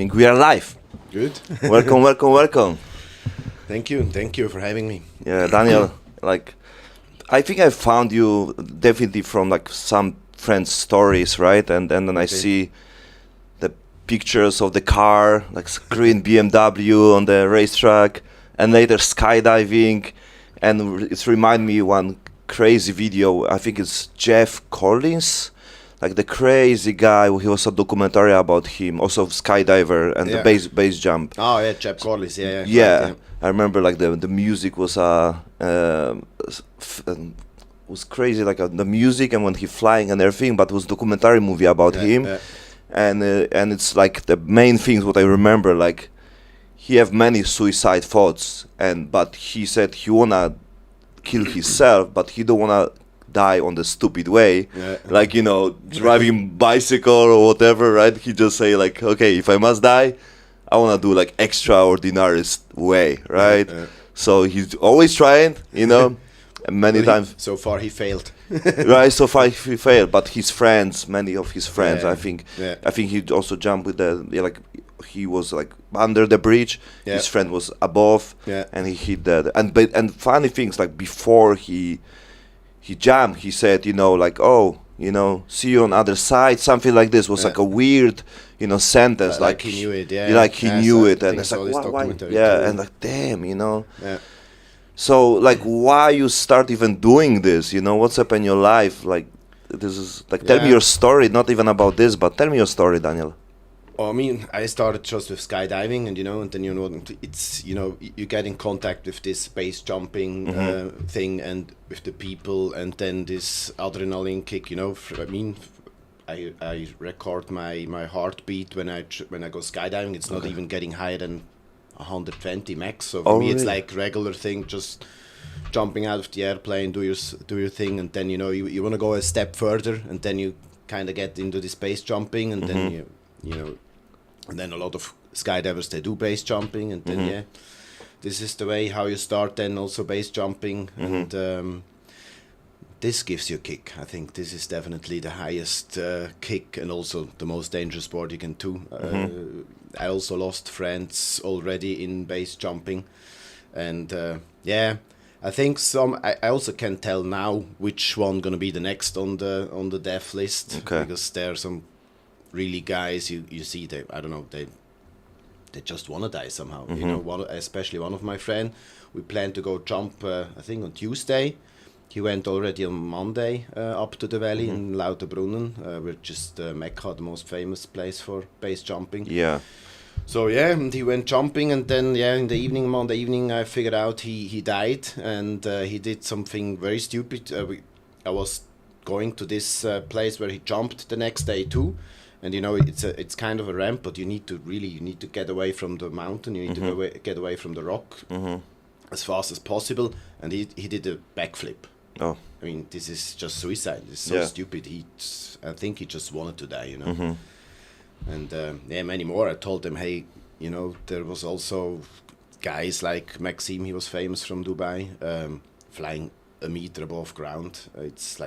think we are live. Good. Welcome. Thank you for having me. Yeah, Daniel. I think I found you definitely from some friends' stories, right? And then I see the pictures of the car, green BMW on the racetrack, and later skydiving, and it's remind me one crazy video. I think it's Jeff Collins. The crazy guy, he was a documentary about him, also skydiver and the base jump. Oh yeah, Jeff Corliss, yeah. Yeah, right, I remember the music was was crazy, the music and when he flying and everything. But it was documentary movie about him, and it's the main things what I remember. He have many suicide thoughts, but he said he wanna kill himself, but he don't wanna die on the stupid way, driving bicycle or whatever, right? He just say okay, if I must die, I want to do extraordinary way, right? So he's always trying, many times. So far he failed. Right, so far he failed, but his friends, many of his friends, I think he also jumped with he was under the bridge, his friend was above, and he hit that. And funny things, before he jumped, he said, see you on other side, something like this. Was a weird, sentence. He knew it, he knew it, and it's why? Yeah, and damn, Yeah. So why you start even doing this? What's up in your life? This is tell me your story. Not even about this, but tell me your story, Daniel. I mean, I started just with skydiving, and and then it's you get in contact with this base jumping thing and with the people, and then this adrenaline kick. I record my heartbeat when I go skydiving. It's not even getting higher than 120 max. So for me, it's regular thing, just jumping out of the airplane, do your thing, and then you want to go a step further, and then you kind of get into this base jumping, and then and then a lot of skydivers, they do base jumping, and then this is the way how you start then also base jumping, and this gives you a kick. I think this is definitely the highest kick, and also the most dangerous sport you can do. I also lost friends already in base jumping, and I think I also can tell now which one gonna be the next on the death list, because there are some really guys you see, they I don't know, they just wanna die somehow. Especially one of my friend, we planned to go jump I think on Tuesday. He went already on Monday up to the valley in Lauterbrunnen, which is the Mecca, the most famous place for base jumping. Yeah. So and he went jumping, and then in the evening, Monday evening, I figured out he died, and he did something very stupid. I was going to this place where he jumped the next day too, and it's kind of a ramp, but you need to get away from the mountain. You need to get away from the rock as fast as possible, and he did a backflip. Oh. I mean, this is just suicide. It's so stupid. I think he just wanted to die, And many more. I told them, hey, there was also guys like Maxime. He was famous from Dubai, flying a meter above ground. It's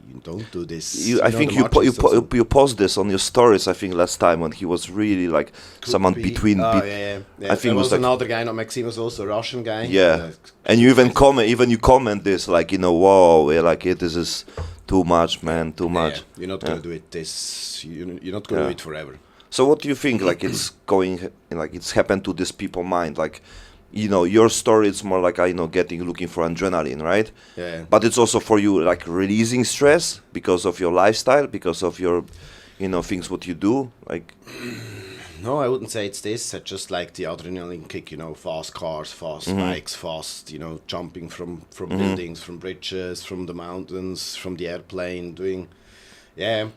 you don't do this. I think you post this on your stories. I think last time when he was really someone between. I think there was another guy. Not Maxime, was also a Russian guy. Yeah, and you even comment this whoa, this is too much, man, too much. Yeah, you're not gonna do it. You're not gonna do it forever. So what do you think? It's going, it's happened to this people mind. Your story is more looking for adrenaline, right? Yeah. But it's also for you releasing stress because of your lifestyle, because of your, things what you do, No, I wouldn't say it's this. I just like the adrenaline kick, fast cars, fast bikes, fast, jumping from buildings, from bridges, from the mountains, from the airplane, doing,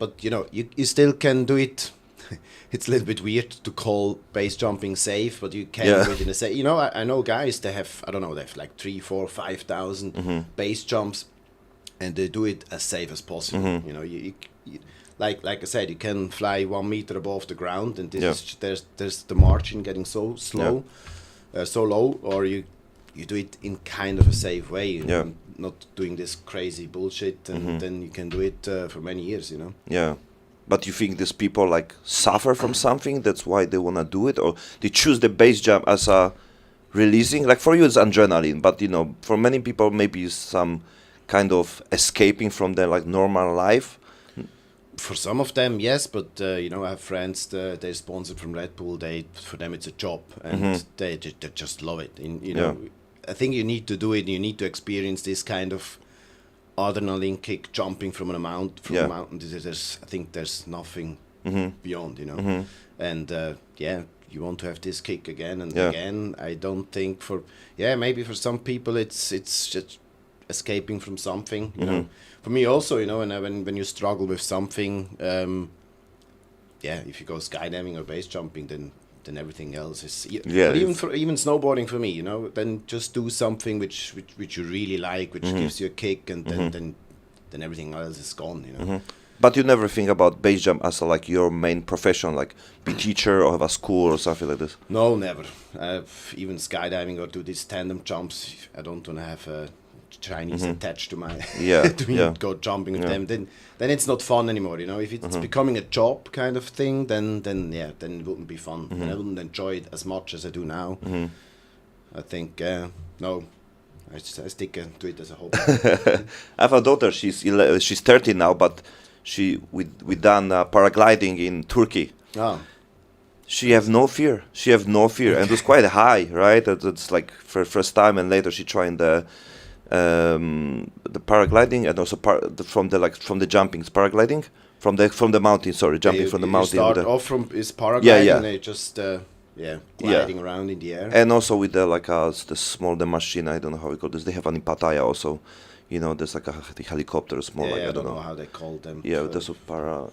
but you still can do it. It's a little bit weird to call base jumping safe, but you can do it in a safe. I know guys, they have 3, 4, 5,000 base jumps, and they do it as safe as possible. You like I said, you can fly 1 meter above the ground, and this is, there's the margin getting so slow, so low, or you do it in kind of a safe way, not doing this crazy bullshit, and then you can do it for many years. Yeah. But you think these people like suffer from something, that's why they want to do it, or they choose the base jump as a releasing? Like for you it's adrenaline, but you know, for many people maybe it's some kind of escaping from their like normal life. For some of them, yes, but you know, I have friends. They're sponsored from Red Bull. For them, it's a job, and they just love it. And, you know, I think you need to do it. You need to experience this kind of adrenaline kick, jumping from a mountain. I think there's nothing beyond. You know, and you want to have this kick again and again. I don't think maybe for some people it's just escaping from something. You know. For me also, you know, and when you struggle with something, if you go skydiving or base jumping, then everything else is. But even snowboarding for me, you know, then just do something which you really like, which gives you a kick, and then everything else is gone, you know. But you never think about base jump as like your main profession, like be teacher or have a school or something like this? No, never. Even skydiving or do these tandem jumps, I don't want to have Chinese attached to my go jumping with them, then it's not fun anymore, you know. If it's becoming a job kind of thing, then it wouldn't be fun. Then I wouldn't enjoy it as much as I do now. I think no, I stick to it as a hobby. I have a daughter. She's 30 now, but we done paragliding in Turkey. She have no fear. And it was quite high, right? It's like for first time, and later she tried the paragliding, and also from the jumping paragliding from the mountain. Sorry, jumping from the mountain. You start off from is paragliding, and they just gliding around in the air. And also with the the machine. I don't know how we call this. They have an in Pattaya also. You know, there's like the helicopters more. I don't know how they call them. Yeah, there's a para.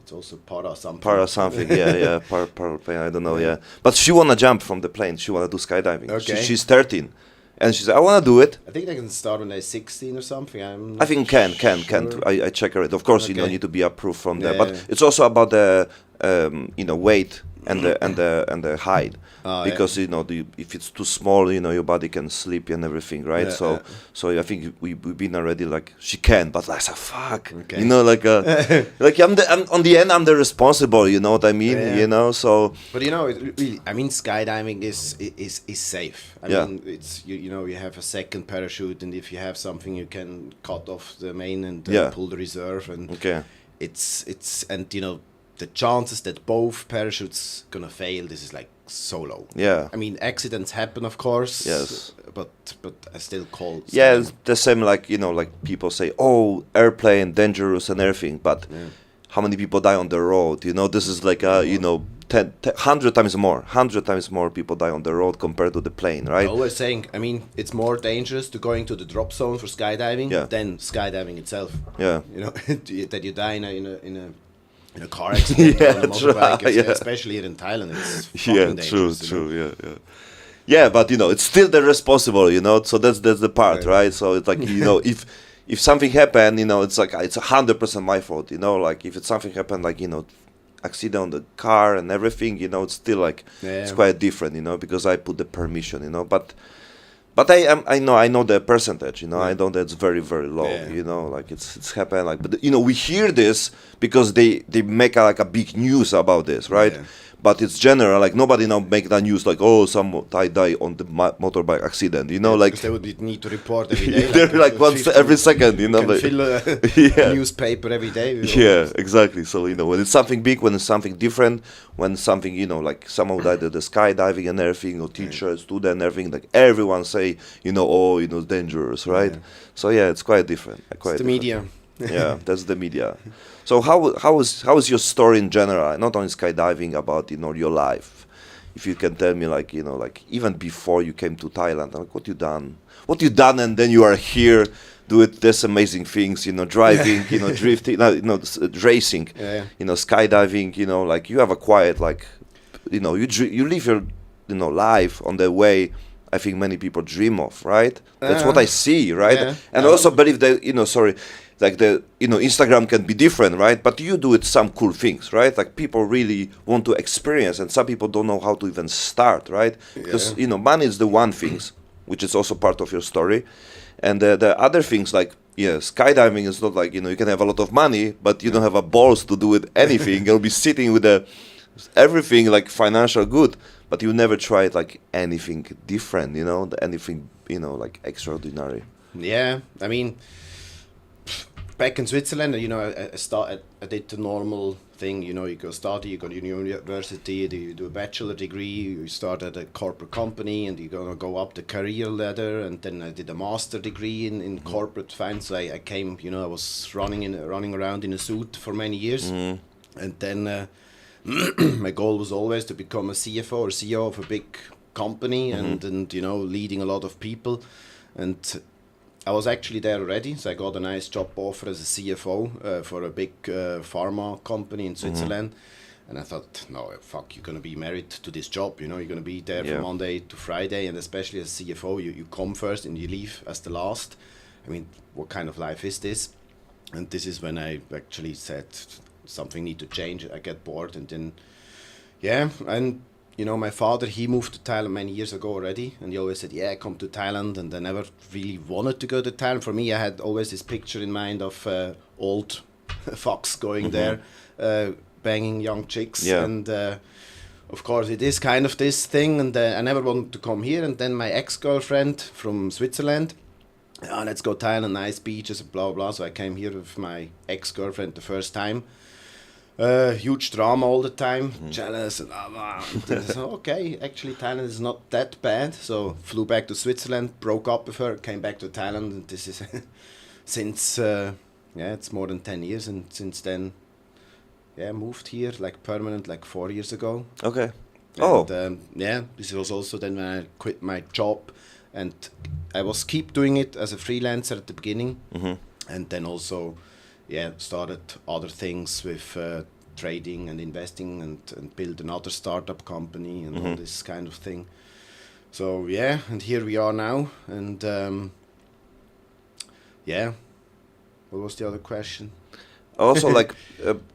It's also para something. Para something. Para plane. I don't know. Yeah, but she wanna jump from the plane. She wanna do skydiving. Okay. She's 13. And she said, I want to do it. I think they can start when they're 16 or something. I think can. I check it. Of course, you don't need to be approved from there. But it's also about the weight and the height. Because you know, if it's too small, you know, your body can slip and everything, right? So I think we've been already like she can, but I said fuck, you know, like I'm on the end, I'm the responsible, you know what I mean, you know. So, but you know, really, I mean, skydiving is safe. I mean, it's you know, you have a second parachute, and if you have something, you can cut off the main and pull the reserve, and it's and you know, the chances that both parachutes gonna fail, this is like so low. Yeah. I mean, accidents happen, of course. Yes. But I still call. Yeah, it's the same. Like, you know, like people say, oh, airplane dangerous and everything, but how many people die on the road? You know, this is like you know, 100 times more people die on the road compared to the plane, right? I'm always saying, I mean, it's more dangerous to going to the drop zone for skydiving than skydiving itself. Yeah. You know, that you die in a car accident on a motorbike, especially here in Thailand, it's fucking dangerous. True, yeah, but you know, it's still the responsible, you know, so that's the part, right? So it's like, you know, if something happened, you know, it's like, it's 100% my fault, you know, like if it's something happened, like, you know, accident on the car and everything, you know, it's still like, it's quite different, you know, because I put the permission, you know, but I know the percentage, you know. I know that's very, very low, you know. Like it's happened, like, but you know, we hear this because they make like a big news about this, right? Yeah. But it's general, like nobody now make that news, like, oh, some Thai die on the motorbike accident, you know, like because they would need to report every day. They're like once every second, you know. Can fill a newspaper every day. Yeah, exactly. So you know, when it's something big, when it's something different, when something, you know, like someone died at the skydiving and everything, or teacher, student, and everything, like everyone say, you know, oh, you know, it's dangerous, right? Yeah. So yeah, it's quite different. It's the media. Yeah, that's the media. So how is your story in general, not only skydiving, about, you know, your life? If you can tell me, like, you know, like even before you came to Thailand, like what you done, and then you are here doing this amazing things, you know, driving, you know, drifting, racing, you know, skydiving, you know, like you have a quiet, like, you know, you live your, you know, life on the way I think many people dream of, right? That's what I see, right? And I also believe that, you know, like the, you know, Instagram can be different, right? But you do it some cool things, right? Like people really want to experience, and some people don't know how to even start, right? Because, you know, money is the one thing, which is also part of your story. And the other things like skydiving is not like you can have a lot of money, but you don't have a balls to do it anything. You'll be sitting with everything like financial good, but you never tried like anything different, anything like extraordinary. Yeah, I mean, back in Switzerland, I did the normal thing. You go study, you go to university, you do a bachelor degree, you start at a corporate company, and you're gonna go up the career ladder. And then I did a master degree in corporate finance. I came, I was running around in a suit for many years, and then my goal was always to become a CFO or CEO of a big company, and leading a lot of people, and I was actually there already, so I got a nice job offer as a CFO for a big pharma company in Switzerland. And I thought, no, fuck, you're going to be married to this job, you're going to be there from Monday to Friday, and especially as CFO, you come first and you leave as the last. I mean, what kind of life is this? And this is when I actually said something need to change. I get bored, and then, and my father, he moved to Thailand many years ago already, and he always said, come to Thailand, and I never really wanted to go to Thailand. For me, I had always this picture in mind of old fox going there, banging young chicks, and of course it is kind of this thing, and I never wanted to come here. And then my ex-girlfriend from Switzerland, let's go Thailand, nice beaches, blah, blah. So I came here with my ex-girlfriend the first time. Huge drama all the time, jealous, and so, okay, actually Thailand is not that bad. So flew back to Switzerland, broke up with her, came back to Thailand, and this is since it's more than 10 years, and since then moved here like permanent like 4 years ago. Okay. And, this was also then when I quit my job, and I was keep doing it as a freelancer at the beginning, and then also started other things with trading and investing, and build another startup company and all this kind of thing. So and here we are now. And what was the other question? Also, like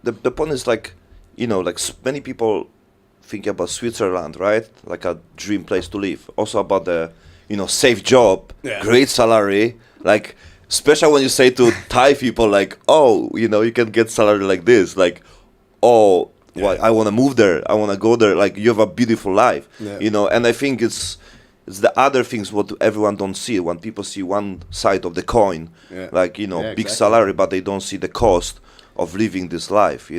the point is like like many people think about Switzerland, right? Like a dream place to live. Also about the safe job, great salary, like. Especially when you say to Thai people, like, you can get salary like this. Like, I want to move there. I want to go there. Like, you have a beautiful life, And I think it's the other things what everyone don't see. When people see one side of the coin, like, big salary, but they don't see the cost of living this life,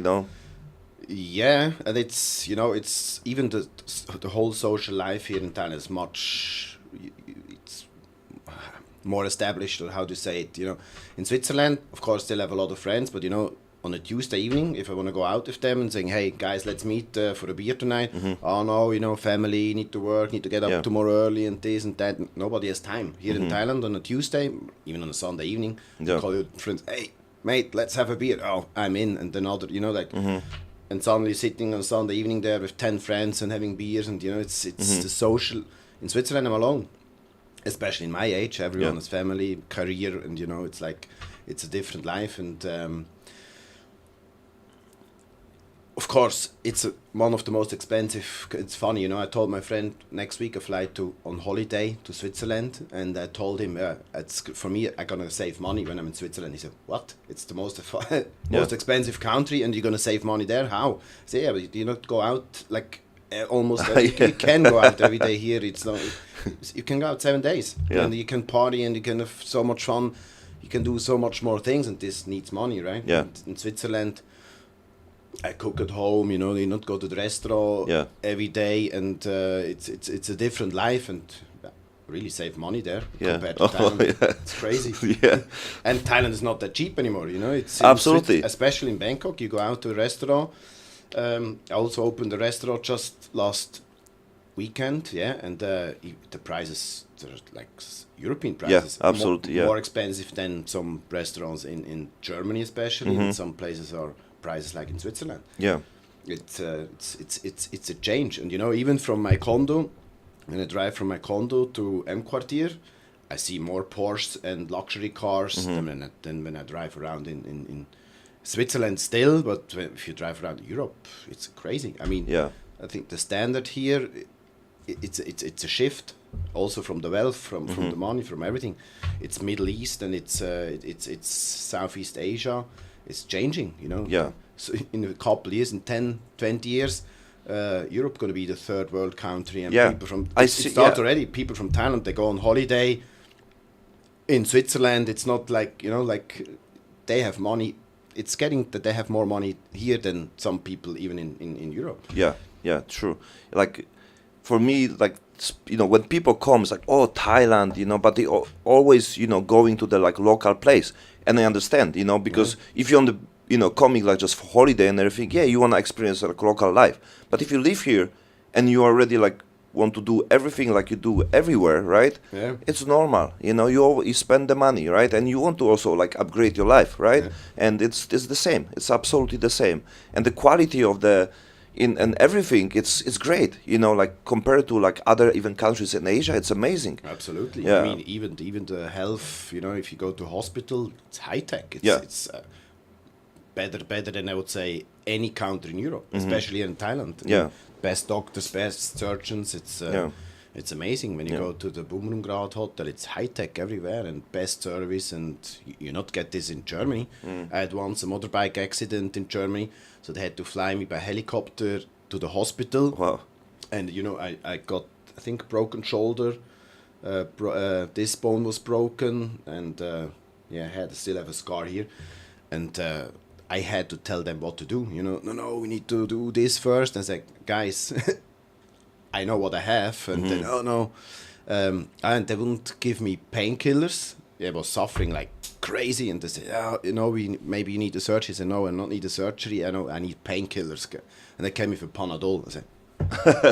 Yeah, and it's, it's even the whole social life here in Thailand is much... It's more established, or how to say it, In Switzerland, of course, still have a lot of friends, but, on a Tuesday evening, if I want to go out with them and saying, hey, guys, let's meet for a beer tonight. Oh, no, family, need to work, need to get up tomorrow early and this and that. Nobody has time. Here in Thailand, on a Tuesday, even on a Sunday evening, you call your friends, hey, mate, let's have a beer. Oh, I'm in. And then other, and suddenly sitting on a Sunday evening there with 10 friends and having beers, and, it's the social. In Switzerland, I'm alone. Especially in my age, everyone has family, career, and it's like it's a different life. And of course, it's one of the most expensive. It's funny, I told my friend next week I fly on holiday to Switzerland, and I told him it's for me. I'm gonna save money when I'm in Switzerland. He said, "What? It's the most most expensive country, and you're gonna save money there? How?" I said, "Yeah, but you not go out like." Almost you can go out every day here. It's not. You can go out 7 days, and you can party, and you can have so much fun. You can do so much more things, and this needs money, right? Yeah. And in Switzerland, I cook at home. You not go to the restaurant every day, and it's a different life, and really save money there compared to Thailand. It's crazy. And Thailand is not that cheap anymore. It's absolutely, especially in Bangkok. You go out to a restaurant. I also opened a restaurant just last weekend, and the prices are like European prices. Yeah, absolutely, more expensive than some restaurants in Germany, especially. And some places are prices like in Switzerland. Yeah, it's a change, and even from my condo, when I drive from my condo to M Quartier, I see more Porsches and luxury cars than when I drive around in Switzerland still, but if you drive around Europe, it's crazy. I mean, I think the standard here it's a shift also from the wealth, from the money, from everything. It's Middle East and it's Southeast Asia. It's changing, you know. Yeah. So in a couple of years, in 10, 20 years, Europe going to be the third world country, and Yeah. people from I it see- starts yeah. already. People from Thailand, they go on holiday in Switzerland. It's not like, you know, like they have money. It's getting that they have more money here than some people even in Europe. Yeah, true. Like, for me, like, you know, when people come, it's like, oh, Thailand, you know, but they always, you know, going to the like local place, and I understand, you know, because if you're on the, you know, coming like just for holiday and everything, yeah, you want to experience like local life. But if you live here and you already like want to do everything like you do everywhere, right? Yeah. It's normal, you know. You spend the money, right? And you want to also like upgrade your life, right? Yeah. And it's the same. It's absolutely the same. And the quality of the and everything, it's great, you know. Like compared to like other even countries in Asia, it's amazing. Absolutely. Yeah. I mean, even the health, you know, if you go to hospital, it's high tech. It's, Yeah. it's better than I would say any country in Europe, especially in Thailand. I Yeah. mean, best doctors, best surgeons. It's amazing when you go to the Bumrungrad hotel. It's high tech everywhere and best service. And you not get this in Germany. I had once a motorbike accident in Germany, so they had to fly me by helicopter to the hospital. Wow. And you know, I got, I think, broken shoulder. This bone was broken, and I still have a scar here, and I had to tell them what to do. You know, no, we need to do this first. And I said, guys, I know what I have, and then no, and they wouldn't give me painkillers. I was suffering like crazy, and they said, you know, maybe you need a surgery. I said, no, I don't need a surgery. I know I need painkillers, and they came with a Panadol. I said,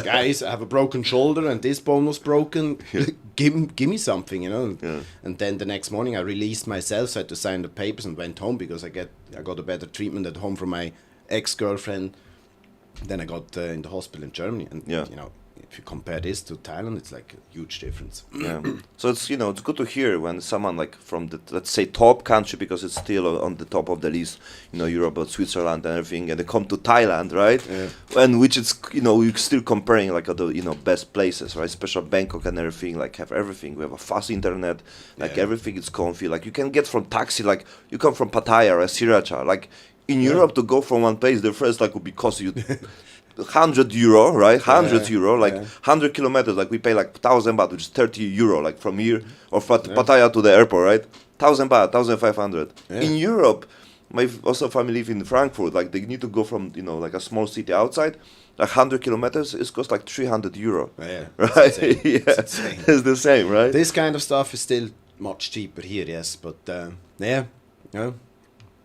guys, I have a broken shoulder and this bone was broken. Give me something, you know. Yeah. And then the next morning I released myself, so I had to sign the papers and went home because I got a better treatment at home from my ex-girlfriend than I got in the hospital in Germany. And you know, if you compare this to Thailand, it's like a huge difference. Yeah. So it's, you know, it's good to hear when someone like from the, let's say, top country, because it's still on the top of the list, you know, Europe, but Switzerland and everything, and they come to Thailand, right? Yeah. And which is, you know, we're still comparing like the, you know, best places, right? Especially Bangkok and everything, like have everything. We have a fast internet, like everything is comfy. Like you can get from taxi, like you come from Pattaya or Sriracha, like in Europe to go from one place, the first like would be cost you €100, right? €100, like 100 kilometers, like we pay like 1,000 baht, which is €30, like from here or from Pattaya to the airport, right? 1,000 baht, 1,500. In Europe, my also family live in Frankfurt, like they need to go from, you know, like a small city outside, like 100 kilometers, it costs like €300, right? It's the same, right? This kind of stuff is still much cheaper here, yes, but no,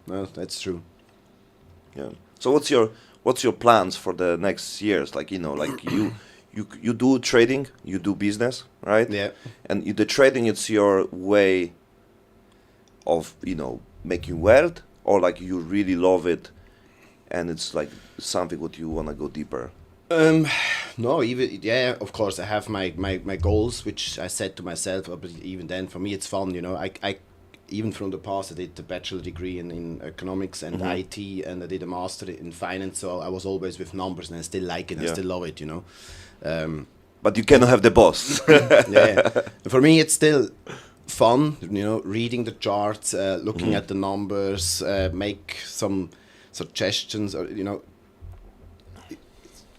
that's true. Yeah. So what's your plans for the next years? Like, you know, like you do trading, you do business, right? Yeah. And the trading, it's your way of, you know, making wealth, or like you really love it and it's like something what you want to go deeper? No, of course I have my goals which I set to myself, but even then for me it's fun, you know. I even from the past I did a bachelor degree in economics and IT, and I did a master in finance, so I was always with numbers and I still like it, I still love it, you know. But you cannot have the boss. For me it's still fun, you know, reading the charts, looking at the numbers, make some suggestions, or, you know,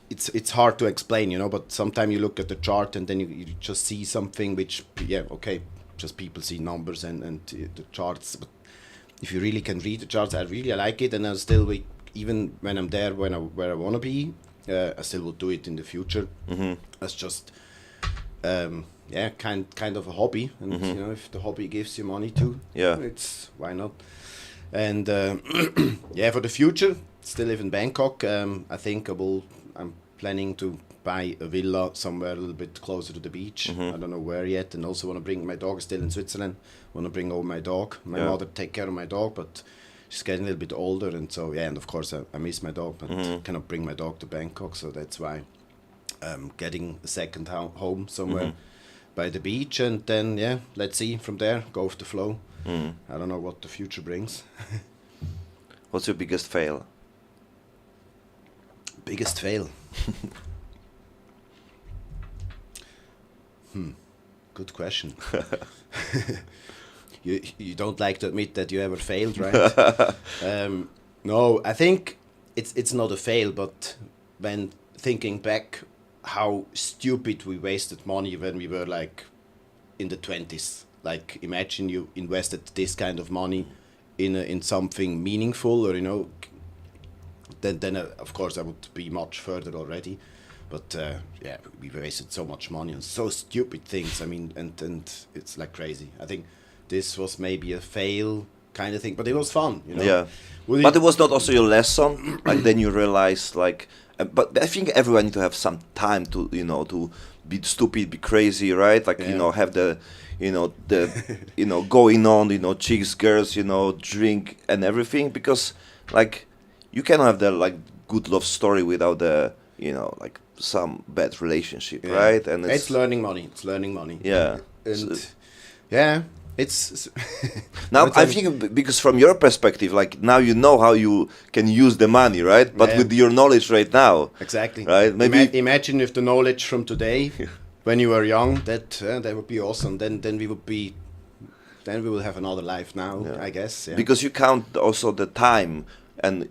it's hard to explain, you know, but sometimes you look at the chart and then you just see something which, just people see numbers and the charts. But if you really can read the charts, I like it, and I still, even when I'm there, where I want to be, I still will do it in the future. As just, kind of a hobby, and you know, if the hobby gives you money too, it's why not. And for the future, still live in Bangkok. I think I'm planning to buy a villa somewhere a little bit closer to the beach. I don't know where yet, and also want to bring my dog, still in Switzerland. Want to bring over my dog. My mother take care of my dog, but she's getting a little bit older, and so and of course I miss my dog, but cannot bring my dog to Bangkok, so that's why I'm getting a second home somewhere by the beach, and then let's see from there, go with the flow. I don't know what the future brings. What's your biggest fail? Biggest fail? Good question. You don't like to admit that you ever failed, right? No, I think it's not a fail, but when thinking back, how stupid we wasted money when we were like in the 20s. Like, imagine you invested this kind of money in something meaningful, or then of course I would be much further already. But yeah, we wasted so much money on so stupid things. I mean, and it's like crazy. I think this was maybe a fail kind of thing, but it was fun, Yeah. But it was not also your lesson. Like then you realize, like, but I think everyone need to have some time to to be stupid, be crazy, right? Like have the going on, chicks, girls, drink and everything, because like you cannot have the like good love story without the like some bad relationship, right? And it's learning money. It's learning money. Yeah. And yeah, it's now I think because from your perspective, like now you know how you can use the money, right? But with your knowledge right now, exactly, right? Maybe imagine if the knowledge from today, when you were young, that would be awesome. Then we will have another life now, I guess. Yeah. Because you count also the time. And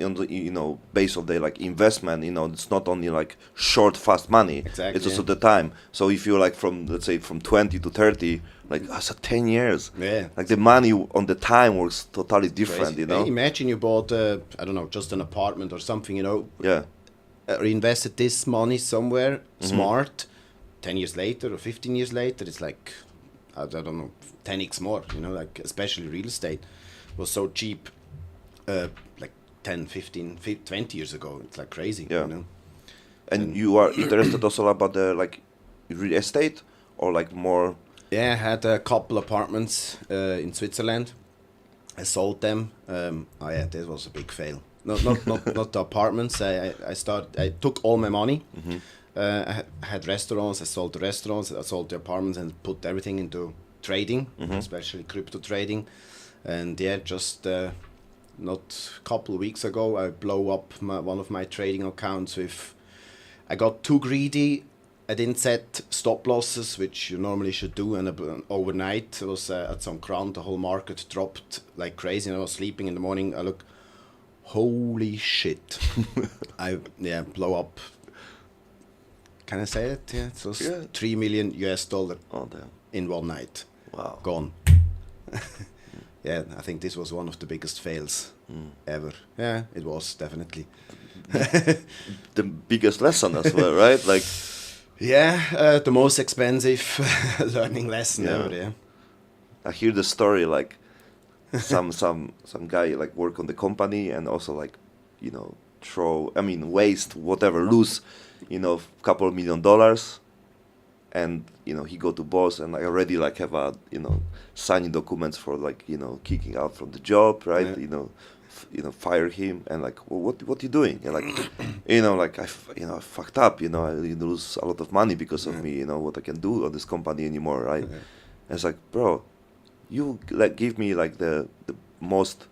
based on the like investment, it's not only like short, fast money. Exactly. It's also the time. So if you're like let's say from 20 to 30, like that's 10 years. Yeah. Like the money on the time works totally different. Crazy. Imagine you bought I don't know, just an apartment or something. Yeah. Reinvested this money somewhere smart. 10 years later or 15 years later, it's like I don't know, 10x more. Like especially real estate was so cheap. Like 10, 15, 20 years ago. It's like crazy. Yeah. And you are interested also about the like real estate or like more? Yeah, I had a couple apartments in Switzerland. I sold them. Oh yeah, this was a big fail. Not the apartments. I took all my money. I had restaurants. I sold the restaurants. I sold the apartments and put everything into trading, especially crypto trading. And yeah, just not a couple of weeks ago, I blow up one of my trading accounts with. I got too greedy. I didn't set stop losses, which you normally should do, and overnight it was at some crown. The whole market dropped like crazy, and I was sleeping in the morning. I look, holy shit! Blow up. Can I say it? Yeah, it was $3 million. Oh damn! In one night. Wow. Gone. Yeah, I think this was one of the biggest fails ever. Yeah, it was definitely. The biggest lesson as well, right? Like. Yeah, the most expensive learning lesson ever. Yeah. I hear the story like some guy like work on the company and also like waste whatever, lose couple $1 million. And he go to boss and I already like have a signing documents for like kicking out from the job, right? Yeah. Fire him and like, well, what you doing? And like I fucked up. I lose a lot of money because of me. What I can do on this company anymore, right? Yeah. And it's like, bro, you like give me like the most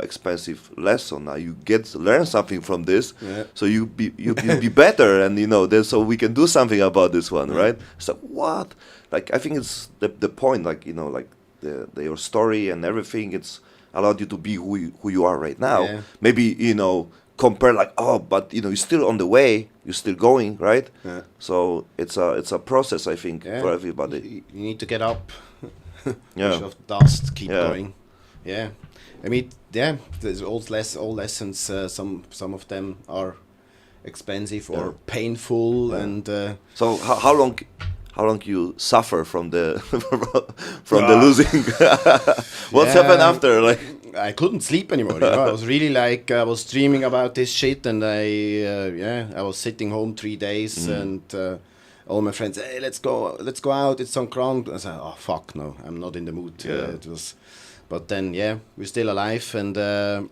expensive lesson. Now you get to learn something from this, so you be better, and then so we can do something about this one, right? So what? Like I think it's the point, like like your story and everything. It's allowed you to be who you are right now. Yeah. Maybe compare like but you're still on the way. You're still going, right? Yeah. So it's a process, I think, for everybody. You need to get up, brush off the dust, keep going. Yeah. I mean, there's all lessons. Some of them are expensive or painful, and so how long you suffer from the the losing? What's happened after? Like I couldn't sleep anymore. I was really like I was dreaming about this shit, and I was sitting home 3 days, and all my friends, hey, let's go out. It's some crown. I said, oh fuck no, I'm not in the mood. It was. But then, we're still alive, and then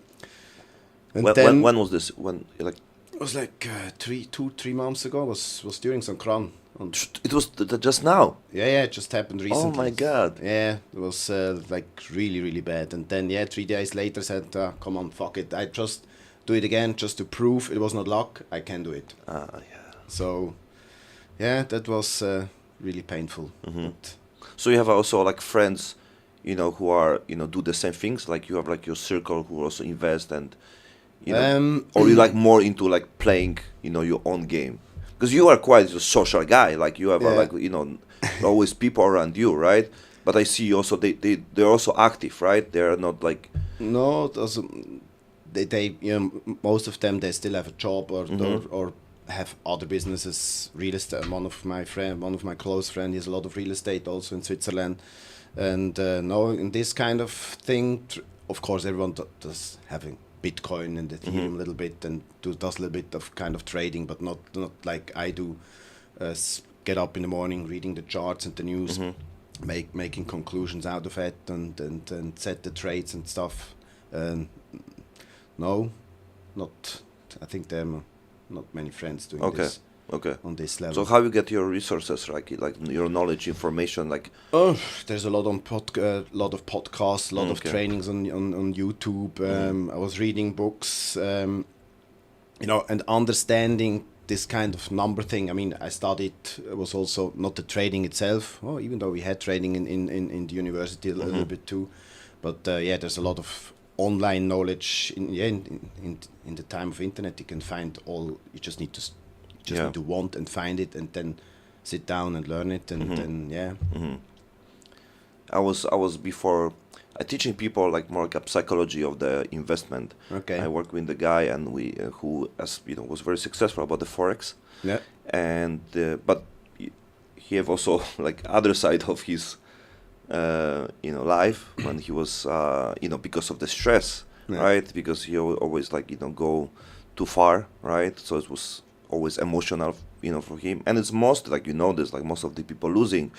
when was this? When like it was like 3 months ago. Was during some crown. It was just now. Yeah, it just happened recently. Oh my god. Yeah, it was like really really bad. And then 3 days later said, come on, fuck it. I just do it again just to prove it was not luck. I can do it. Yeah. So, that was really painful. But So you have also like friends, who are, do the same things. Like you have like your circle who also invest and, or you like more into like playing, your own game. Because you are quite a social guy. Like you have yeah. like, always people around you, right? But I see also they're also active, right? They're not like. No, it doesn't. They most of them they still have a job or have other businesses, real estate. One of my close friend, he has a lot of real estate also in Switzerland, and no, in this kind of thing, of course, everyone does having Bitcoin and Ethereum a little bit and does a little bit of kind of trading, but not like I do. Get up in the morning, reading the charts and the news, making conclusions out of it, and set the trades and stuff. No, not. I think there are not many friends doing this. Okay. On this level. So how you get your resources, like your knowledge, information, like? Oh, there's a lot on lot of podcasts, a lot of trainings on YouTube. I was reading books, and understanding this kind of number thing. I mean, I studied was also not the trading itself. Oh, even though we had trading in the university a little bit too, but there's a lot of online knowledge in the time of internet. You can find all. You just need to. Need to want and find it, and then sit down and learn it, and then I was before teaching people like more like psychology of the investment. Okay. I worked with the guy and we who was very successful about the forex. Yeah. And but he have also like other side of his life when he was because of the stress, right? Because he always like go too far, right? So it was always emotional, for him, and it's most like this, like most of the people losing,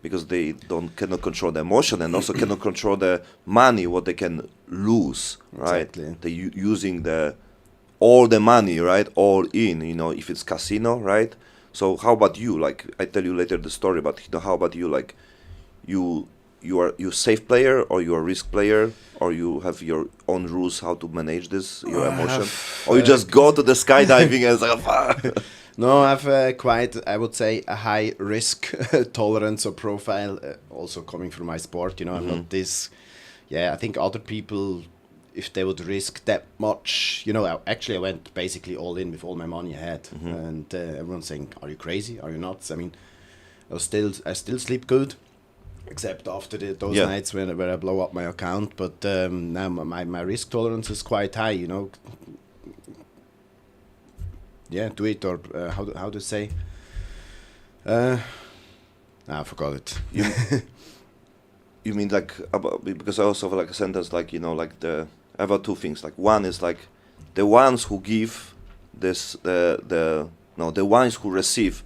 because they cannot control the emotion and also cannot control the money what they can lose, right? Exactly. They using all the money, right, all in, if it's casino, right? So how about you? Like I tell you later the story, but how about you? Like you are safe player or you are risk player, or you have your own rules how to manage this your emotion, or you just go to the skydiving and it's like No, I have quite, I would say, a high risk tolerance or profile, also coming from my sport. I'm not this. I think other people, if they would risk that much, I went basically all in with all my money I had, and everyone's saying, "Are you crazy? Are you nuts?" I mean, I still sleep good. Except after those nights where I blow up my account, but now my risk tolerance is quite high, do it, or how to say? I forgot it. You mean like because I also have like a sentence like like I have two things. Like one is like the ones who give this the ones who receive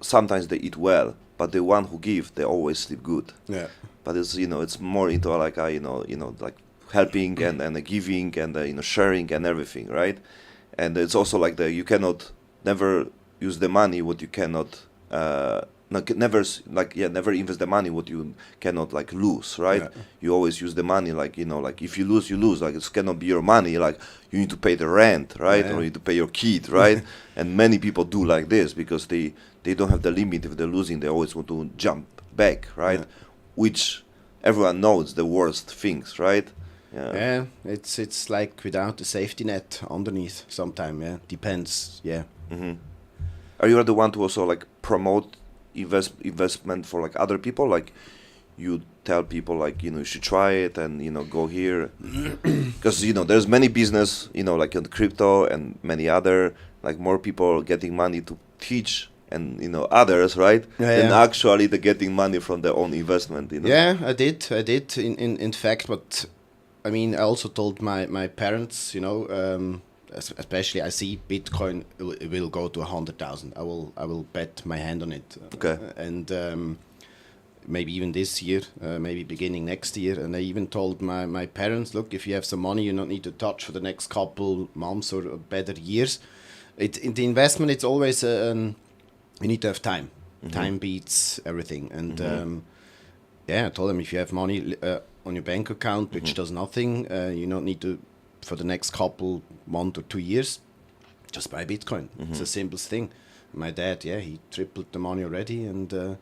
sometimes they eat well. But the one who give, they always sleep good. Yeah. But it's it's more into like like helping and giving and sharing and everything, right? And it's also like you cannot never use the money what you cannot never invest the money what you cannot like lose, right? Yeah. You always use the money like like if you lose, you lose. Like it cannot be your money. Like you need to pay the rent, right? Or you need to pay your kid, right? And many people do like this because they don't have the limit. If they're losing, they always want to jump back, right? Yeah. Which everyone knows the worst things, right? Yeah, it's like without the safety net underneath. Sometimes, depends. Yeah. Mm-hmm. Are you the one to also like promote investment for like other people? Like you tell people like you should try it and go here because there's many business like in crypto and many other like more people getting money to teach and others, right? Than actually the getting money from their own investment. Yeah, I did in fact, but I mean I also told my parents, especially I see Bitcoin will go to 100,000. I will bet my hand on it. Okay. And maybe even this year, maybe beginning next year. And I even told my parents, look, if you have some money, you don't need to touch for the next couple months or better years. In the investment, it's always you need to have time. Mm-hmm. Time beats everything. And I told them if you have money on your bank account, which does nothing, you don't need to. For the next couple 1 or 2 years, just buy Bitcoin. It's the simplest thing. my dad, yeah, he tripled the money already, and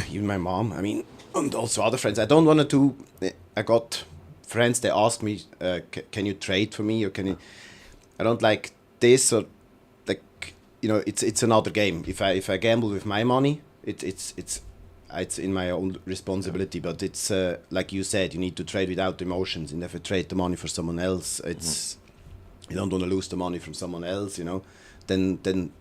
even my mom. I mean, and also other friends. I don't want to do. I got friends. They ask me, "Can you trade for me?" Or can you? I don't like this or like it's another game. If I gamble with my money, it's in my own responsibility. But it's like you said, you need to trade without emotions. And if I trade the money for someone else, it's you don't want to lose the money from someone else. Then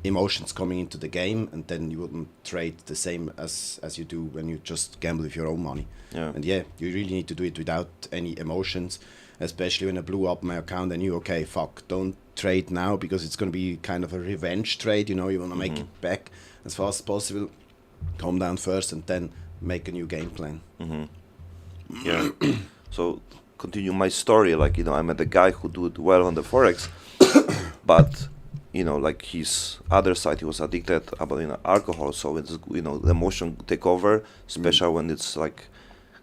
emotions coming into the game, and then you wouldn't trade the same as you do when you just gamble with your own money. Yeah. And yeah, you really need to do it without any emotions. Especially when I blew up my account, I knew, okay, fuck, don't trade now because it's going to be kind of a revenge trade. You want to make it back as fast as possible. Calm down first, and then make a new game plan. Yeah. So continue my story. Like I met a guy who did well on the forex, but like his other side, he was addicted about alcohol. So it's the emotion take over, especially when it's like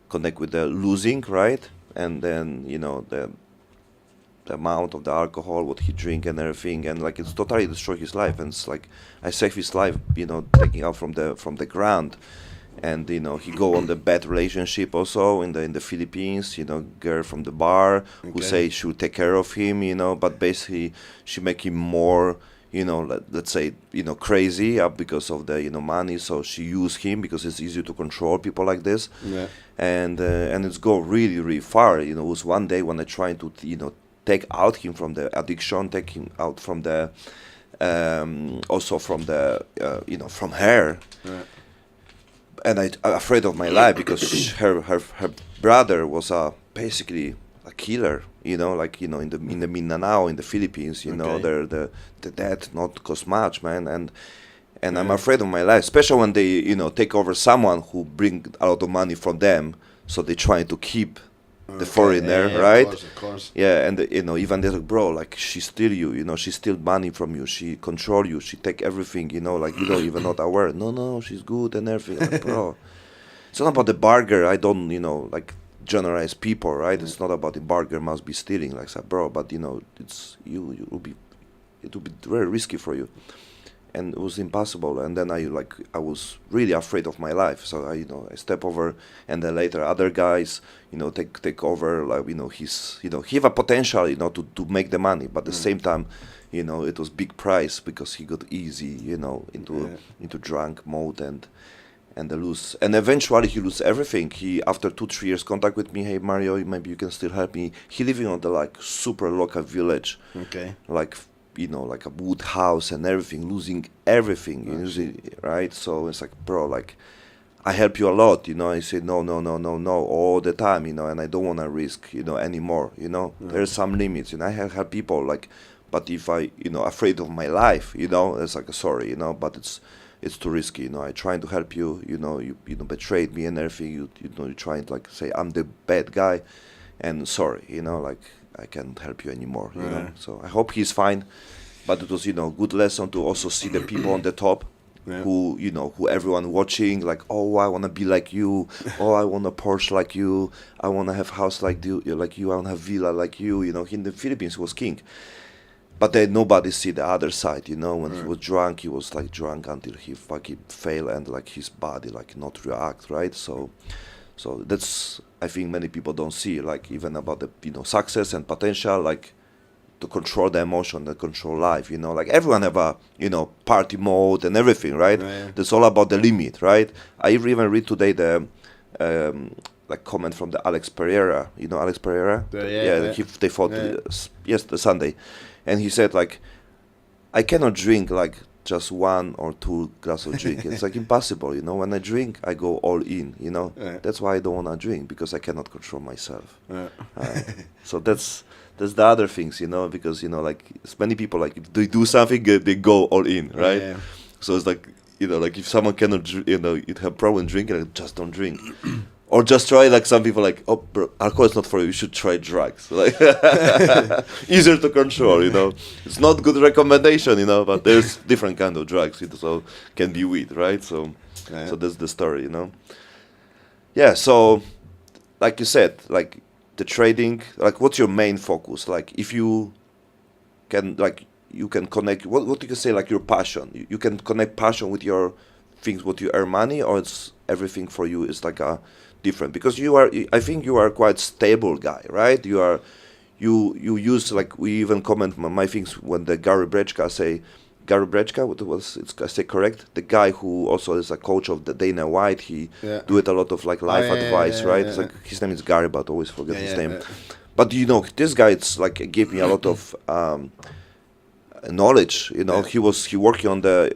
connect with the losing, right? And then the amount of the alcohol, what he drink and everything, and like it's totally destroyed his life. And it's like I saved his life, taking out from the ground. And he go on the bad relationship also in the Philippines. Girl from the bar who say she will take care of him. But basically she make him more. Let's say crazy because of the money. So she use him because it's easy to control people like this. Yeah. And it's go really really far. It was one day when I tried to take out him from the addiction, take him out from the also from the from her. Yeah. And I'm afraid of my life because her brother was basically a killer. In the Mindanao in the Philippines. The death not cost much, man. And I'm afraid of my life, especially when they take over someone who bring a lot of money from them. So they try to keep the foreigner, right? Of course. Yeah, and even they're like, bro, like she steal you, she steal money from you, she control you, she take everything, like you don't even not aware. No, she's good and everything, like, bro. It's not about the burger. I don't, like generalize people, right? It's not about the burger must be stealing, like that, bro. But it's it will be very risky for you, and it was impossible. And then I was really afraid of my life, so I step over, and then later other guys take over, like he's he have a potential to make the money, but at the same time it was big price because he got easy into drunk mode and the lose, and eventually he lose everything. He after 2-3 years contact with me, hey Mario, maybe you can still help me. He living on the like super local village, like like a wood house and everything, losing everything, right? So it's like, bro, like I help you a lot, I say no all the time, and I don't want to risk anymore, there's some limits, I help people, like, but if I afraid of my life, it's like sorry, but it's too risky, I trying to help you, you betrayed me and everything, you trying to like say I'm the bad guy, and sorry, like I can't help you anymore, so I hope he's fine, but it was good lesson to also see the people on the top, who who everyone watching, like, oh, I want to be like you, oh, I want a Porsche like you, I want to have house like you, I want to have villa like you, in the Philippines he was king. But then nobody see the other side, when he was drunk, he was like drunk until he fucking fail and like his body like not react, right? So that's, I think many people don't see, like even about the success and potential, like to control the emotion, and control life, like everyone have a party mode and everything, right? That's all about the limit, right? I even read today the like comment from the Alex Pereira, Alex Pereira, they fought the Sunday. And he said, like, I cannot drink, like, just 1 or 2 glasses of drink. It's, like, impossible, When I drink, I go all in, That's why I don't want to drink, because I cannot control myself. So that's the other things, because, like, many people, like, if they do something, they go all in, right? So it's like, like, if someone cannot, you have problem drinking, like, just don't drink. Or just try, like some people like, oh, bro, alcohol is not for you. You should try drugs. Like easier to control, It's not good recommendation, but there's different kind of drugs. So can be weed, right? So that's the story, Yeah. So, like you said, like the trading, like what's your main focus? Like if you can, like you can connect what you can say like your passion. You can connect passion with your things what you earn money, or it's everything for you is like a different, because I think you are quite stable guy, right? You use, like, we even comment my things when the Gary Brechka, what was it's I say correct, the guy who also is a coach of the Dana White, he do it a lot of like life advice, right? It's like his name is Gary, but always forget his name. But this guy, it's like gave me a lot of knowledge. He working on the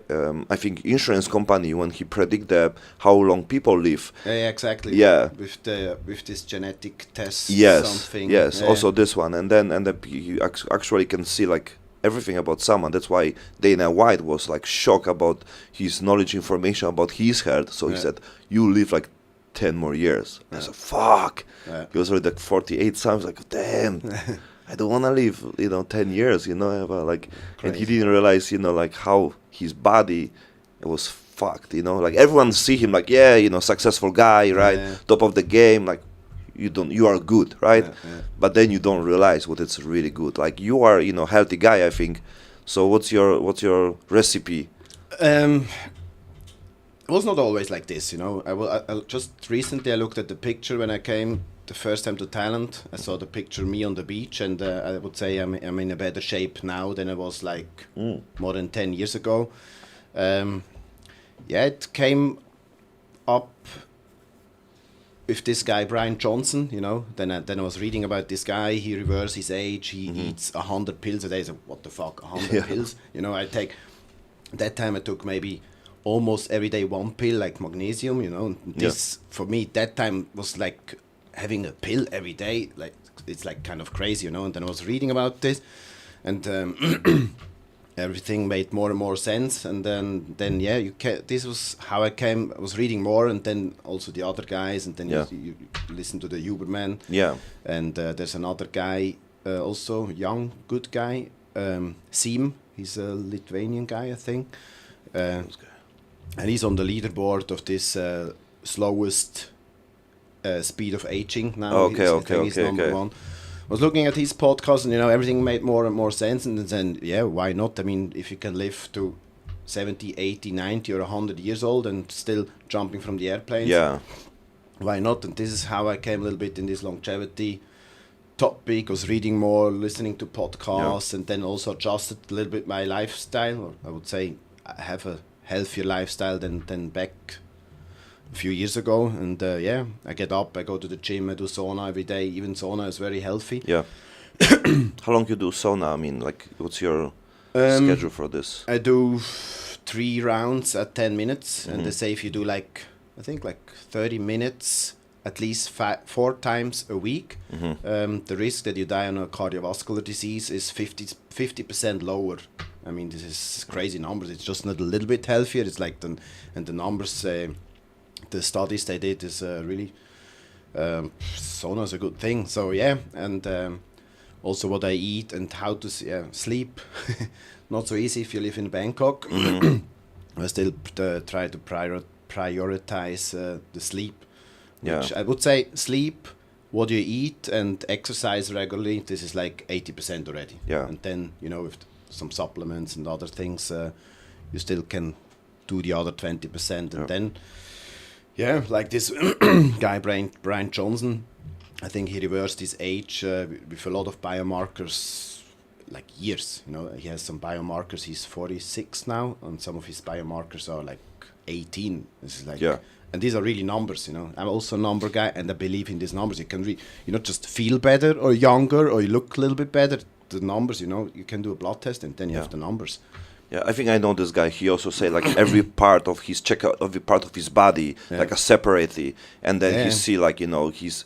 I think insurance company when he predict how long people live. Yeah, exactly. Yeah, with this genetic test. Yes, something. yes. Also this one, and then you actually can see like everything about someone. That's why Dana White was like shocked about his knowledge, information about his health. So he said, "You live like 10 more years." I said, "Fuck." He was already like 48. So I was like, "Damn." I don't want to live, 10 years, like, crazy. And he didn't realize, like how his body was fucked, like everyone see him like, successful guy, right? Top of the game, like you are good, right? But then you don't realize what it's really good. Like you are, healthy guy, I think. So what's your recipe? It was not always like this, I just recently I looked at the picture when I came the first time to Thailand. I saw the picture of me on the beach, and I would say I'm in a better shape now than I was like more than 10 years ago. It came up with this guy Brian Johnson, Then I was reading about this guy. He reversed his age. He eats 100 pills a day. So what the fuck, 100 pills? I take. That time I took maybe almost every day one pill, like magnesium. This for me that time was like having a pill every day, like it's like kind of crazy, And then I was reading about this, and everything made more and more sense. And then this was how I came. I was reading more, and then also the other guys, and then you listen to the Huberman. Yeah. And there's another guy, also young, good guy, Sim. He's a Lithuanian guy, I think. And he's on the leaderboard of this slowest speed of aging now. He's number one. I was looking at his podcast, and everything made more and more sense. And then why not? I mean, if you can live to 70, 80, 90 or 100 years old and still jumping from the airplanes, why not? And this is how I came a little bit in this longevity topic. I was reading more, listening to podcasts, and then also adjusted a little bit my lifestyle. Or I would say I have a healthier lifestyle than back a few years ago. And I get up, I go to the gym, I do sauna every day. Even sauna is very healthy. Yeah. How long you do sauna? I mean, like, what's your schedule for this? I do 3 rounds at 10 minutes, and they say if you do like 30 minutes at least 4 times a week, the risk that you die on a cardiovascular disease is 50% lower. I mean, this is crazy numbers. It's just not a little bit healthier. It's like the numbers, the studies they did is really sauna is a good thing. So and also what I eat and how to sleep. Not so easy if you live in Bangkok. I still try to prioritize the sleep. Which I would say sleep, what you eat, and exercise regularly. This is like 80% already. Yeah. And then with some supplements and other things, you still can do the other 20%. And then, like this guy Brian Johnson, I think he reversed his age with a lot of biomarkers, like years. He has some biomarkers. He's 46 now, and some of his biomarkers are like 18. This is like. And these are really numbers, I'm also a number guy, and I believe in these numbers. You can just feel better or younger, or you look a little bit better. The numbers, you can do a blood test, and then you have the numbers. Yeah, I think I know this guy. He also say like every part of his every part of his body, like a separately, and then he see like he's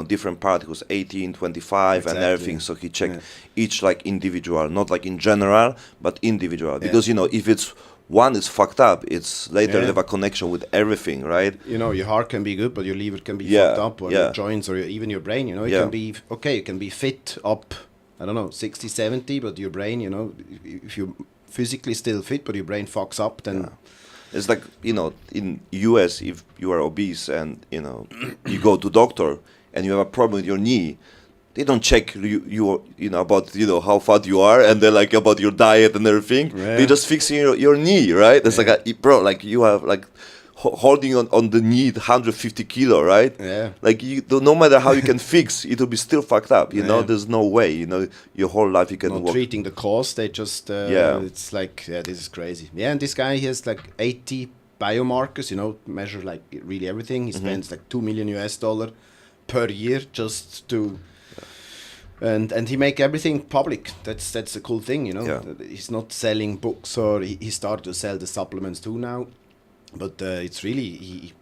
different part. He was 18, 25, and everything. So he check each like individual, not like in general, but individual. Because if it's one is fucked up, it's later have a connection with everything, right? Your heart can be good, but your liver can be fucked up, or your joints, or even your brain. It can be you can be fit up, I don't know, 60, 70, but your brain, if you physically still fit, but your brain fucks up, then it's like in US, if you are obese and you go to doctor and you have a problem with your knee, they don't check you know about how fat you are, and they're like about your diet and everything. Yeah. They just fixing your knee, right? It's like bro, like you have like holding on the knee 150 kilo, right? Yeah. Like no matter how you can fix, it will be still fucked up. You know, there's no way. You know, your whole life you can Not walk. treating the cause, they just it's like this is crazy. Yeah, and this guy, he has like 80 biomarkers, measure like really everything. He spends like $2 million per year just to and he make everything public. That's a cool thing, He's not selling books, or he started to sell the supplements too now, but it's really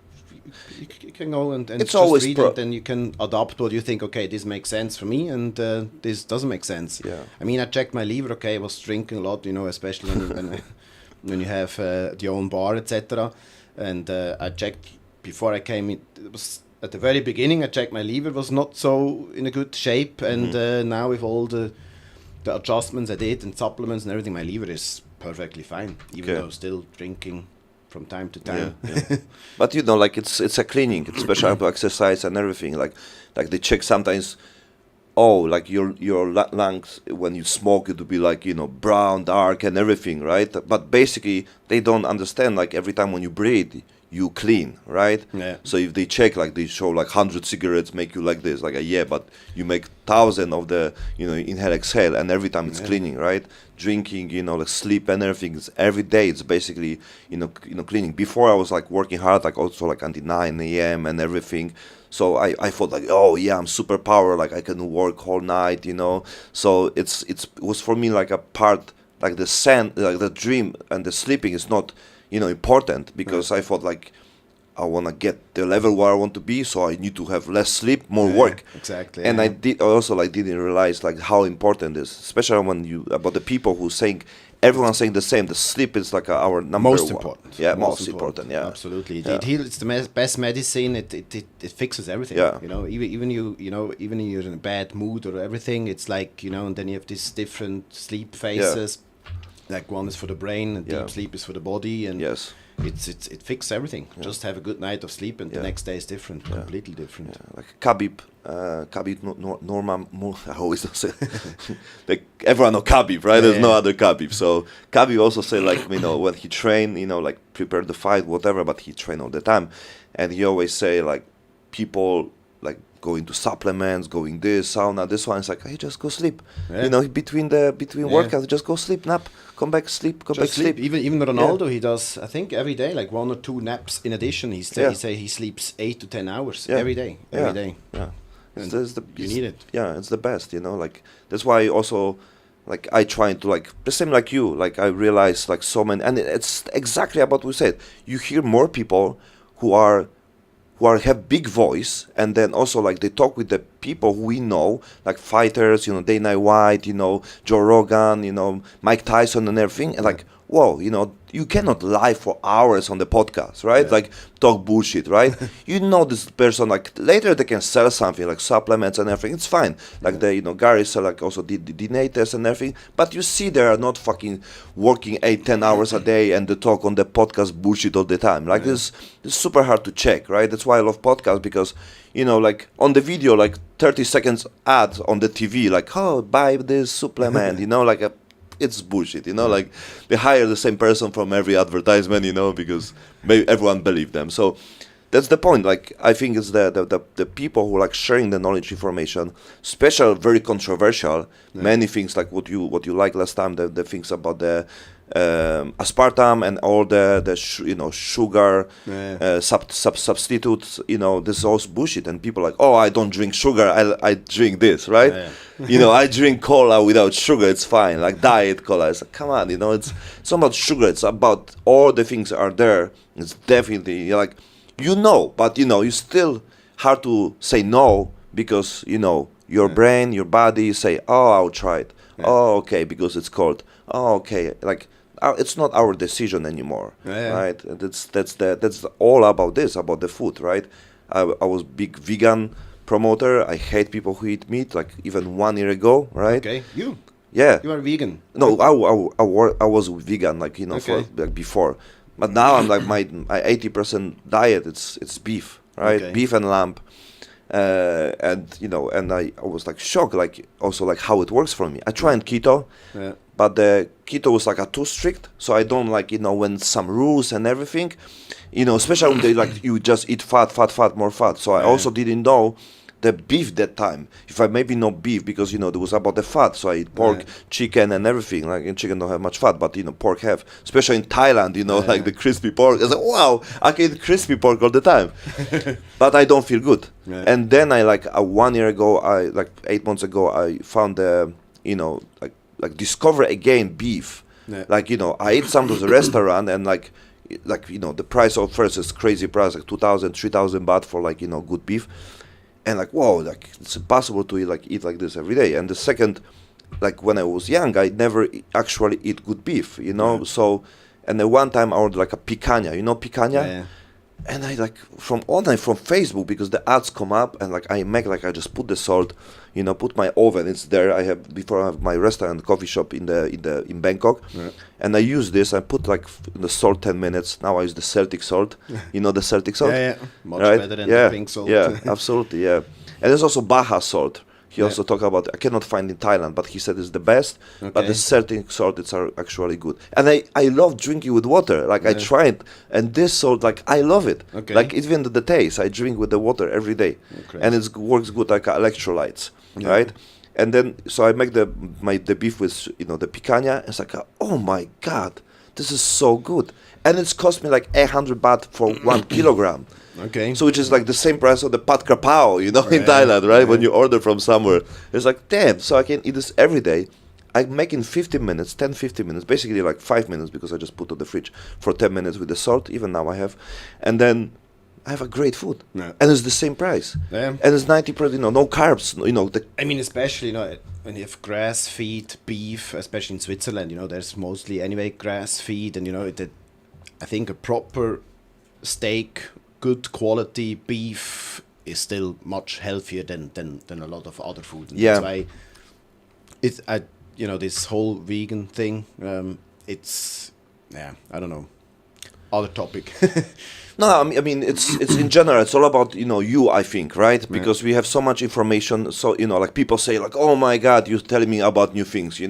he can go and it's just always read it, and you can adopt what you think. Okay, this makes sense for me, and this doesn't make sense. Yeah. I mean, I checked my liver. Okay, I was drinking a lot, especially when you have your own bar, etc. And I checked before I came in. It was at the very beginning. I checked my liver was not so in a good shape, and now with all the adjustments I did and supplements and everything, my liver is perfectly fine, even though still drinking from time to time. Yeah. But like it's a cleaning, it's special to exercise and everything. Like they check sometimes. Oh, like your lungs when you smoke, it will be like brown, dark, and everything, right? But basically, they don't understand. Like every time when you breathe, you clean, right? Yeah. So if they check, like they show like 100 cigarettes make you like this, like but you make 1,000 of the inhale exhale, and every time it's cleaning, right? Drinking, like sleep and everything. It's every day. It's basically cleaning. Before I was like working hard, like also like until 9 a.m. and everything. So I thought like, oh yeah, I'm superpower, like I can work whole night, So it was for me like a part, like the dream and the sleeping is not, important, because I thought like I want to get the level where I want to be, so I need to have less sleep, more work. Exactly. And I also like didn't realize like how important it is, especially when about the people who saying. Everyone's saying the same. The sleep is like our number most one. important. Yeah, most important. Yeah, absolutely. Yeah. It heals. It's the best medicine. It fixes everything. Yeah. Even even you're in a bad mood or everything. It's like and then you have these different sleep phases. Like one is for the brain, and deep sleep is for the body, and yes. It fixes everything. Just have a good night of sleep, and the next day is different, completely different. Yeah. Like Khabib, Norman. I always don't say. Like everyone know Khabib, right? There's no other Khabib. So Khabib also say like when he train, like prepare the fight, whatever. But he train all the time, and he always say like people like going to supplements, going this sauna, this one. It's like, hey, just go sleep. Yeah. Between workouts, just go sleep, nap, come back, sleep, come back, sleep. Even Ronaldo, he does, I think, every day, like 1 or 2 naps in addition. He say he sleeps 8 to 10 hours every day. Every day. Yeah. You need it. Yeah, it's the best. Like that's why also. Like I try to like the same like you. Like I realize like so many, and it's exactly about what we said. You hear more people who have big voice, and then also like they talk with the people who we know, like fighters, Dana White, Joe Rogan, Mike Tyson and everything, and like, whoa, you cannot lie for hours on the podcast, right? Yeah. Like talk bullshit, right? This person, like later they can sell something like supplements and everything. It's fine. Like Gary sell like also the DNA test and everything. But you see, they are not fucking working 8-10 hours a day and they talk on the podcast bullshit all the time. Like this is super hard to check, right? That's why I love podcasts, because like on the video, like 30 seconds ad on the TV, like, oh, buy this supplement, like it's bullshit, like they hire the same person from every advertisement, because maybe everyone believe them. So that's the point. Like I think it's the people who like sharing the knowledge, information, special, very controversial, many things like what you like last time, the things about the aspartame and all the sugar substitutes, this is all bullshit, and people are like, oh, I don't drink sugar, I drink this, right? I drink cola without sugar, it's fine, like diet cola. It's like, come on, it's not about sugar, it's about all the things are there. It's definitely like but you still hard to say no, because your brain, your body say, oh, I'll try it. Oh, okay, because it's cold. Oh, okay, like it's not our decision anymore, right? That's all about this, about the food, right? I was big vegan promoter. I hate people who eat meat, like even 1 year ago, right? Okay, you are vegan. No, I was vegan, like for like before, but now I'm like my 80% diet. It's beef, right? Okay. Beef and lamb. And and I was like shocked, like also like how it works for me. I tried keto, but the keto was like too strict, so I don't like when some rules and everything, especially when they like you just eat fat, more fat. So I also didn't know the beef that time. If I maybe not beef because there was about the fat, so I eat pork, chicken, and everything. Like in chicken don't have much fat, but pork have, especially in Thailand. Like the crispy pork. I was like, wow, I can eat crispy pork all the time, but I don't feel good. And then I 1 year ago, I 8 months ago, I found the discover again beef. Like I ate some of the restaurant and the price of first is crazy price, like 2,000, 3,000 baht for good beef. And whoa, it's impossible to eat like this every day. And the second, when I was young, I never actually eat good beef, So, and then one time I ordered a picanha, picanha, and I from online from Facebook because the ads come up and I make I just put the salt, put my oven. It's there. I have my restaurant coffee shop in Bangkok, and I use this. I put the salt 10 minutes. Now I use the Celtic salt. The Celtic salt. Much better than the pink salt. Yeah, absolutely. Yeah, and there's also Baja salt. He also talked about, I cannot find in Thailand, but he said it's the best. But the Celtic salt, it's actually good. And I love drinking with water. I tried, and this salt, I love it. Even the taste, I drink with the water every day. And it works good like electrolytes, right? And then, so I make the beef with, the picanha. It's oh my God, this is so good. And it's cost me 100 baht for 1 kilogram. So which is the same price of the pat krapao, in Thailand, right? When you order from somewhere. It's damn, so I can eat this every day. I make in 15 minutes, 10-15 minutes, basically 5 minutes because I just put on the fridge for 10 minutes with the salt, even now I have. And then I have a great food. And it's the same price. And it's 90%, no carbs, I mean, especially, when you have grass-fed beef, especially in Switzerland, there's mostly anyway grass-fed, and, I think a proper steak, good quality beef is still much healthier than a lot of other food. And that's why this whole vegan thing, it's I don't know, other topic. No, I mean it's in general. It's all about you. I think, right? Because we have so much information. So people say oh my God, you're telling me about new things.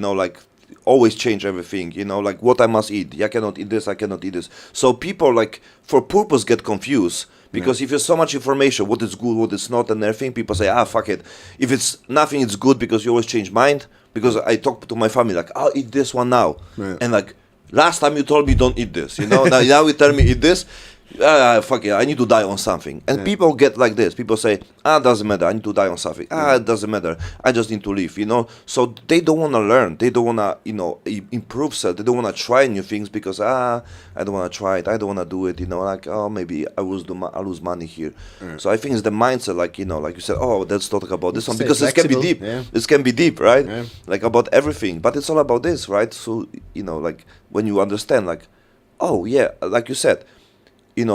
Always change everything. What I must eat. I cannot eat this. I cannot eat this. So people for purpose get confused because if there's so much information, what is good, what is not, and everything, people say fuck it. If it's nothing, it's good because you always change mind. Because I talk to my family I'll eat this one now, and last time you told me don't eat this. Now you tell me eat this. Fuck it, I need to die on something. And people get like this. People say, doesn't matter, I need to die on something. It doesn't matter, I just need to live, So they don't want to learn. They don't want to, improve self. They don't want to try new things because, I don't want to try it. I don't want to do it, maybe I lose money here. So I think it's the mindset, like you said, let's talk about this one. Because it can be deep. It can be deep, right? About everything. But it's all about this, right? So, when you understand, like you said,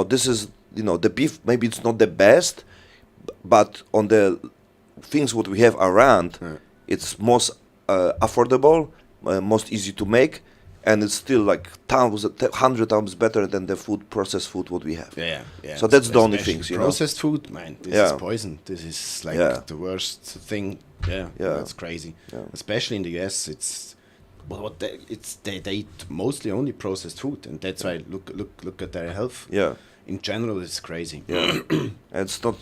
this is, the beef, maybe it's not the best, but on the things what we have around, it's most affordable, most easy to make, and it's still 100 times better than the processed food what we have. So that's the only things, Processed food, man, this is poison. This is the worst thing. That's crazy. Especially in the US, it's they eat mostly only processed food, and that's why look at their health. In general, it's crazy. And it's not.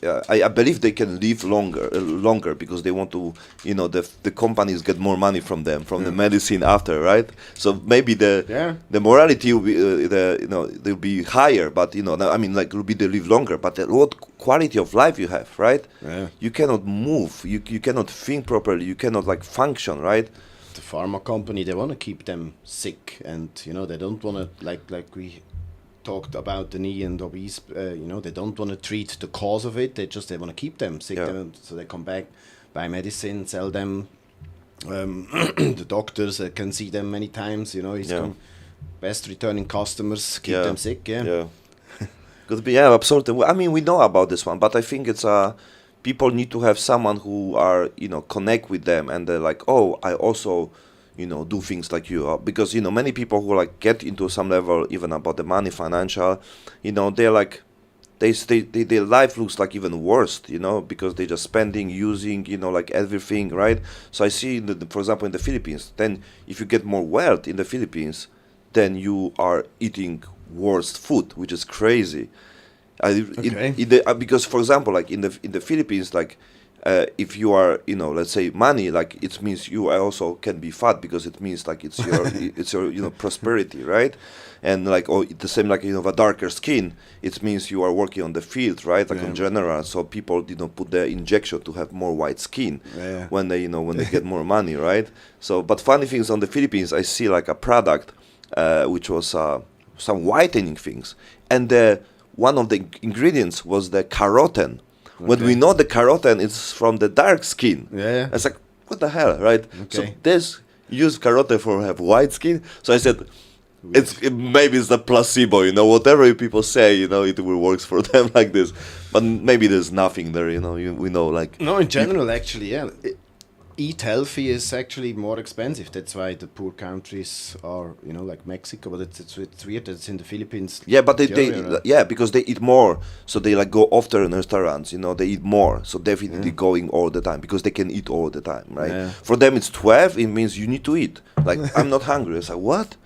I believe they can live longer because they want to, the companies get more money from them, from the medicine after, right? So maybe the morality will be, they'll be higher, but I mean, will be they live longer, but what quality of life you have, right? You cannot move, you cannot think properly, you cannot function, right? The pharma company, they want to keep them sick, and they don't want to like we talked about the knee and obese. They don't want to treat the cause of it. They want to keep them sick, so they come back, buy medicine, sell them. The doctors can see them many times. He's best returning customers, keep them sick. Could be, absolutely. I mean, we know about this one, but I think it's people need to have someone who are connect with them, and they're like, I also do things like you, because many people who get into some level even about the money, financial, they're their life looks like even worse, you know, because they're just spending, using, you know, like everything, right? So I see, for example, in the Philippines, then if you get more wealth in the Philippines, then you are eating worse food, which is crazy. Okay. Because, for example, like in the Philippines, like if you are, you know, let's say money, like it means you also can be fat because it means like it's your it's your, you know, prosperity, right? And like, oh, the same, like, you know, a darker skin, it means you are working on the field, right? Like in general, so people, you know, put the injection to have more white skin when they, you know, when they get more money, right? So, but funny things on the Philippines, I see like a product which was some whitening things, and one of the ingredients was the carotene. When we know the carotene is from the dark skin, it's like, what the hell, right? So this use carotene for have white skin. So I said, maybe it's the placebo, you know, whatever people say, you know, it will works for them like this, but maybe there's nothing there, you know. We know, like, no, in general, actually, yeah. Eat healthy is actually more expensive. That's why the poor countries are, you know, like Mexico. But it's weird that it's in the Philippines. Yeah, but because they eat more, so they like go often in restaurants. You know, they eat more, so definitely going all the time because they can eat all the time, right? Yeah. For them, it's 12. It means you need to eat. Like, I'm not hungry. It's like, what?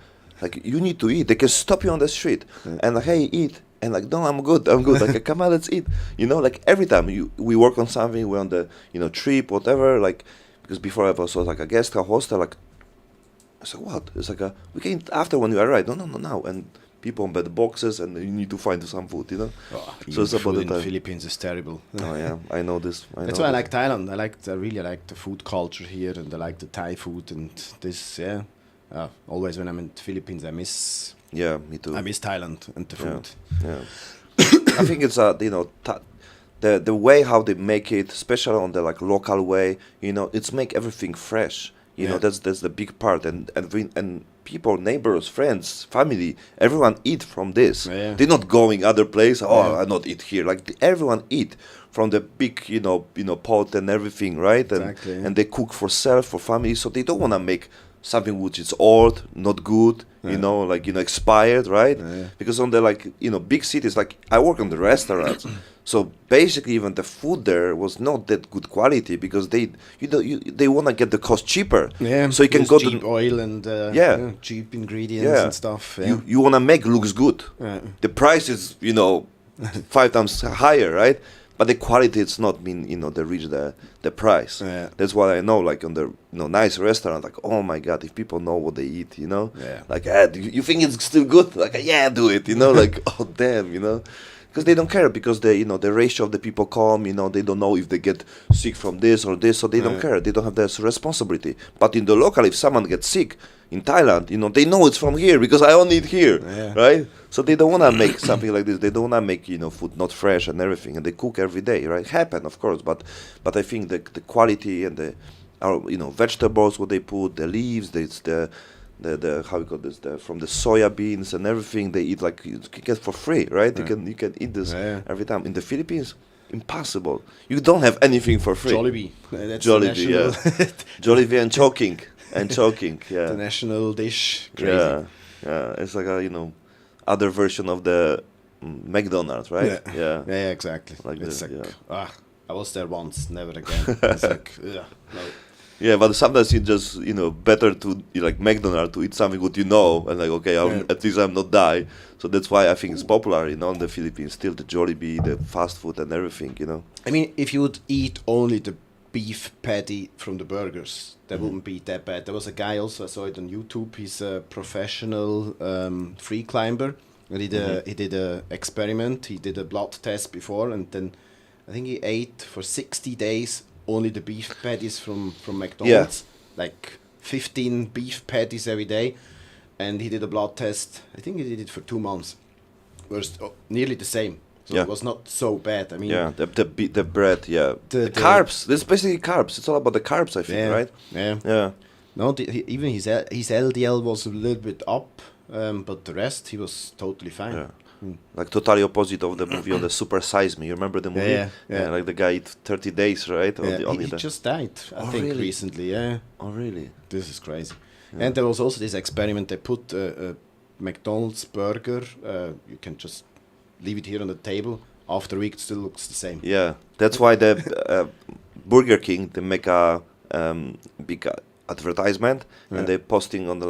Like, you need to eat. They can stop you on the street and like, hey, eat. And like, no, I'm good. Like, come on, let's eat. You know, like every time we work on something, we're on the, you know, trip, whatever. Like, because before I was like a guest hostel, like, I said, what? It's like we can eat after when you arrive. No. And people on bed boxes, and you need to find some food, you know. So it's about in the Philippines is terrible. Oh yeah, I know this. That's why I like Thailand. I really like the food culture here, and I like the Thai food and this. Yeah, always when I'm in the Philippines, I miss. Yeah, me too. I miss Thailand and the food. Yeah. I think it's you know. The way how they make it, especially on the like local way, you know, it's make everything fresh. You know, that's the big part, and people, neighbors, friends, family, everyone eat from this. They're not going other place. I not eat here. Like everyone eat from the big, you know, pot and everything, right? And they cook for self, for family, so they don't want to make something which is old, not good, you know, like, you know, expired, right? Because on the, like, you know, big cities, like I work on the restaurants, so basically even the food there was not that good quality because they want to get the cost cheaper. So you can go cheap oil and cheap ingredients and stuff. You want to make looks good. The price is, you know, 5 times higher, right? But the quality, it's not mean, you know, they reach the price. That's what I know, like on the, you know, nice restaurant, like, oh my God, if people know what they eat, you know, like, you think it's still good? Like, do it, you know, like, oh damn, you know, because they don't care, because they, you know, the ratio of the people come, you know, they don't know if they get sick from this or this, so they don't care. They don't have this responsibility. But in the local, if someone gets sick in Thailand, you know, they know it's from here because I only eat here, right? So they don't want to make something like this. They don't want to make, you know, food not fresh and everything, and they cook every day, right? Happen, of course, but I think the quality and the, you know, vegetables, what they put, the leaves, the how we call this, from the soya beans and everything they eat, like you can get for free, right? You can eat this every time. In the Philippines, impossible. You don't have anything for free. Jollibee, Jollibee, Jollibee and choking. The national dish. Crazy. Yeah, it's like a, you know, other version of the McDonald's, right? Yeah, exactly. Like it's this, like, I was there once, never again. It's like, no. Yeah, but sometimes it's just, you know, better to, like McDonald's, to eat something what you know, and like, okay, at least I'm not die. So that's why I think it's popular, you know, in the Philippines. Still the Jollibee, the fast food and everything, you know. I mean, if you would eat only the beef patty from the burgers, that wouldn't be that bad. There was a guy also, I saw it on YouTube. He's a professional free climber, and he did a experiment. He did a blood test before, and then I think he ate for 60 days only the beef patties from McDonald's, like 15 beef patties every day, and he did a blood test. I think he did it for 2 months. It was nearly the same. So it was not so bad. I mean, the bread, the carbs. This is basically carbs. It's all about the carbs, I think, right? Yeah. No, even his LDL was a little bit up, but the rest he was totally fine. Yeah. Like totally opposite of the movie on the Super Size Me. You remember the movie? Yeah. Like the guy eat 30 days, right? He just died, I think, really? Recently. Yeah. Oh, really? This is crazy. Yeah. And there was also this experiment. They put a McDonald's burger. You can just leave it here on the table, after a week it still looks the same. Yeah, that's why the Burger King, they make a big advertisement, and they're posting on the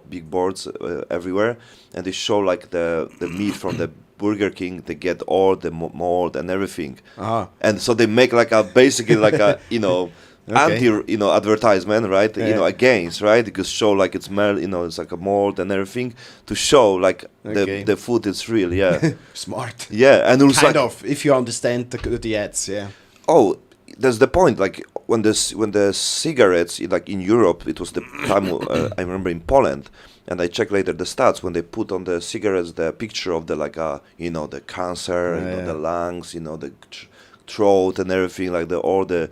big boards everywhere, and they show like the meat from the Burger King. They get all the mold and everything, and so they make like a basically like a anti advertisement, right? Against, right? Because show like it's it's like a mold and everything to show like the food is real. Yeah, smart. Yeah, and also kind of if you understand the ads. Yeah. Oh, that's the point. Like when the cigarettes, like in Europe, it was the time I remember in Poland, and I checked later the stats when they put on the cigarettes the picture of the the cancer, the lungs, the throat and everything, like all the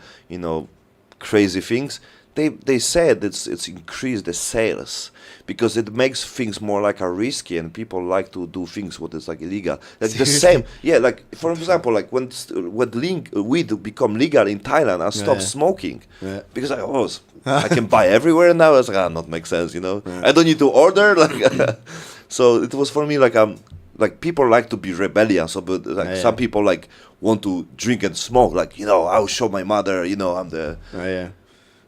crazy things. They said it's increased the sales because it makes things more like a risky, and people like to do things what is like illegal. Like the same, yeah. Like for example, like when weed become legal in Thailand, I stopped smoking because I can buy everywhere now. It's like not make sense, I don't need to order like. So it was for me like people like to be rebellious, so but some people like want to drink and smoke. Like I'll show my mother, I'm the.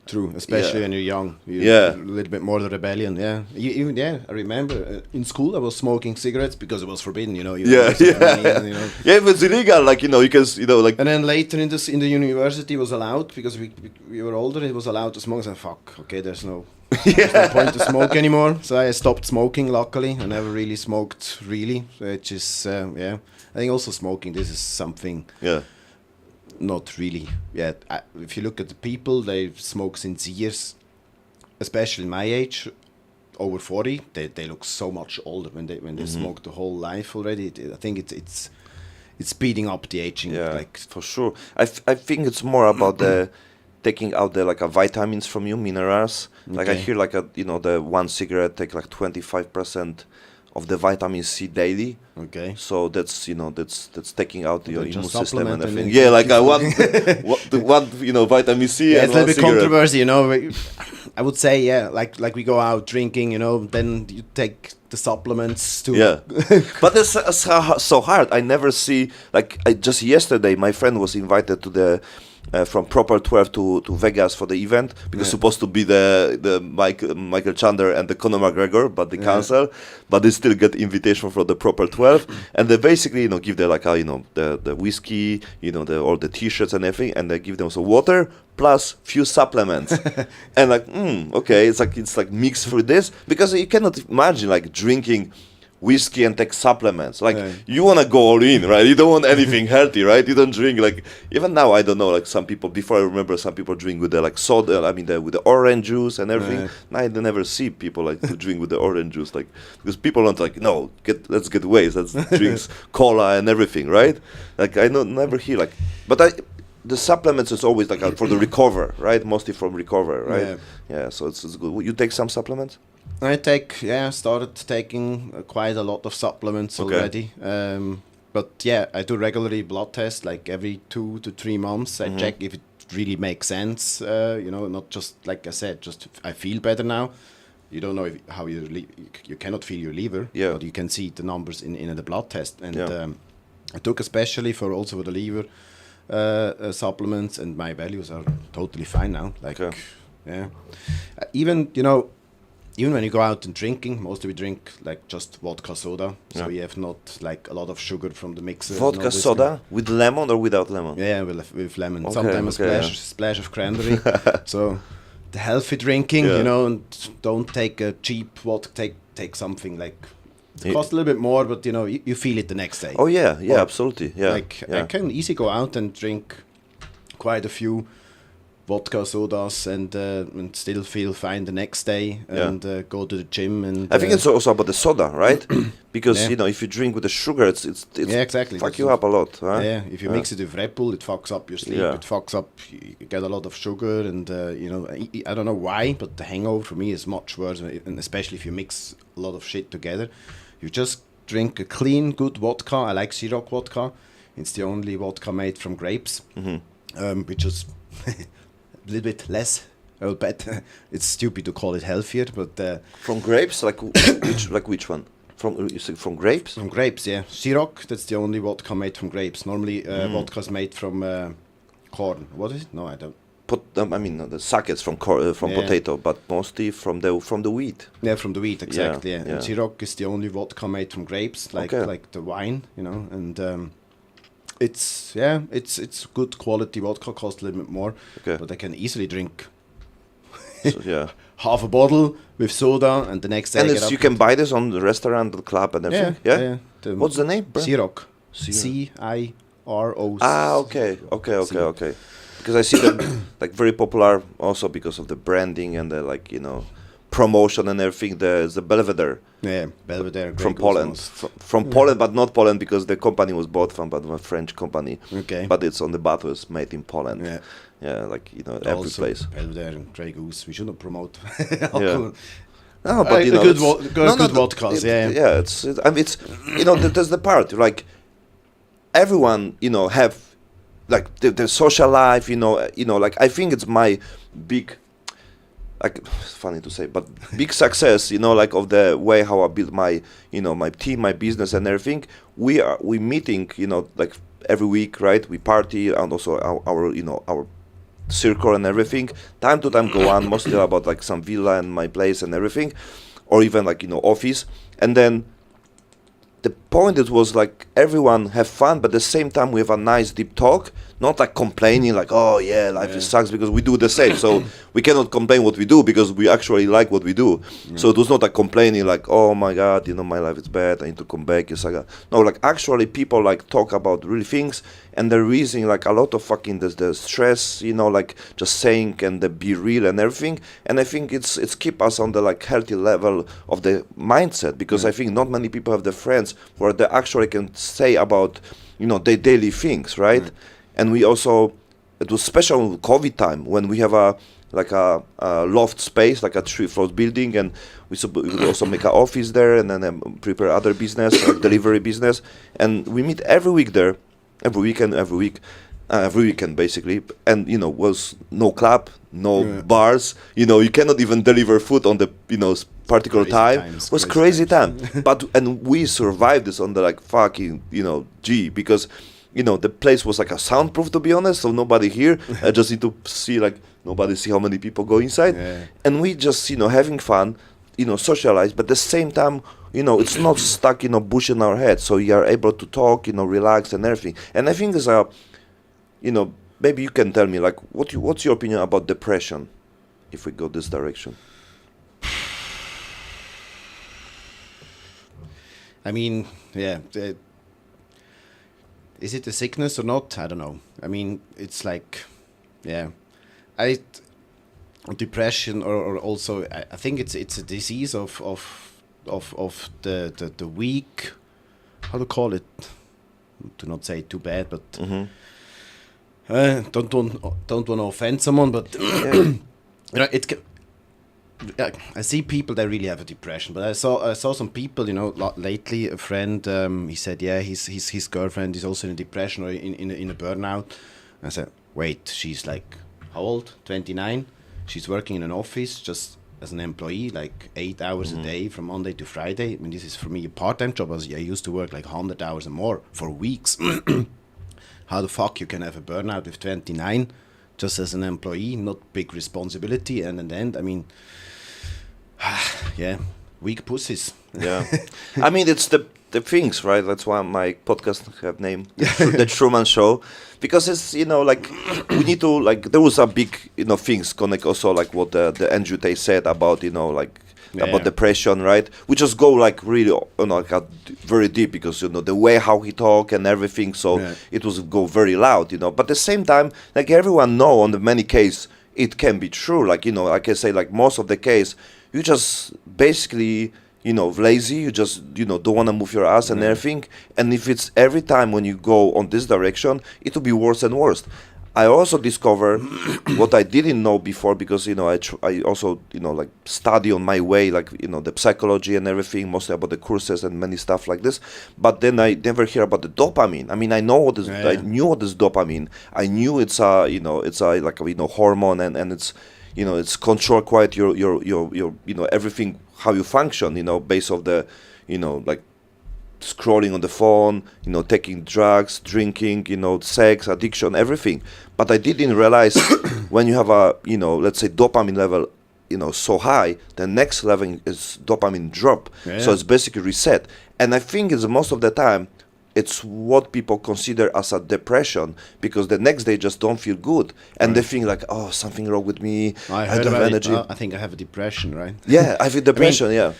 True, especially when you're young. A little bit more the rebellion. Yeah, I remember in school I was smoking cigarettes because it was forbidden. Yeah, if it's illegal, like you can, like. And then later in the university it was allowed because we were older. It was allowed to smoke. I said, fuck. Okay, there's no point to smoke anymore. So I stopped smoking. Luckily, I never really smoked. Which is I think also smoking. This is something. Yeah. Not really. Yeah, if you look at the people, they smoke since years, especially my age, over 40. They look so much older when they smoke the whole life already. I think it's speeding up the aging. Yeah, like for sure. I think it's more about the taking out the vitamins from you, minerals. Okay. Like I hear the one cigarette take like 25% of the vitamin C daily. Okay. So that's that's taking out your immune system and everything. Yeah, like I want one vitamin C. Yeah, it's a little bit controversy, I would say like we go out drinking, then you take the supplements too. Yeah. But it's so hard. I never see just yesterday my friend was invited to the from Proper 12 to Vegas for the event because supposed to be the Michael Chandler and the Conor McGregor, but they cancel. But they still get invitation for the Proper 12, and they basically give them the whiskey, all the T-shirts and everything, and they give them some water plus few supplements, and okay, it's like mixed for this because you cannot imagine drinking whiskey and take supplements. You want to go all in, right? You don't want anything healthy, right? You don't drink even now, I don't know, some people, before I remember some people drink with the soda, with the orange juice and everything. Now I never see people to drink with the orange juice, because people want let's get ways, let's drink cola and everything, right? I never hear but the supplements is always for the recover, right? Mostly from recover, right? Yeah, so it's good. You take some supplements? I started taking quite a lot of supplements already. But I do regularly blood tests, every 2 to 3 months. I check if it really makes sense, not just, like I said, just I feel better now. You don't know how you cannot feel your liver, but you can see the numbers in the blood test. And I took especially for the liver supplements, and my values are totally fine now. Even when you go out and drinking, mostly we drink just vodka soda, so we have not a lot of sugar from the mixer. Vodka soda with lemon or without lemon? Yeah, with lemon. Okay, sometimes a splash of cranberry. So the healthy drinking, and don't take a cheap vodka. Take something it costs a little bit more, but you feel it the next day. Oh yeah, absolutely. Yeah, I can easily go out and drink quite a few vodka sodas and still feel fine the next day and go to the gym. And I think it's also about the soda, right? Because if you drink with the sugar, it's exactly fuck you up a lot. Huh? Yeah, if you mix it with Red Bull, it fucks up your sleep. It fucks up. You get a lot of sugar, and I don't know why, but the hangover for me is much worse, and especially if you mix a lot of shit together. You just drink a clean, good vodka. I like Ciroc vodka. It's the only vodka made from grapes, which is a little bit less. I will bet it's stupid to call it healthier, but from grapes, which one? From grapes? From grapes, yeah. Ciroc, that's the only vodka made from grapes. Normally, vodka's made from corn. What is it? No, I don't. The sake is from potato, but mostly from the wheat. Yeah, from the wheat, exactly. Yeah. Yeah. And Ciroc is the only vodka made from grapes, like the wine, and it's good quality vodka, costs a little bit more, but I can easily drink half a bottle with soda, and the next day and you can buy this on the restaurant, the club, and everything. Yeah. What's the name? Ciroc. Ciroc. Okay. Because I see them like very popular also because of the branding and the promotion and everything. There's the Belvedere. Yeah, Belvedere. From Poland. From Poland, but not Poland because the company was bought from a French company. Okay. But it's on the bottle, it's made in Poland. Yeah. Yeah, every place. Belvedere and Grey Goose. We shouldn't promote. Yeah. No, but good vodkas. Yeah, it's there's the part like everyone have like the social life, like I think it's my big, like it's funny to say, but big success, like of the way how I build my, my team, my business and everything. We meeting, like every week, right? We party and also our circle and everything. Time to time go on, mostly about like some villa and my place and everything, or even like office, and then. The point it was like everyone have fun, but at the same time we have a nice deep talk, not like complaining like, oh yeah, life sucks, because we do the same. So we cannot complain what we do because we actually like what we do. So it was not like complaining like, oh my God, my life is bad, I need to come back. It's like no, like actually people like talk about real things, and they're raising like a lot of fucking the stress, like just saying and the be real and everything. And I think it's keep us on the like healthy level of the mindset, because I think not many people have the friends where they actually can say about their daily things, right? And we also, it was special COVID time when we have a loft space, like a 3-floor building, and we would also make an office there, and then prepare other business, delivery business, and we meet every week there, every weekend basically, and was no club, no bars, you cannot even deliver food on the particular time. It was crazy time. But and we survived this on the like fucking because the place was like a soundproof, to be honest, so nobody here. I just need to see like nobody see how many people go inside, and we just having fun, socialize, but at the same time it's not stuck bush in our head, so you are able to talk, relax and everything. And I think there's a maybe you can tell me like what's your opinion about depression if we go this direction. I mean, is it a sickness or not? I don't know. I mean, it's like, depression or also I think it's a disease of the weak. How to call it? To not say too bad, but don't want to offend someone, but I see people that really have a depression, but I saw some people, lately. A friend, he said, his girlfriend is also in a depression or in a burnout. I said, wait, she's like how old? 29. She's working in an office just as an employee, like 8 hours a day from Monday to Friday. I mean, this is for me a part-time job. I used to work like 100 hours and more for weeks. How the fuck you can have a burnout with 29 just as an employee, not big responsibility, and in the end, I mean, weak pussies. Yeah, I mean it's the things, right? That's why my podcast have named the Truman Show, because it's like we need to like there was a big things connect also like what the Andrew Tate said about about depression, right? We just go like really very deep because the way how he talk and everything, so it was go very loud, but at the same time like everyone know on the many case it can be true, like I can say like most of the case you just basically lazy, you just don't want to move your ass and everything, and if it's every time when you go on this direction it will be worse and worse. I also discover what I didn't know before, because I also like study on my way, like the psychology and everything, mostly about the courses and many stuff like this. But then I never hear about the dopamine. I mean, I know what is. I knew what is dopamine. I knew it's a it's a like a hormone, and it's it's control quite your everything how you function, based of the like scrolling on the phone, taking drugs, drinking, sex, addiction, everything. But I didn't realize when you have a, let's say dopamine level, so high, the next level is dopamine drop. Yeah. So it's basically reset. And I think it's most of the time, it's what people consider as a depression, because the next day just don't feel good. And they think like, oh, something wrong with me. I don't have energy. I think I have a depression, right? Yeah, I feel depression, I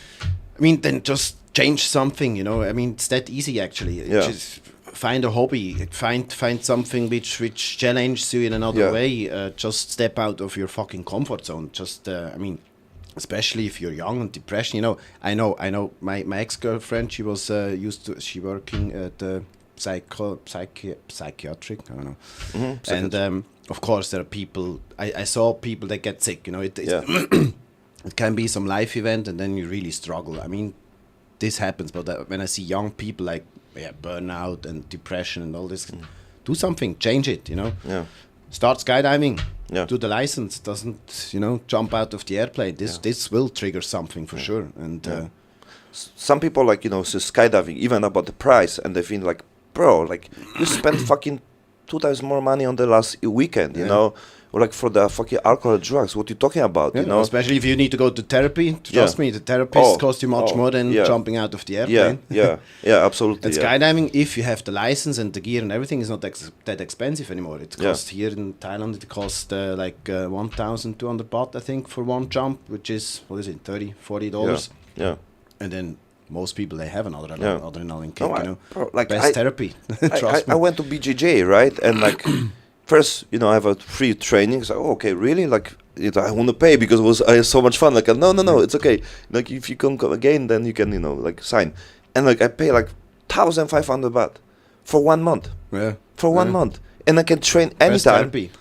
mean, then just change something, I mean, it's that easy actually. Yeah. Just find a hobby, find something which challenges you in another way. Just step out of your fucking comfort zone. Just, I mean, especially if you're young and depression, I know my ex-girlfriend, she was she working at the psychiatric, I don't know. Mm-hmm. And of course there are people, I saw people that get sick, it can be some life event and then you really struggle. I mean, this happens, but when I see young people like burnout and depression and all this, do something, change it, Start skydiving. Yeah. Do the license. Doesn't jump out of the airplane. This will trigger something for sure. And some people say skydiving even about the price, and they think like, bro, like you spent fucking 2 times more money on the last weekend, you know. Or like for the fucking alcohol and drugs, what you talking about, Especially if you need to go to therapy. Trust me, the therapist costs you much more than jumping out of the airplane. Yeah, absolutely. And skydiving, if you have the license and the gear and everything, is not that expensive anymore. It costs here in Thailand, it costs like 1,200 baht, I think, for one jump, which is, what is it, $30-40. Yeah. And then most people, they have another adrenaline kick, Bro, like best therapy. Trust me. I went to BJJ, right? And like... First, I have a free training. So, okay, really? Like, I want to pay because I had so much fun. Like, no, it's okay. Like, if you come again, then you can, like, sign. And like, I pay like 1,500 baht for 1 month. Yeah. For 1 month, and I can train anytime. Best therapy.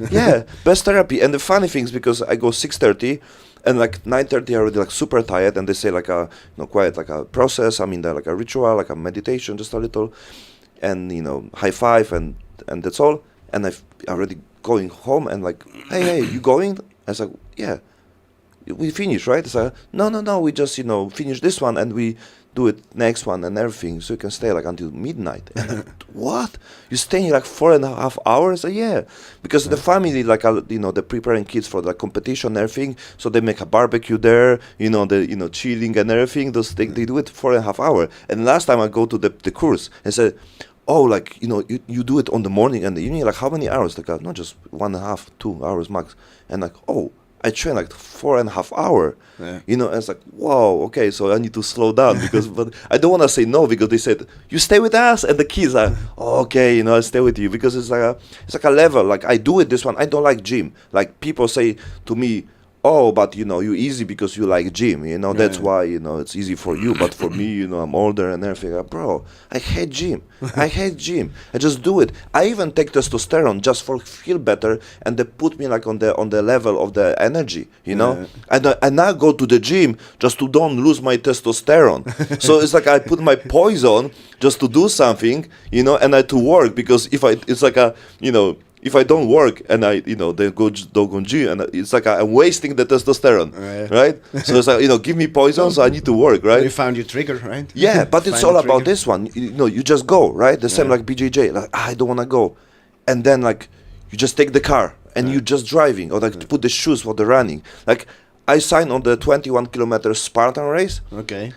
Best therapy. And the funny thing is because I go 6:30, and like 9:30 I already like super tired, and they say like a, quite like a process. I mean, like a ritual, like a meditation, just a little, and high five, and that's all. And I already going home and like, hey, you going? I was like, yeah, we finished, right? I said, no, we just, finish this one and we do it next one and everything. So you can stay like until midnight. And I'm like, what? You staying like 4.5 hours? Yeah, because the family, like, they're preparing kids for the competition and everything. So they make a barbecue there, the chilling and everything. They do it 4.5 hours. And last time I go to the course and said, oh, like, you do it on the morning and the evening, like how many hours? Like, not just 1.5, 2 hours max. And like, oh, I train like 4.5 hours. Yeah. And it's like, wow, okay, so I need to slow down because, but I don't want to say no because they said, you stay with us. And the kids are, oh, okay, I'll stay with you because it's like a level. Like I do it, this one, I don't like gym. Like people say to me, oh, but you easy because you like gym, that's why, it's easy for you. But for me, I'm older and everything. Like, bro, I hate gym. I just do it. I even take testosterone just for feel better, and they put me like on the level of the energy, And I go to the gym just to don't lose my testosterone. So it's like I put my poison just to do something, and I to work because it's like a, if I don't work and I, they go gym, and it's like I'm wasting the testosterone, right? So it's like, give me poison, so I need to work, right? You found your trigger, right? Yeah, but it's all about this one. You just go, right? The same like BJJ. Like, I don't want to go, and then like you just take the car and you just driving, or like to put the shoes for the running. Like I signed on the 21-kilometer Spartan race. Okay.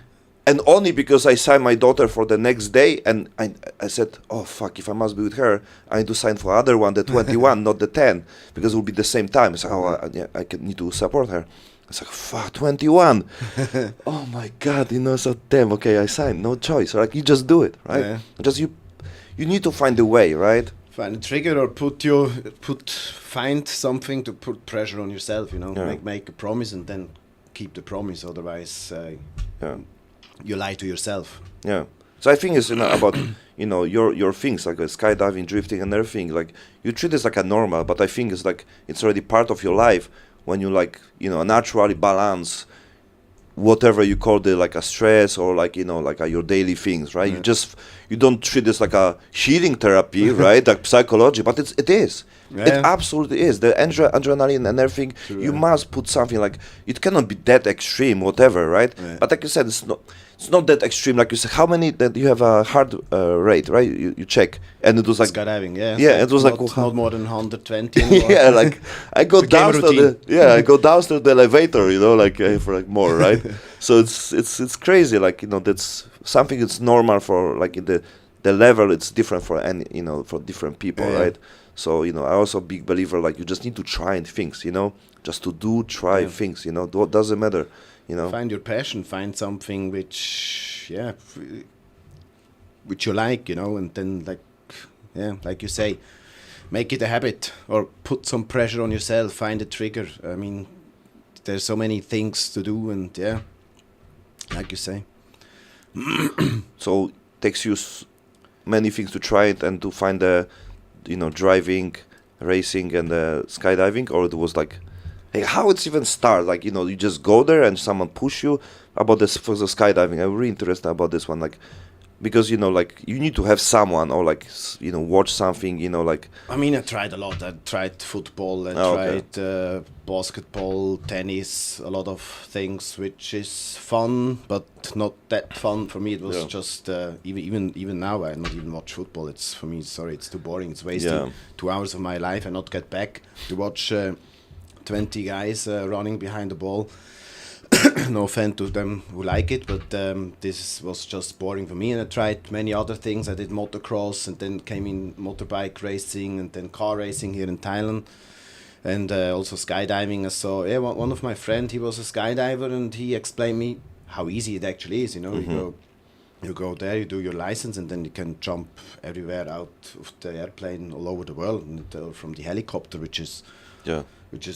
And only because I signed my daughter for the next day, and I said, oh, fuck, if I must be with her, I need to sign for other one, the 21, not the 10, because it will be the same time. So I need to support her. It's like, fuck, 21. Oh, my God, so damn, okay, I signed, no choice. Like, you just do it, right? Yeah. Just you need to find the way, right? Find a trigger or find something to put pressure on yourself, make a promise and then keep the promise, otherwise... you lie to yourself. Yeah. So I think it's about your things like skydiving, drifting, and everything. Like you treat this like a normal, but I think it's like it's already part of your life when you like naturally balance whatever you call it, like a stress or like your daily things, right? Yeah. You don't treat this like a healing therapy, right? Like psychology, but it is. Yeah. It absolutely is. The adrenaline and everything. True, you must put something like it cannot be that extreme, whatever, right? Yeah. But like you said, it's not that extreme. Like you said, how many that you have a heart rate, right? You check, and it was like skydiving. Yeah, yeah, it was not, like not more than 120 anymore. yeah, like I go Became a downstairs. I go downstairs the elevator, you know, like for like more, right? So it's crazy. Like that's something that's normal for like in the level. It's different for any for different people, right? So I also a big believer like you just need to try things, just to try things, What doesn't matter, Find your passion, find something which which you like, and then like you say, make it a habit or put some pressure on yourself, find a trigger. I mean, there's so many things to do, and like you say. So takes you many things to try it and to find the driving, racing, and skydiving, or it was like, hey, how it's even start? Like you just go there and someone push you about this for the skydiving. I'm really interested about this one, like because like you need to have someone or like watch something, like. I mean, I tried a lot. I tried football. I tried basketball, tennis, a lot of things, which is fun, but not that fun for me. It was just even now I not even watch football. It's for me. Sorry, it's too boring. It's wasting 2 hours of my life and not get back to watch 20 guys running behind the ball. No offense to them who like it, but this was just boring for me. And I tried many other things. I did motocross, and then came in motorbike racing, and then car racing here in Thailand, and also skydiving. I saw one of my friends. He was a skydiver, and he explained me how easy it actually is. You go there, you do your license, and then you can jump everywhere out of the airplane all over the world, and from the helicopter, which is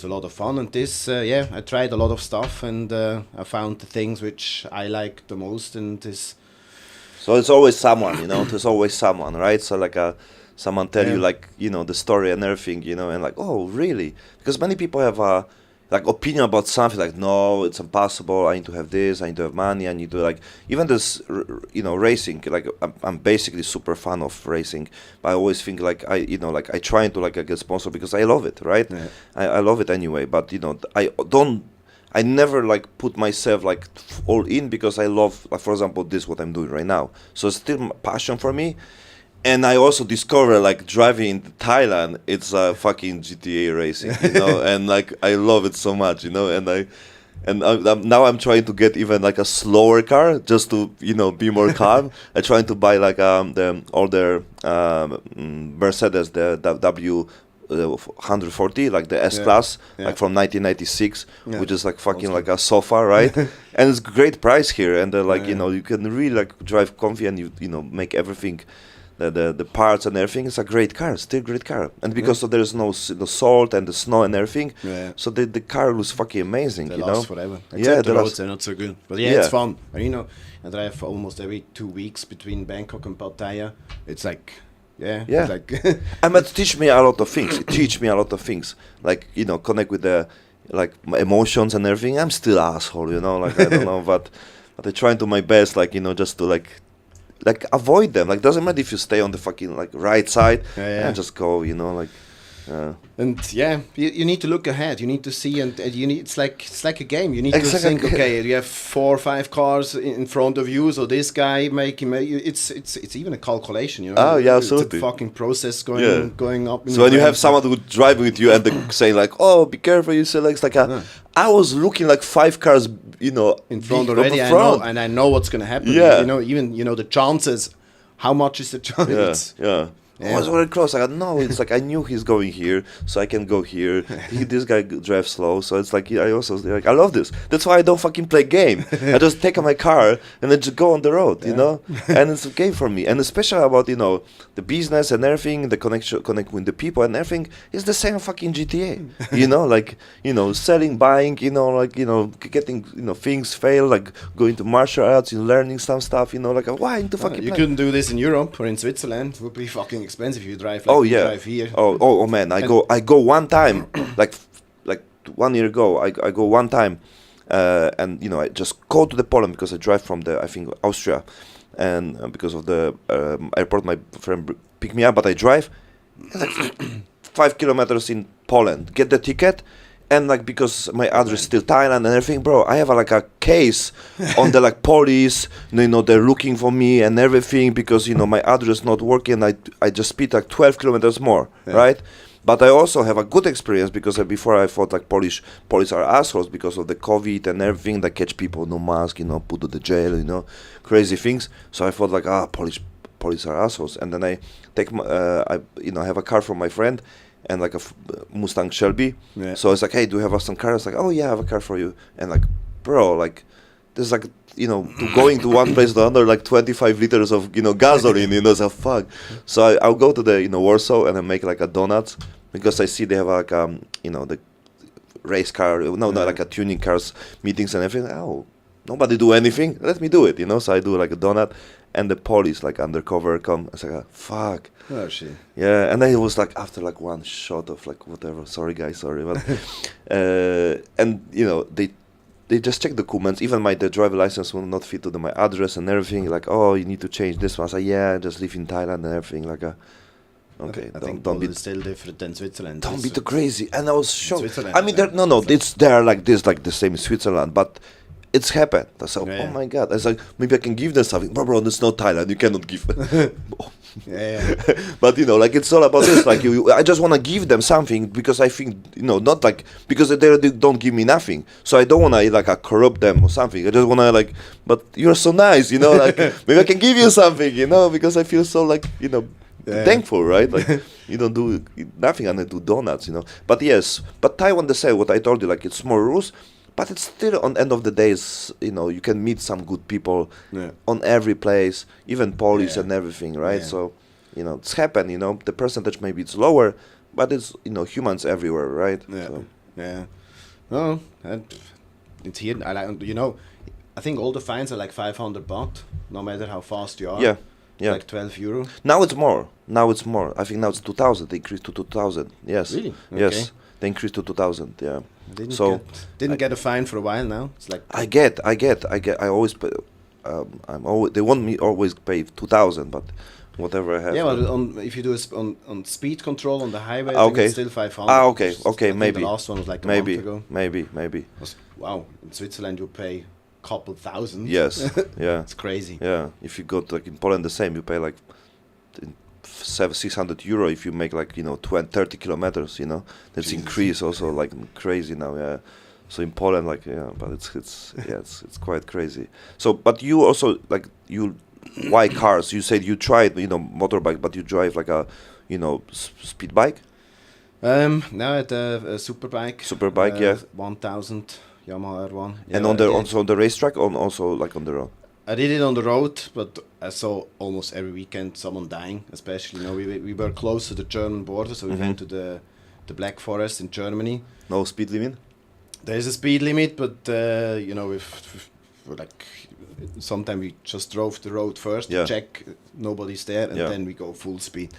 a lot of fun. And this, I tried a lot of stuff, and I found the things which I like the most. And this. So it's always someone, There's always someone, right? So like someone tell you like the story and everything, and like, oh really? Because many people have a like opinion about something, like no, it's impossible. I need to have this. I need to have money. I need to like even this, racing. Like I'm basically super fan of racing, but I always think like I try to like get sponsored because I love it, right? Yeah. I love it anyway. But I never like put myself like all in because I love, like, for example, this what I'm doing right now. So it's still a passion for me. And I also discovered like driving in Thailand, it's a fucking GTA racing, and like I love it so much, now I'm trying to get even like a slower car just to be more calm. I'm trying to buy like the older Mercedes, the W 140, like the S class, like from 1996, which is like fucking awesome. Like a sofa, right? And it's great price here, and like you can really like drive comfy, and you make everything. The parts and everything, it's a great car, still great car, and because there's no salt and the snow and everything, so the car was fucking amazing. They last forever. Except the roads are not so good, but it's fun. And, I drive almost every 2 weeks between Bangkok and Pattaya. It's like it's like and it teach me a lot of things. It teach me a lot of things, like connect with the like my emotions and everything. I'm still asshole, like I don't know, but I try to my best, like just to like avoid them. Like doesn't matter if you stay on the fucking like right side and just go, like. And you need to look ahead. You need to see, and you need. It's like a game. You need to think. Okay, you have 4 or 5 cars in front of you. So this guy making. It's even a calculation. Oh yeah, absolutely. It's a fucking process going up. So when you have someone who driving with you and they saying like, "Oh, be careful," you say like, it's like I was looking like 5 cars, in front already. I know what's gonna happen. Yeah. Even the chances. How much is the chance? Yeah. I was very close. I got no. It's like I knew he's going here, so I can go here. This guy drives slow, so it's like I also like I love this. That's why I don't fucking play game. I just take my car and then just go on the road, and it's a game for me. And especially about the business and everything, the connect with the people and everything is the same fucking GTA. Like selling, buying, getting things fail, like going to martial arts, learning some stuff, like why into fucking. You couldn't do this in Europe or in Switzerland. It would be fucking expensive if you drive drive here. Oh man, I go one time like 1 year ago I go one time and I just go to the Poland because I drive from I think Austria, and because of the airport my friend picked me up, but I drive like 5 kilometers in Poland, get the ticket, and like because my address is still Thailand and everything, bro, I have like a case on the like police, they're looking for me and everything because my address not working. I just speed like 12 kilometers more, right? But I also have a good experience because before I thought like police are assholes because of the COVID and everything. They catch people no mask, put to the jail, crazy things. So I thought like police are assholes. And then I take I have a car from my friend and like a Mustang Shelby. Yeah. So it's like, hey, do you have some car? It's like, oh yeah, I have a car for you. And like, bro, like there's like to going to one place to another like 25 liters of gasoline. So fuck. So I'll go to the Warsaw and I make like a donuts because I see they have like the race car, like a tuning cars meetings and everything. Oh, nobody do anything. Let me do it. So I do like a donut, and the police like undercover come. I was like, fuck. Oh shit. Yeah, and then it was like after like one shot of like whatever. Sorry guys, sorry, but and they just check documents. Even the driver license will not fit to my address and everything. Like, oh, you need to change this one. I say, yeah, just live in Thailand and everything. Like, okay, I think don't be still different than Switzerland. Don't be too crazy. And I was shocked. I mean, they're like this, like the same in Switzerland, but it's happened. I said, oh my god. I was like, maybe I can give them something. Bro, it's not Thailand. You cannot give. Yeah. But like it's all about this. Like I just want to give them something because I think not like because they don't give me nothing. So I don't want to like corrupt them or something. I just want to like. But you're so nice, like maybe I can give you something, because I feel so like thankful, right? Like you don't do nothing and I do donuts, But yes, but Taiwan the same. What I told you, like it's more rules. But it's still, on the end of the day, you can meet some good people on every place, even Polish and everything, right? Yeah. So, it's happened, the percentage maybe it's lower, but it's, humans everywhere, right? Yeah, so. Yeah. No, it's here, I think all the fines are like 500 baht, no matter how fast you are. Yeah, yeah. Like 12 euro. Now it's more. I think now it's 2,000. They increased to 2,000. Yes. Really? Okay. Yes. They increased to 2,000. Yeah. Didn't get a fine for a while now. It's like I always pay. They want me always pay 2,000, but whatever I have. Yeah, well, if you do on speed control on the highway, I think it's still 500. Okay, maybe. The last one was like a month ago. Maybe. Wow, in Switzerland you pay a couple thousand. Yes, yeah. It's crazy. Yeah, if you go to, like in Poland, the same. You pay like 600 euro if you make like 30 kilometers. That's Jesus. Increase also like crazy now. Yeah. So in Poland, like but it's quite crazy. So, but you also why cars? You said you tried motorbike, but you drive like a speed bike. Now at a superbike. Superbike, yeah. 1000 Yamaha R1. Yeah, and also on the racetrack, also like on the road. I did it on the road, but I saw almost every weekend someone dying. Especially, we were close to the German border, so we went to the Black Forest in Germany. No speed limit. There is a speed limit, but if like sometimes we just drove the road first to check nobody's there, and then we go full speed.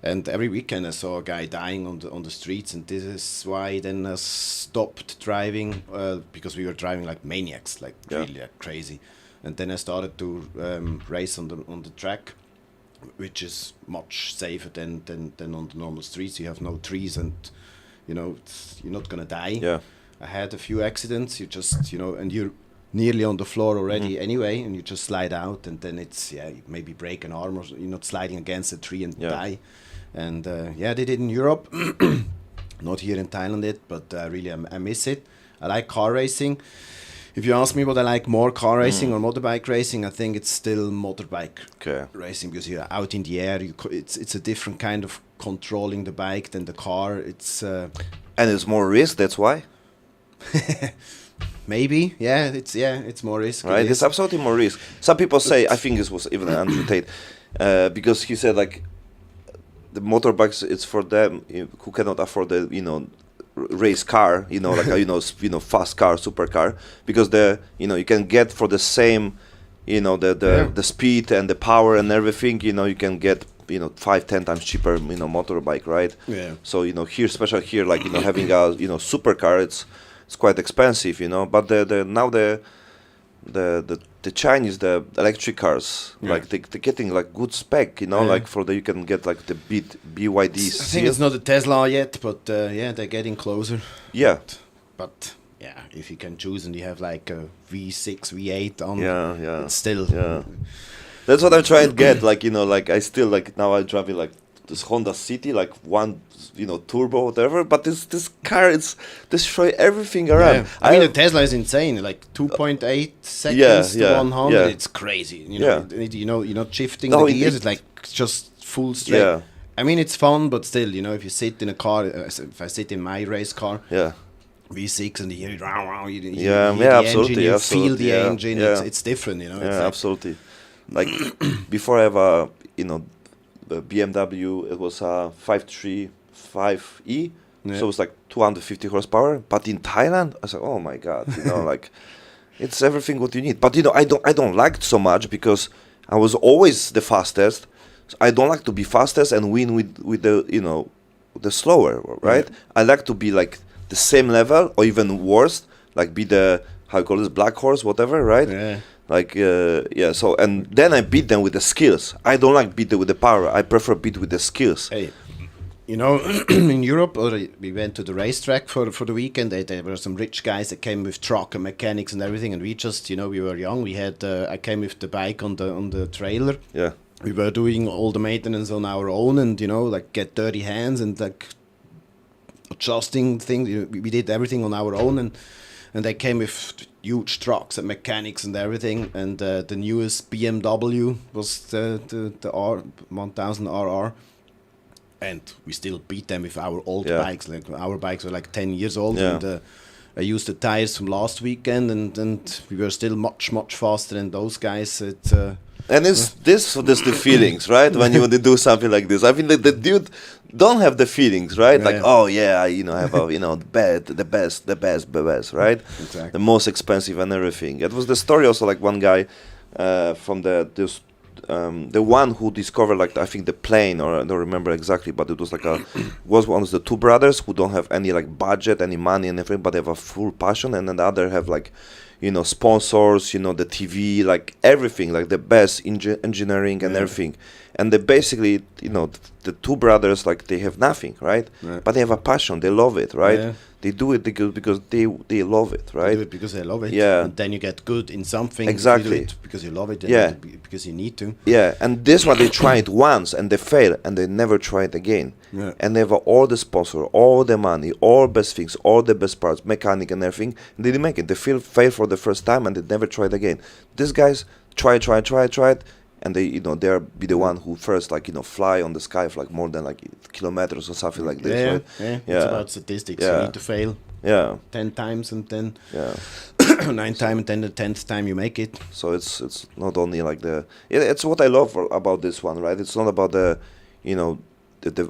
And every weekend I saw a guy dying on the streets, and this is why then I stopped driving because we were driving like maniacs, like really crazy. And then I started to race on the track, which is much safer than on the normal streets. You have no trees, and you're not gonna die. Yeah. I had a few accidents. You just and you're nearly on the floor already anyway, and you just slide out, and then it's you maybe break an arm, or you're not sliding against a tree and die. And I did it in Europe, not here in Thailand yet, but really I miss it. I like car racing. If you ask me what I like more, car racing or motorbike racing, I think it's still motorbike racing, because you're out in the air. It's a different kind of controlling the bike than the car. It's and it's more risk. That's why. Maybe, it's more risk. Right, it's absolutely more risk. Some people say, I think this was even Andrew Tate, because he said like the motorbikes, it's for them who cannot afford the race car, like a fast car, supercar, because you can get for the same, the speed and the power and everything, you can get 5-10 times cheaper motorbike, right? Yeah. So here, especially here, like having a supercar, it's quite expensive, but now the Chinese, the electric cars, like they're getting like good spec, like you can get like the BYD. I think it's not a Tesla yet, but they're getting closer. Yeah, but yeah, if you can choose and you have like a V6, V8 on, it's still. Yeah. That's what I'm trying to get. Like, you know, like I still like now I drive like this Honda City, like one, you know, turbo, whatever. But this car, it's destroy everything around. Yeah. I mean, the Tesla is insane. Like 2.8 seconds to 100. Yeah. It's crazy. You know, you're not shifting No, the gears. It's like just full straight. Yeah. I mean, it's fun, but still, you know, if you sit in a car, if I sit in my race car, V6 and you hear the absolutely, engine, you absolutely, feel the engine. yeah. It's different, you know. Yeah, it's like, absolutely. Like before I have a, you know, the BMW, it was a 535e, so it's like 250 horsepower. But in Thailand, I said, oh my God, you know, like it's everything what you need. But you know, I don't like it so much because I was always the fastest. So I don't like to be fastest and win with the, you know, the slower, right? I like to be like the same level or even worse, like be the, how you call this, black horse, whatever, right? Yeah. Like, so, and then I beat them with the skills. I don't like beat them with the power. I prefer beat with the skills. Hey, you know, in Europe, we went to the racetrack for the weekend. There were some rich guys that came with truck and mechanics and everything. And we just, you know, we were young. We had, I came with the bike on the trailer. Yeah. We were doing all the maintenance on our own and, you know, like get dirty hands and like adjusting things. We did everything on our own and they came with huge trucks and mechanics and everything. And the newest BMW was the R1000 RR. And we still beat them with our old bikes. Like our bikes were like 10 years old. Yeah. And I used the tires from last weekend and we were still much faster than those guys. And it's this the feelings, right? When you want to do something like this, I mean, the dude don't have the feelings, right? Like, oh yeah, I have a, you know, the best, right? Exactly. The most expensive and everything. It was the story also, like one guy from the one who discovered, like, I think the plane, or I don't remember exactly, but it was like was one of the two brothers who don't have any like budget, any money and everything, but they have a full passion, and then the other have like, you know, sponsors, you know, the TV, like everything, like the best engineering and everything. And they basically, you know, the two brothers, like they have nothing, right? But they have a passion, they love it, right? Yeah. They do it because they love it, right? They do it because they love it. Yeah. And then you get good in something. Exactly. You do it because you love it. And because you need to. Yeah, and this one they try it once and they fail and they never try it again. Yeah. And they have all the sponsor, all the money, all best things, all the best parts, mechanic and everything. And they didn't make it. They fail for the first time and they never try it again. These guys try it, and they, you know, they'll be the one who first, like, you know, fly on the sky for like more than like kilometers or something like this. Right? It's about statistics. You need to fail 10 times and then 9 times and then the 10th time you make it. So it's not only like it's what I love about this one, right? It's not about the, you know,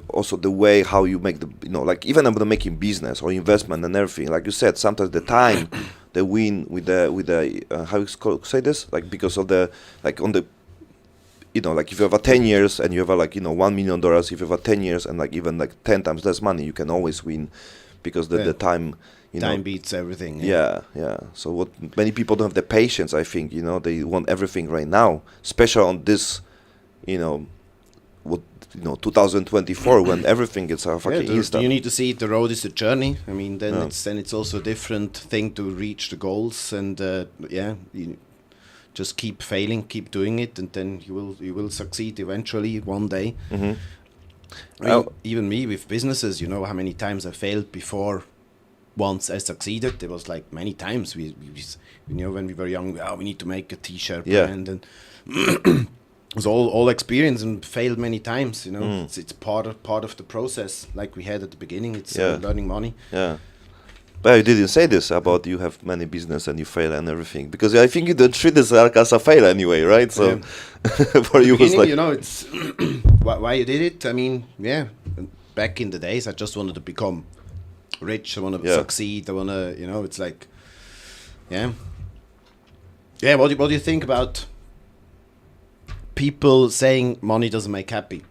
also the way how you make the, you know, like even about making business or investment and everything. Like you said, sometimes the time they win with the how you say this, like because of the, like on the, you know, like if you have a 10 years and you have a, like, you know, $1 million, if you have a 10 years and like even like 10 times less money, you can always win because the time, you know, time beats everything. Yeah. So what many people don't have the patience, I think, you know, they want everything right now, especially on this, you know, 2024 when everything is a fucking instant. You need to see the road is a journey. I mean, then it's also a different thing to reach the goals, and you just keep failing, keep doing it, and then you will succeed eventually one day. Mm-hmm. I mean, even me with businesses, you know how many times I failed before once I succeeded. There was like many times we you know, when we were young, we need to make a t-shirt brand, and it was all experience and failed many times, you know. It's part of the process, like we had at the beginning. It's learning money. But you didn't say this about you have many business and you fail and everything, because I think you don't treat this like as a fail anyway, right? So for you was like, you know, it's why you did it. I mean, back in the days, I just wanted to become rich. I want to succeed. I want to, you know, it's like, What do you think about people saying money doesn't make happy?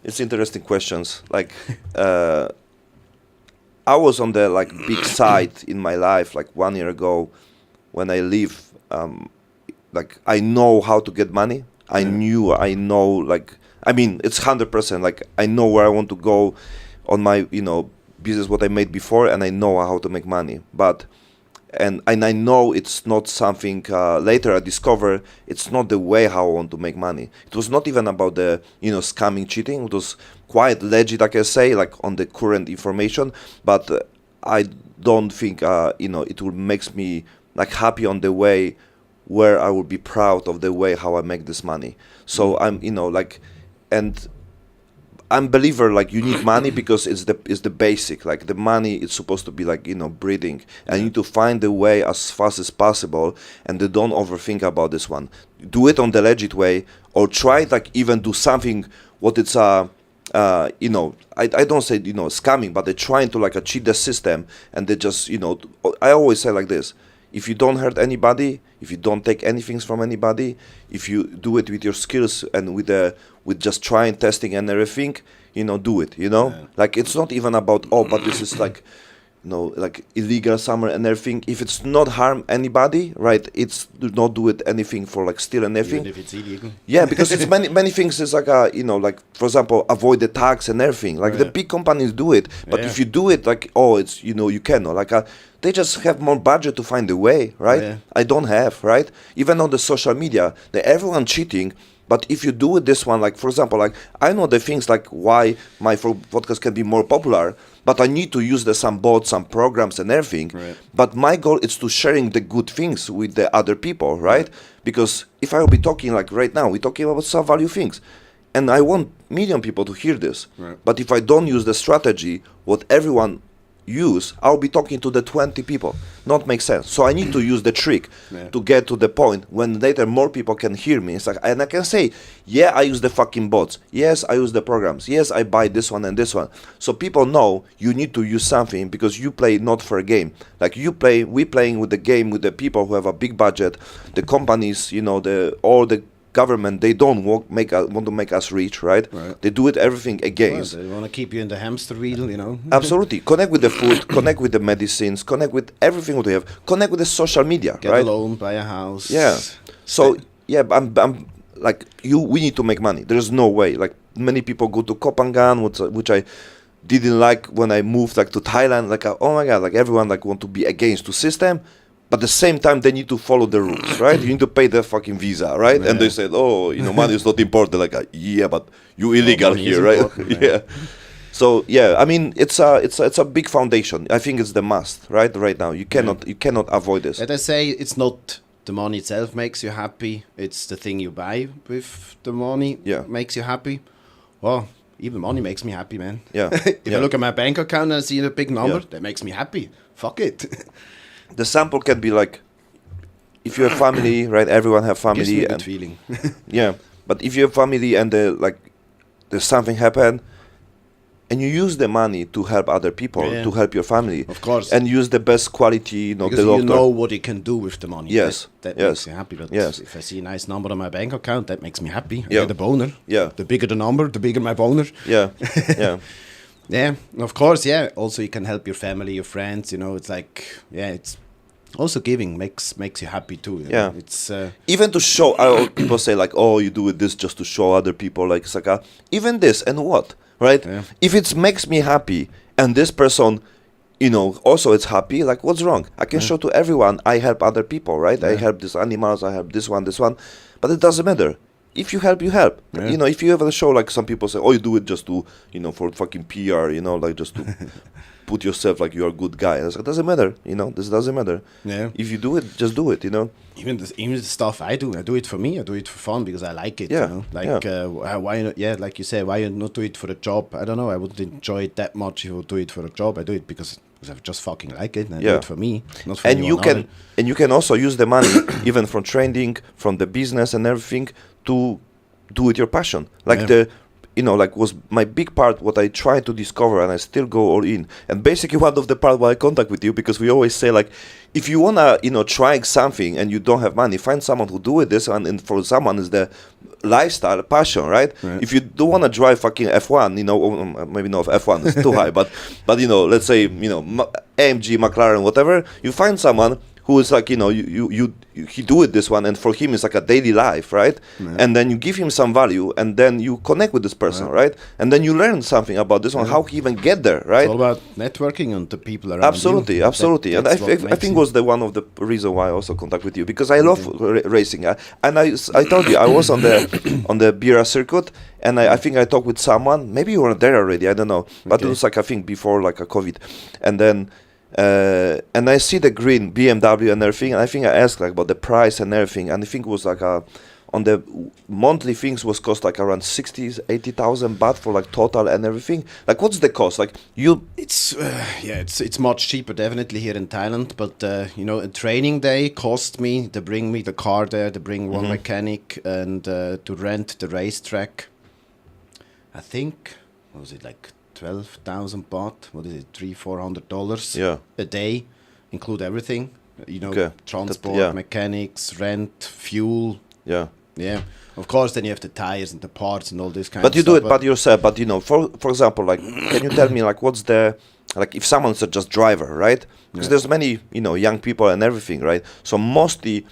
It's interesting questions. Like, I was on the like big side in my life like 1 year ago when I leave. Like I know how to get money. I know, like, I mean, it's 100%. Like I know where I want to go on my, you know, business what I made before, and I know how to make money. But and I know it's not something later I discover it's not the way how I want to make money. It was not even about the scamming, cheating. It was quite legit, I can say, like on the current information. But I don't think it will makes me like happy on the way where I will be proud of the way how I make this money. So I'm and I'm believer like you need money because it's the basic, like the money is supposed to be like breathing, and you need to find the way as fast as possible, and they don't overthink about this one. Do it on the legit way, or try like even do something what it's I don't say scamming, but they're trying to like cheat the system, and they just I always say like this: if you don't hurt anybody, if you don't take anything from anybody, if you do it with your skills and with just trying, testing and everything, do it, Like it's not even about, but this is like, like illegal summer and everything. If it's not harm anybody, right, it's do not do it anything for like steal and everything. Even if it's illegal. Yeah, because it's many things is like, like for example, avoid the tax and everything. Like the big companies do it, but if you do it like, it's, you cannot. Like they just have more budget to find a way, right? Yeah. I don't have, right? Even on the social media, everyone cheating. But if you do it this one, like for example, like I know the things like why my podcast can be more popular, but I need to use some bots, some programs and everything. Right. But my goal is to sharing the good things with the other people, right? Because if I will be talking like right now, we're talking about some value things. And I want million people to hear this. Right. But if I don't use the strategy, what everyone use, I'll be talking to the 20 people. Not make sense. So I need to use the trick to get to the point when later more people can hear me. It's like, and I can say, yeah, I use the fucking bots. Yes, I use the programs. Yes, I buy this one and this one. So people know you need to use something because you play not for a game. Like we playing with the game with the people who have a big budget, the companies, all the government, they don't want to make us rich, right? They do it everything against. Well, they want to keep you in the hamster wheel, Absolutely. Connect with the food, connect with the medicines, connect with everything what we have, connect with the social media, Get right? a loan, buy a house. Yeah. So I'm like we need to make money. There's no way. Like many people go to Kopangan, which I didn't like when I moved like to Thailand. Like oh my god, like everyone like want to be against the system. But at the same time, they need to follow the rules, right? You need to pay the fucking visa, right? Yeah. And they said, money is not important. Like, yeah, but you illegal here, right? Yeah. So yeah, I mean, it's a big foundation. I think it's the must, right? Right now, you cannot avoid this. And I say it's not the money itself makes you happy. It's the thing you buy with the money makes you happy. Well, even money makes me happy, man. Yeah. If I look at my bank account and I see a big number, that makes me happy. Fuck it. The sample can be like, if you have family, right? Everyone have family. Gives me a good and feeling. Yeah, but if you have family and there's something happen, and you use the money to help other people, to help your family, of course, and use the best quality, because the doctor. You know what you can do with the money. Yes, that makes you happy. But if I see a nice number on my bank account, that makes me happy. I get a boner. Yeah, the bigger the number, the bigger my boner. Yeah, yeah. Yeah, of course, yeah. Also, you can help your family, your friends. It's like, it's also giving makes you happy too. You know? It's even to show. People say like, oh, you do it this just to show other people. Like, it's like even this and what, right? Yeah. If it makes me happy and this person, also it's happy. Like, what's wrong? I can show to everyone. I help other people, right? Yeah. I help these animals. I help this one, but it doesn't matter. If you help, you help. Yeah. If you ever show, like some people say, oh, you do it just to, for fucking PR, like just to put yourself like you're a good guy. And it's like, it doesn't matter, this doesn't matter. Yeah. If you do it, just do it, Even the stuff I do it for me. I do it for fun because I like it. Yeah. Like why not? Yeah, like you say, why not do it for a job? I don't know. I wouldn't enjoy it that much if I would do it for a job. I do it because I just fucking like it, and I do it for me, not for anyone. And you can also use the money even from training, from the business and everything to do it your passion. Like was my big part what I try to discover, and I still go all in. And basically one of the part why I contact with you, because we always say like, if you wanna try something and you don't have money, find someone who do it this one, and for someone is the lifestyle passion, right? If you don't want to drive fucking F1, maybe not F1 is too high, but let's say AMG, McLaren, whatever, you find someone who is like, he do it this one, and for him it's like a daily life, right? And then you give him some value, and then you connect with this person, right? And then you learn something about this one, how he even get there, right? It's all about networking and the people around absolutely you. And I think was the one of the reason why I also contact with you, because I love racing, and I told you I was on the Bira circuit, and I think I talked with someone, maybe you were there already, I don't know, but it was like I think before like a COVID, and then and I see the green BMW and everything, and I think I asked like about the price and everything, and I think it was like on the monthly things was cost like around 80,000 baht for like total and everything. Like what's the cost? Like it's much cheaper definitely here in Thailand, but a training day cost me to bring me the car there, to bring one mechanic, and to rent the racetrack. I think, what was it, like 12,000 baht? What is it, $300-400 a day, include everything, transport, mechanics, rent, fuel. Yeah, of course. Then you have the tires and the parts and all this kind. But of you stuff. do it, but yourself. But for example, like, can you tell me like what's the like if someone's a just driver, right? Because there's many young people and everything, right? So mostly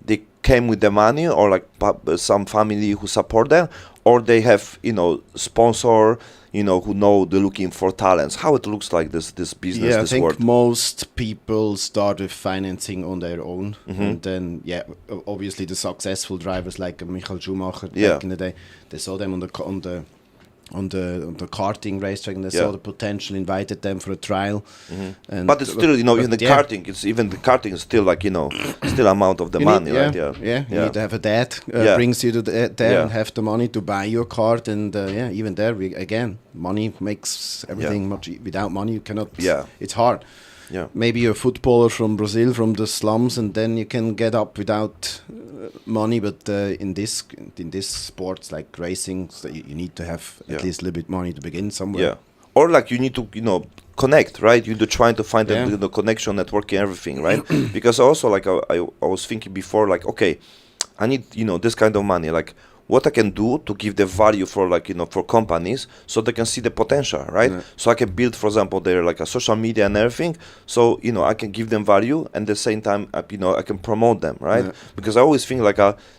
they came with the money, or like some family who support them, or they have sponsor, who know they're looking for talents. How it looks like this business. Yeah, this I think world. most people start with financing on their own, and then obviously the successful drivers like Michael Schumacher back in the day, they saw them on the karting racetrack, and they saw the potential, invited them for a trial. And but it's still, even the karting, the karting is still like, still amount of the money, right? You need to have a dad brings you to there and have the money to buy your cart, and even there, money makes everything much. Without money, you cannot. It's hard. Yeah. Maybe you're a footballer from Brazil, from the slums, and then you can get up without money. But in this sports like racing, so you need to have at least a little bit money to begin somewhere. Yeah. Or like you need to connect, right? You're trying to find the connection, networking, everything, right? Because also like I was thinking before, like, okay, I need this kind of money, like what I can do to give the value for like for companies, so they can see the potential, right? So I can build, for example, their like a social media and everything, so I can give them value, and at the same time I can promote them, right? Because I always think like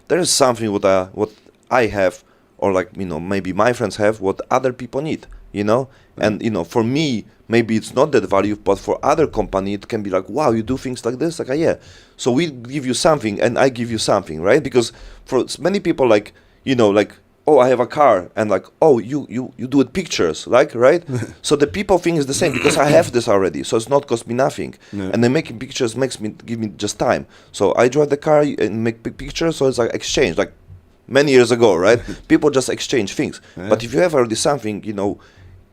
there is something what I have, or like maybe my friends have, what other people need, and for me maybe it's not that value, but for other company it can be like, wow, you do things like this, like so we give you something and I give you something, right? Because for many people, like like, oh, I have a car, and like, oh, you do it pictures, like, right? So the people think is the same, because I have this already, so it's not cost me nothing. And then making pictures give me just time. So I drive the car and make pictures, so it's like exchange, like many years ago, right? People just exchange things. But if you have already something,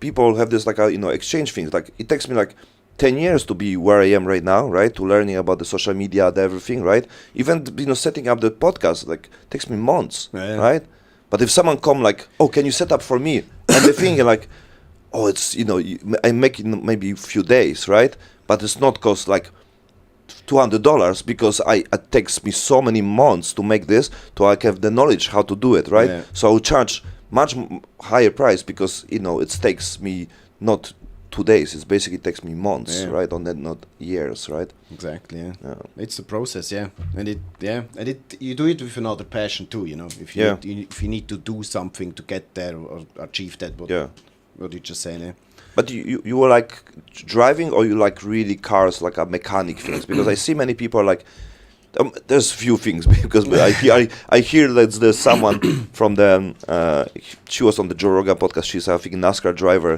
people have this like exchange things. Like it takes me like 10 years to be where I am right now, right? To learning about the social media, everything, right? Even setting up the podcast like takes me months, right? But if someone come like, oh, can you set up for me? And the thing like, oh, it's I make it maybe a few days, right? But it's not cost like $200, because it takes me so many months to make this, to I have the knowledge how to do it, right? So I will charge much higher price, because it takes me not 2 days, it basically takes me months, right? On that, not years, right? Exactly. It's a process, and you do it with another passion too, if you need to do something to get there or achieve that, what you just saying. But you were like driving, or you like really cars, like a mechanic things? Because I see many people like there's few things, because I hear that there's someone from the she was on the Joe Rogan podcast. She's I think a NASCAR driver.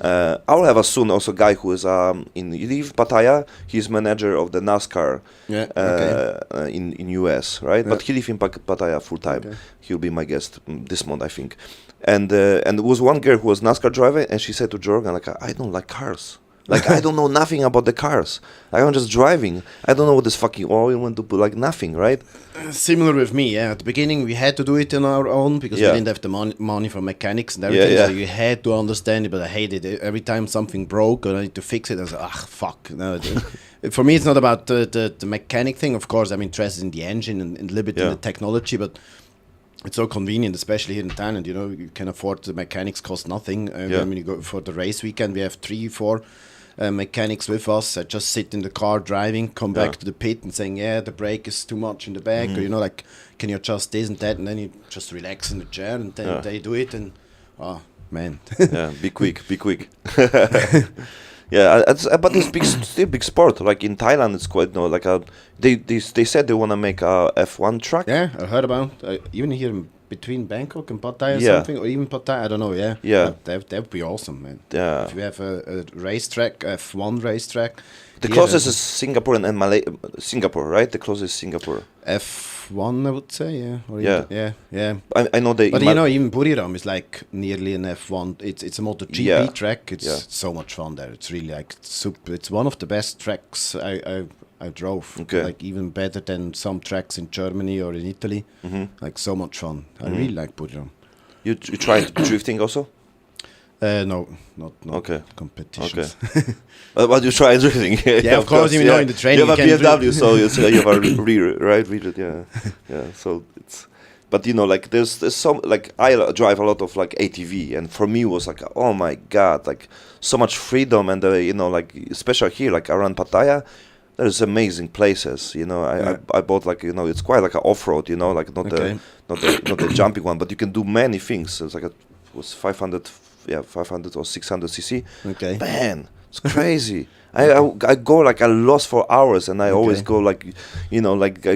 I will have a soon also guy who is in Pattaya. He's manager of the NASCAR in US, right? But he lives in Pattaya full time. He'll be my guest this month, I think. And there was one girl who was NASCAR driver, and she said to Jorgen, like, I don't like cars. Like, I don't know nothing about the cars. I'm just driving. I don't know what this fucking oil went to put, like nothing, right? Similar with me, At the beginning, we had to do it on our own, because we didn't have the money for mechanics and everything. So you had to understand it, but I hated it. Every time something broke or I need to fix it, I was like, fuck. No, for me, it's not about the mechanic thing. Of course, I'm interested in the engine and a little bit in the technology, but it's so convenient, especially here in Thailand. You can afford the mechanics, cost nothing. When you go for the race weekend, we have 3-4 mechanics with us. I just sit in the car driving, come back to the pit and saying, yeah, the brake is too much in the back, or like, can you adjust this and that, and then you just relax in the chair, and then they do it, and oh man. Be quick. Yeah, but it's still big sport. Like in Thailand, it's quite like they said they want to make a F1 track. Yeah, I heard about even here between Bangkok and Pad Thai or something, or even Pad Thai, I don't know. Yeah. That would be awesome, man. Yeah. If you have a racetrack, F1 racetrack. The closest is Singapore and Singapore, right? The closest is Singapore. F1, I would say, yeah. Or yeah. Yeah. I know they. But even Buriram is like nearly an F1. It's a MotoGP track. It's so much fun there. It's really like super. It's one of the best tracks I drove. Okay. Like even better than some tracks in Germany or in Italy. Like so much fun. I really like Buriram. You tried drifting also? No, not okay. Competitions. Okay. But you try drifting. Yeah, of course. Even in the training, you have a BMW, so you have a rear, right? Yeah. So it's, but like there's some, like I drive a lot of like ATV, and for me it was like, oh my god, like so much freedom, and like especially here, like around Pattaya, there's amazing places. I bought like it's quite like an off-road, like not the jumping one, but you can do many things. It's like it was 500 or 600 cc. Okay. Man, it's crazy. I go like I lost for hours, and I always go like, like I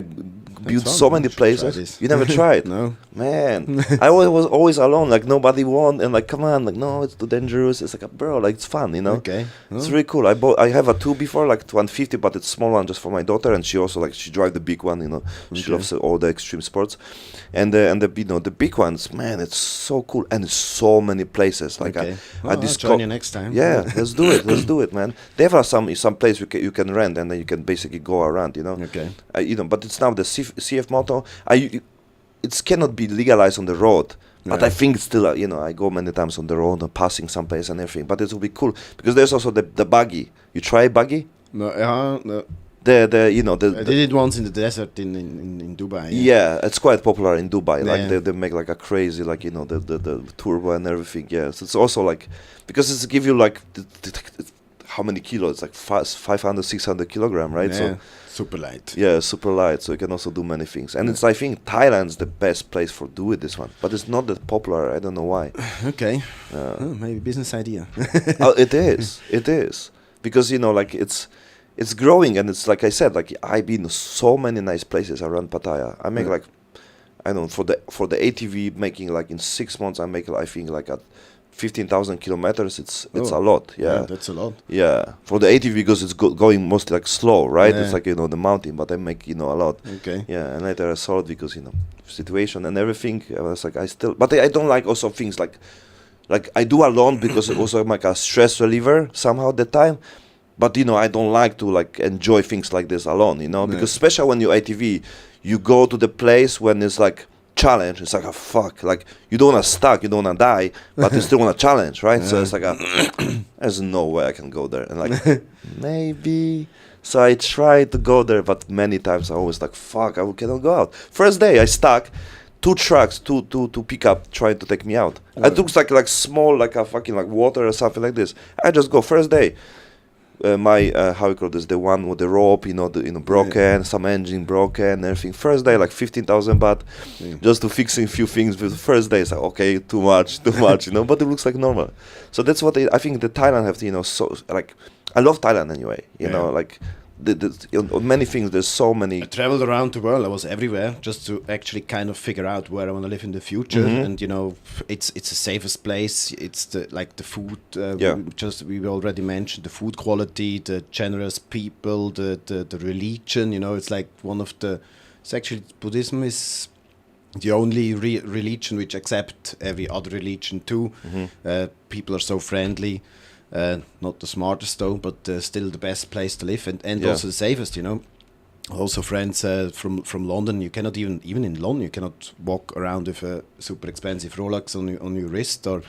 build so many places. You never tried? No. Man, I was always alone. Like nobody won, and like come on, like no, it's too dangerous. It's like bro, like it's fun, Okay. It's really cool. I have a 2 before, like 150, but it's small one just for my daughter, and she also like she drives the big one. She loves all the extreme sports, and the the big ones, man, it's so cool, and it's so many places. Like I'll join you next time. Yeah, let's do it, man. They have some place you can rent, and then you can basically go around. Okay. But it's now the CF moto. It cannot be legalized on the road, but I think it's still, I go many times on the road and passing some place and everything. But it will be cool because there's also the buggy. You try buggy? No. I did it once in the desert in Dubai. Yeah, it's quite popular in Dubai. Like they make like a crazy, like the turbo and everything. Yeah, so it's also like because it's give you like how many kilos? It's like 500, 600 kilogram, right? Yeah. So super light. Yeah, super light, so you can also do many things. And it's, I think, Thailand's the best place for doing this one, but it's not that popular. I don't know why. Okay, maybe business idea. It is, because like it's growing, and it's like I said, like I've been so many nice places around Pattaya. I make like I don't know for the ATV making like in 6 months I make I think like at 15,000 kilometers. It's a lot. Yeah, that's a lot. Yeah, for the ATV because it's going mostly like slow, right? It's like the mountain, but I make a lot. Okay. Yeah, and later I sold because situation and everything. I was like but I don't like also things like I do alone because it also like a stress reliever somehow at the time. But I don't like to like enjoy things like this alone. Because especially when you ATV, you go to the place when it's like challenge. It's like a fuck, like you don't want to stuck, you don't want to die, but you still want to challenge, right? So it's like there's no way I can go there, and like maybe. So I tried to go there, but many times I always like fuck, I cannot go out. First day I stuck. 2 trucks, two pickup trying to take me out. I took like small, like a fucking like water or something like this. I just go first day. My how you call this, the one with the rope, broken, some engine broken, everything. First day like 15,000 baht, just to fixing few things. With the first day, it's like okay, too much, but it looks like normal. So that's what I think the Thailand have, so like I love Thailand anyway, like. Many things. There's so many. I traveled around the world. I was everywhere just to actually kind of figure out where I want to live in the future. And it's the safest place. It's the food. We already mentioned the food quality, the generous people, the religion. It's like one of the. It's actually Buddhism is the only religion which accept every other religion too. People are so friendly. Not the smartest though, but still the best place to live, and also the safest. Also friends from London. You cannot even in London you cannot walk around with a super expensive Rolex on your wrist, or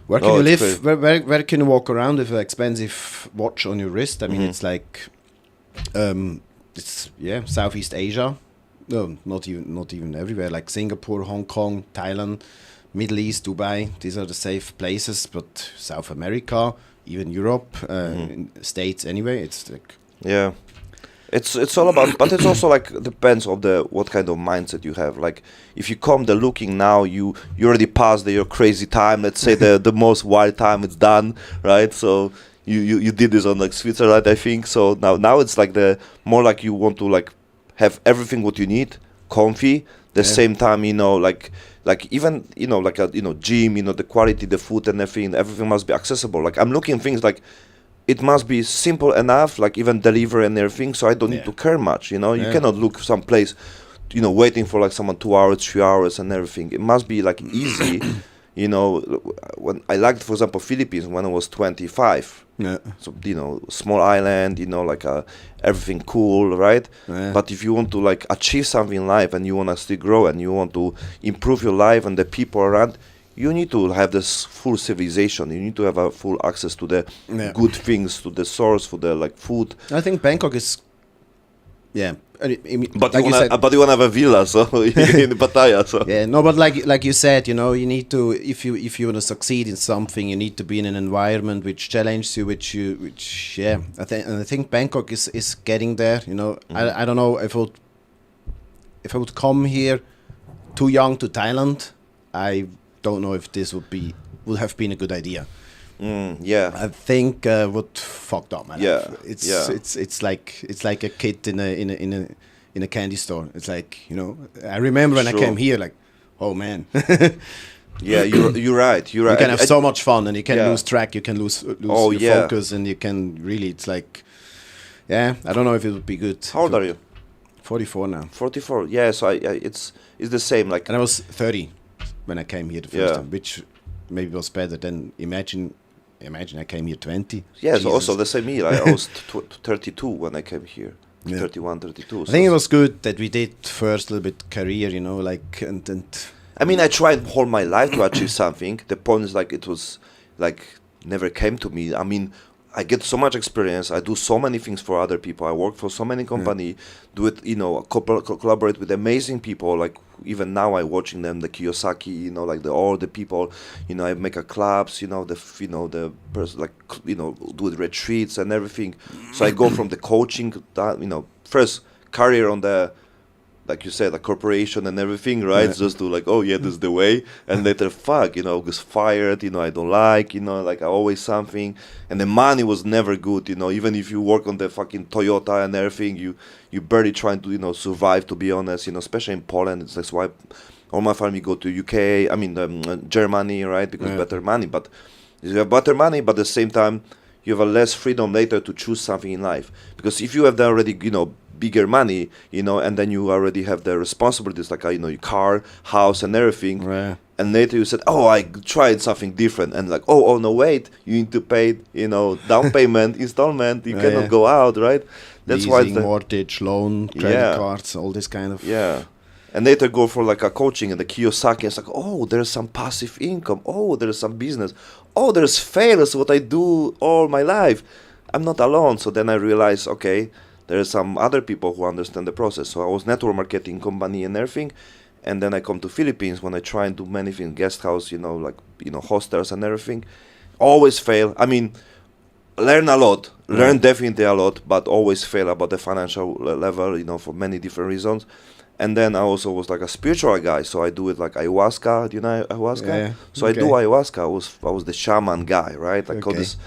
where can you live? Where can you walk around with an expensive watch on your wrist? I mean, it's like it's Southeast Asia. No, not even everywhere. Like Singapore, Hong Kong, Thailand. Middle East, Dubai, these are the safe places. But South America, even Europe, States anyway, it's like Yeah. It's all about, but it's also like depends on the what kind of mindset you have. Like if you come the looking now, you already passed your crazy time. Let's say the most wild time it's done, right? So you did this on like Switzerland, I think. So now it's like the more like you want to like have everything what you need, comfy. The same time, like even like a gym, the quality, the food and everything must be accessible. Like I'm looking things like. It must be simple enough, like even deliver and everything, so I don't need to care much, You cannot look some place, waiting for like someone 2 hours, 3 hours and everything. It must be like easy, When I liked, for example, Philippines when I was 25. Yeah. So, small island, like everything cool, right? Yeah. But if you want to like achieve something in life and you want to still grow and you want to improve your life and the people around, you need to have this full civilization. You need to have a full access to the good things, to the source, for the like food. I think Bangkok is, But like you want to have a villa, so in Pattaya. So yeah, no, but like you said, you need to if you want to succeed in something, you need to be in an environment which challenges you, I think Bangkok is getting there. I don't know if I would come here too young to Thailand, I don't know if this would have been a good idea. Yeah, I think what fucked up my life. It's like a kid in a candy store. It's like I remember when I came here, like, oh man. Yeah, you're right. You're right. You can have so much fun, and you can lose track. You can lose your focus, and you can really. It's like, I don't know if it would be good. How old are you? 44 now. 44. Yeah, so it's the same. Like, and I was 30 when I came here the first time, which maybe was better than imagine I came here 20. Yeah, so also the same year. I was 32 when I came here. 31, 32. I think it was good that we did first a little bit career, like and. I mean, I tried all my life to achieve something. The point is like it was like never came to me. I mean, I get so much experience. I do so many things for other people. I work for so many companies. Do it, collaborate with amazing people. Like even now, I watching them, the Kiyosaki, like all the people. I make a clubs. The person like do the retreats and everything. So I go from the coaching, first career on the. Like you said, a corporation and everything, right? Just to like, oh yeah, this is the way. And later, was fired, I don't like, like always something. And the money was never good, even if you work on the fucking Toyota and everything, you barely trying to, survive, to be honest, especially in Poland. That's why all my family go to UK, Germany, right? Because better money. But you have better money, but at the same time, you have a less freedom later to choose something in life. Because if you have already, bigger money, and then you already have the responsibilities like, your car, house and everything. Right. And later you said, oh, I tried something different. And like, oh, no, wait, you need to pay, down payment, installment. You cannot go out, right? That's leasing, why it's mortgage, loan, credit cards, all this kind of. Yeah. And later go for like a coaching and the Kiyosaki. It's like, oh, there's some passive income. Oh, there's some business. Oh, there's sales, what I do all my life. I'm not alone. So then I realized, okay, there are some other people who understand the process. So I was network marketing company and everything. And then I come to Philippines when I try and do many things, guest house, hostels and everything. Always fail. I mean, learn a lot. Learn definitely a lot, but always fail about the financial level, for many different reasons. And then I also was like a spiritual guy. So I do it like ayahuasca. Do you know ayahuasca? Yeah. So I do ayahuasca. I was the shaman guy, right? I call this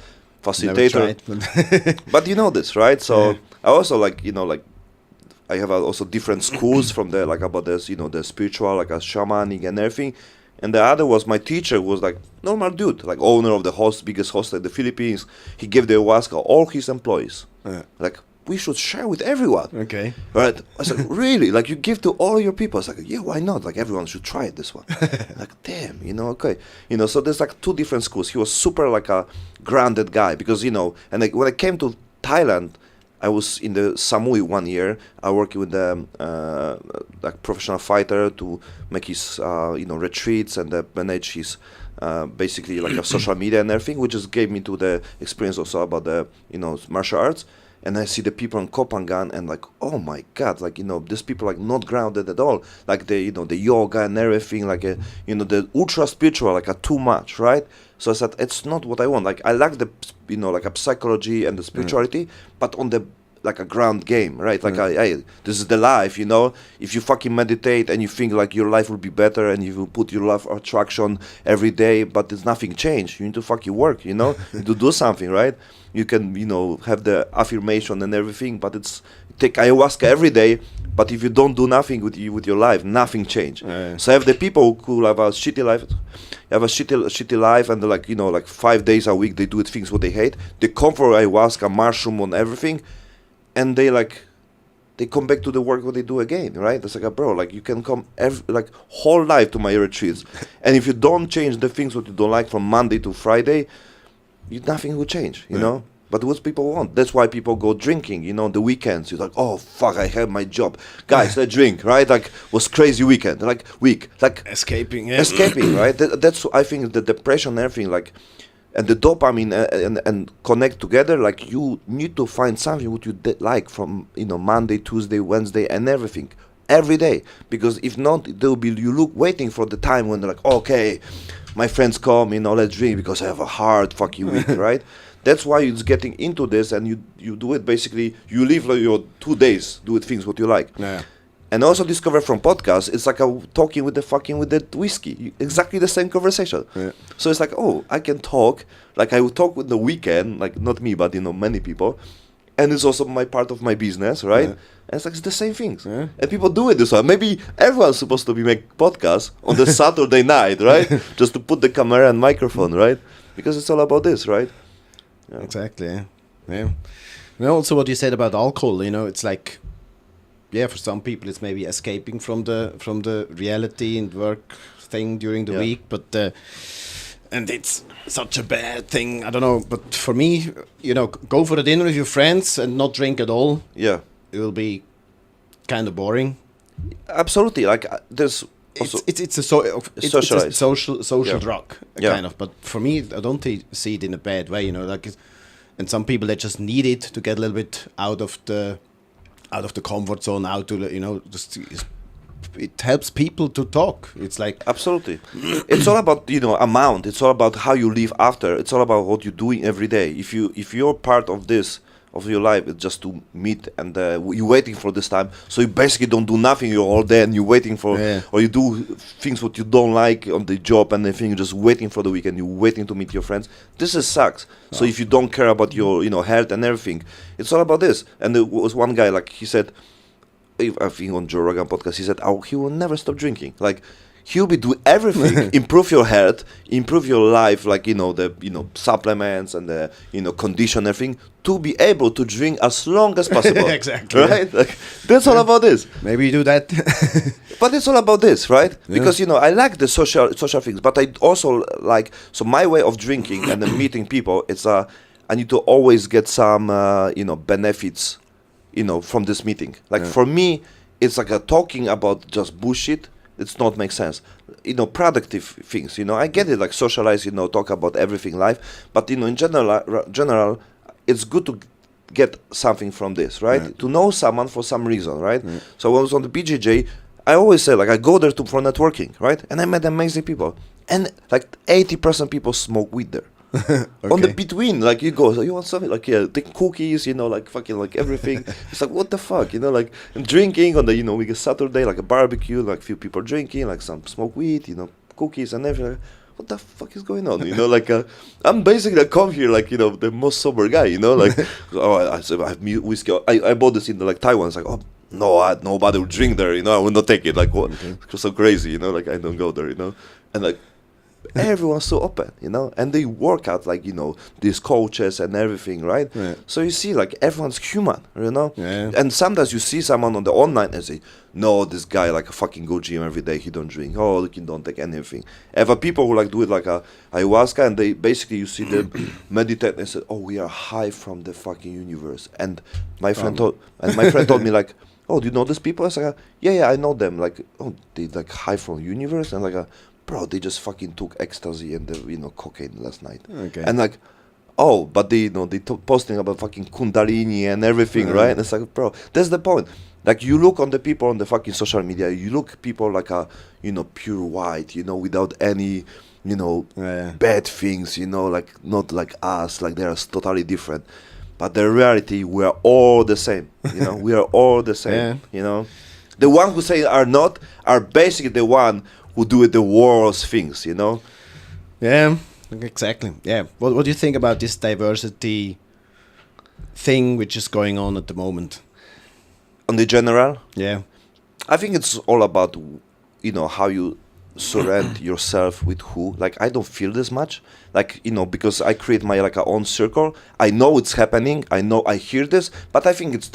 facilitator. But you know this, right? So I also I have also different schools from there, like about this, the spiritual, like a shamanic and everything. And the other was my teacher was like normal dude, like owner of the biggest hostel in the Philippines. He gave the ayahuasca all his employees. Like, we should share with everyone. Okay. Right? I said, really? Like, you give to all your people? I was like, yeah, why not? Like, everyone should try this one. Like, damn, okay. So there's like two different schools. He was super like a grounded guy because, and like, when I came to Thailand, I was in the Samui 1 year. I worked with the like professional fighter to make his, retreats and manage his, basically like a social media and everything, which just gave me to the experience also about the, martial arts. and I see the people in Kopangan, and like, oh my God, like, these people like not grounded at all. Like the yoga and everything, like, the ultra spiritual, like too much, right? So I said, it's not what I want. Like, I like the, like a psychology and the spirituality, but on the, like a ground game, right? Like, this is the life, if you fucking meditate and you think like your life will be better and you will put your life attraction every day, but there's nothing changed. You need to fucking work, you need to do something, right? You can, have the affirmation and everything, but take ayahuasca every day, but if you don't do nothing with your life, nothing change. So I have the people who have a shitty life, shitty life, and like, like 5 days a week they do things what they hate. They come for ayahuasca, mushroom, on everything, and they come back to the work what they do again, right? It's like, bro, like you can come whole life to my retreats, and if you don't change the things what you don't like from Monday to Friday, nothing will change, you know. But what people want, that's why people go drinking, the weekends. You're like, oh fuck, I have my job, guys, let's drink, right? Like, was crazy weekend, like escaping, right? That's I think the depression and everything, like. And the dopamine and connect together, like you need to find something what you like from Monday, Tuesday, Wednesday, and everything every day, because if not, there will be you waiting for the time when they're like, okay, my friends come, let's drink because I have a hard fucking week, right? That's why it's getting into this, and you do it basically. You live like your 2 days, do it things what you like. Yeah. And also discover from podcasts, it's like talking with the whiskey, exactly the same conversation. Yeah. So it's like, oh, I can talk, like I would talk with the weekend, like not me, but many people, and it's also my part of my business, right? And it's like it's the same things, and people do it this way. Maybe everyone's supposed to be make podcasts on the Saturday night, right? Just to put the camera and microphone, right? Because it's all about this, right? Yeah. Exactly. Yeah. And also what you said about alcohol, it's like. Yeah, for some people it's maybe escaping from the reality and work thing during the week, but and it's such a bad thing. I don't know, but for me, go for a dinner with your friends and not drink at all. Yeah, it will be kind of boring. Absolutely, like there's. It's a social drug, kind of. But for me, I don't see it in a bad way. And some people they just need it to get a little bit out of the comfort zone, out to just it helps people to talk. It's like absolutely, it's all about amount. It's all about how you live after. It's all about what you're doing every day. If you're part of this of your life, it's just to meet and you're waiting for this time. So you basically don't do nothing. You're all day and you're waiting for, or you do things what you don't like on the job and everything. You're just waiting for the weekend. You're waiting to meet your friends. This sucks. So if you don't care about your health and everything, it's all about this. And there was one guy, like he said, I think on Joe Rogan podcast, he said, oh, he will never stop drinking. Like he'll be doing everything, improve your health, improve your life, like the supplements and the condition everything, to be able to drink as long as possible. Exactly. Right? Like that's all about this. Maybe you do that. But it's all about this, right? Because I like the social things, but I also like, so my way of drinking and then meeting people, it's I need to always get some benefits from this meeting. Like for me, it's like talking about just bullshit. It's not make sense. Productive things. I get it. Like socialize. Talk about everything life. But in general, it's good to get something from this, right? To know someone for some reason, right? So when I was on the BJJ, I always say like I go there for networking, right? And I met amazing people, and like 80% people smoke weed there. Okay. On the between, like you go, so you want something like take cookies, like fucking like everything. It's like what the fuck, like and drinking on the we get Saturday like a barbecue, like few people drinking, like some smoke weed, cookies and everything. What the fuck is going on? Like I'm basically come here like the most sober guy, like I have whiskey. I bought this in like Taiwan. It's like no, nobody will drink there, I will not take it. Like what? It's so crazy, like I don't go there, and like. Everyone's so open, and they work out like these coaches and everything, right? So you see like everyone's human, and sometimes you see someone on the online and say, no, this guy like a fucking go gym every day, he don't drink, he don't take anything. I have people who like do it like a ayahuasca, and they basically you see them meditate and say, we are high from the fucking universe. And my friend told me like, do you know these people? I was like, yeah, I know them. Like, they like high from universe, and like bro, they just fucking took ecstasy and the cocaine last night. Okay. And like, but they posting about fucking Kundalini and everything, right? And it's like, bro, that's the point. Like, you look on the people on the fucking social media, you look people like a, pure white, without any, bad things, like not like us, like they're totally different. But the reality, we are all the same, we are all the same, The one who say are not are basically the one who do the worst things, Yeah, exactly. Yeah. What do you think about this diversity thing which is going on at the moment? On the general, Yeah, I think it's all about, how you surround yourself with who. Like, I don't feel this much, like, because I create my like own circle. I know it's happening. I know I hear this, but I think it's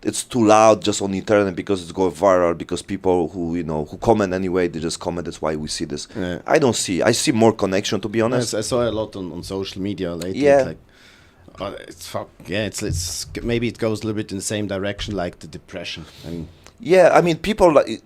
it's too loud just on the internet because it's going viral, because people who comment anyway, they just comment. That's why we see this. Yeah. I see more connection, to be honest. I saw a lot on social media lately. Yeah. It's maybe it goes a little bit in the same direction like the depression. I mean, people, like,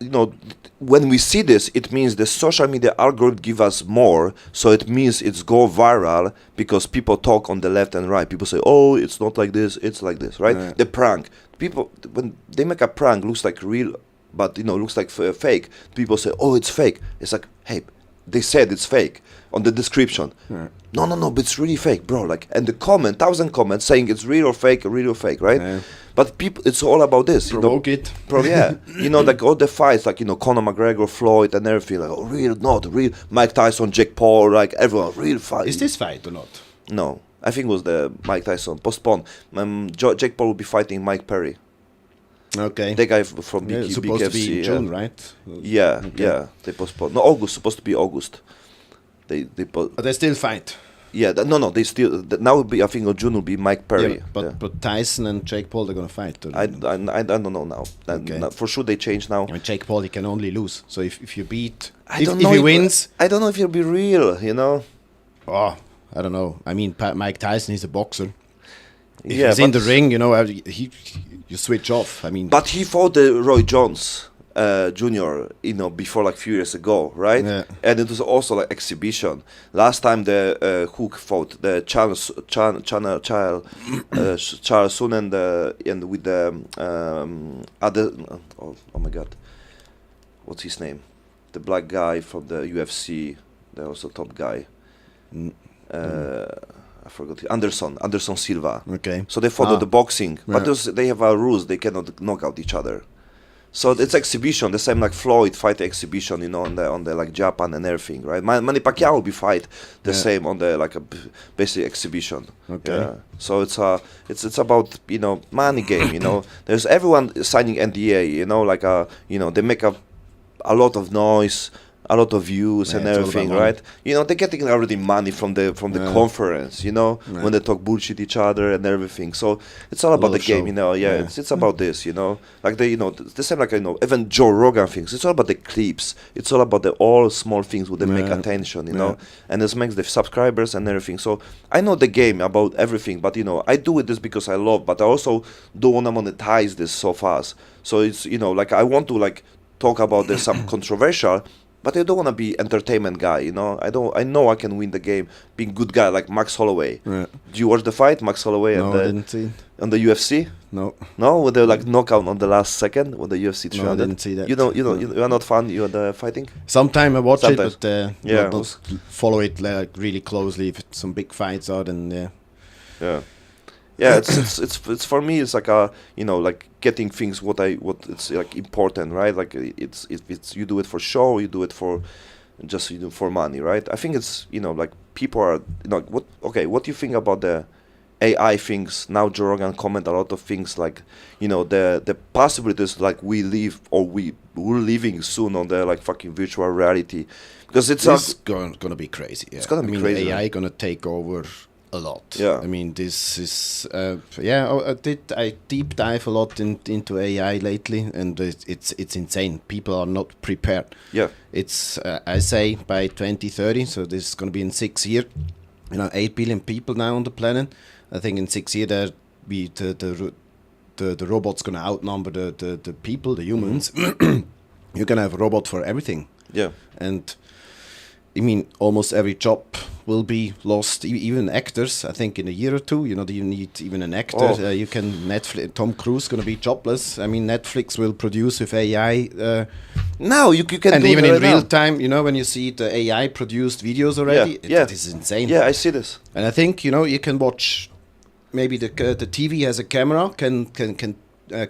when we see this, it means the social media algorithm give us more, so it means it's go viral because people talk on the left and right. People say, oh, it's not like this, it's like this, right? Yeah. The prank. People, when they make a prank, looks like real, but, looks like fake. People say, oh, it's fake. It's like, hey, they said it's fake on the description. Yeah. No, but it's really fake, bro. Like, and the 1,000 comments saying it's real or fake, right? Yeah. But people, it's all about this. Provoke it. Yeah. Like all the fights, like, Conor McGregor, Floyd, and everything. Like, oh, real, not real. Mike Tyson, Jake Paul, like everyone, real fight. Is this fight or not? No, I think it was the Mike Tyson postponed. Jake Paul will be fighting Mike Perry. Okay. The guy from It's supposed to be in June, right? Yeah, Okay. yeah. They postponed. No, August. Supposed to be August. But they still fight. Yeah, no. They still now will be. I think in June will be Mike Perry. Yeah, but Tyson and Jake Paul, they're gonna fight. I don't know now. Okay. For sure they change now. I mean, Jake Paul, he can only lose. So if you beat, I if, don't if know he if- wins, I don't know if he'll be real. oh, I don't know. I mean, Mike Tyson is a boxer. If Yeah, he's in but- the ring, you switch off. I mean, But he fought the Roy Jones Jr. Before, like, few years ago, right? Yeah. And it was also like exhibition. Last time the Hook fought the Charles Soon and with the other. Oh my God, what's his name? The black guy from the UFC. The also top guy. I forgot. Anderson Silva. okay. So they follow the boxing, but Yeah. they have rules. They cannot knock out each other. So it's exhibition, the same like Floyd fight exhibition, on the like Japan and everything, right? Manny Pacquiao will be fight the Yeah. same on the like a basic exhibition. Okay. Yeah. So it's about money game. There's everyone signing NDA. Like they make a lot of noise, a lot of views, Yeah, and it's all everything, about right? They're getting already money from the Yeah. conference, when they talk bullshit each other and everything. So it's all about lot the of game, show. Yeah, Yeah. it's about this, like the same like even Joe Rogan things. It's all about the clips. It's all about the all small things that make Yeah. attention, Yeah. and this makes the subscribers and everything. So I know the game about everything, but I do it this because I love, but I also don't want to monetize this so fast. So it's like I want to like talk about this some controversial. But I don't want to be entertainment guy, I know I can win the game being good guy like Max Holloway. Yeah. Do you watch the fight, Max Holloway No, I and didn't see it. on the UFC? No, No, with the like knockout on the last second with the UFC 300. no, I didn't see that. You are not fan. You are the fighting. Sometime I watch Sometimes. it, but Yeah. not follow it like really closely. If some big fights are, then Yeah, yeah. It's for me. It's like like getting things what it's like important, right? Like it's you do it for show, you do it for just for money, right? I think it's like people are what do you think about the AI things now? Joe Rogan comment a lot of things like the possibilities like we live or we're living soon on the like fucking virtual reality because it's gonna be crazy. Yeah. It's gonna be crazy. AI gonna take over a lot. Yeah. I mean, this is I deep dive a lot into AI lately, and it's insane. People are not prepared. Yeah. It's I say by 2030, so this is gonna be in 6 years. 8 billion people now on the planet. I think in 6 years there be the robots gonna outnumber the people, the humans. You're gonna have a robot for everything. Yeah. And I mean, almost every job will be lost. Even actors, I think, in a year or two, you don't even need even an actor. You can Netflix. Tom Cruise going to be jobless. I mean, Netflix will produce with AI. Now you can and do even it in right real now. time, when you see the AI produced videos already, it is insane. Yeah, I see this. And I think you can watch. Maybe the TV has a camera can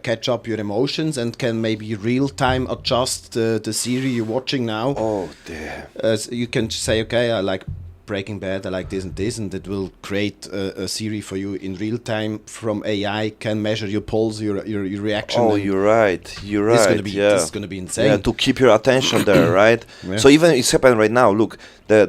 catch up your emotions and can maybe real time adjust the series you're watching now. Oh damn! So you can say, okay, I like Breaking Bad, I like this, and it will create a series for you in real time from AI. Can measure your pulse, your reaction. Oh, you're right. This is gonna be insane. Yeah, to keep your attention there, right? Yeah. So even it's happening right now. Look, the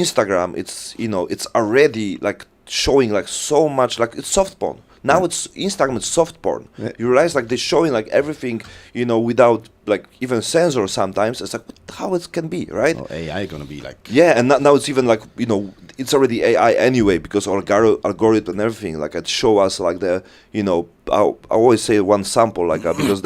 Instagram, it's already like showing like so much, like it's soft porn. Now it's Instagram, it's soft porn. Yeah. You realize like they're showing like everything, without like even censor sometimes. It's like how it can be, right? Oh, AI gonna be like. Yeah, and now it's even like, it's already AI anyway, because algorithm and everything, like it show us like I always say one sample like because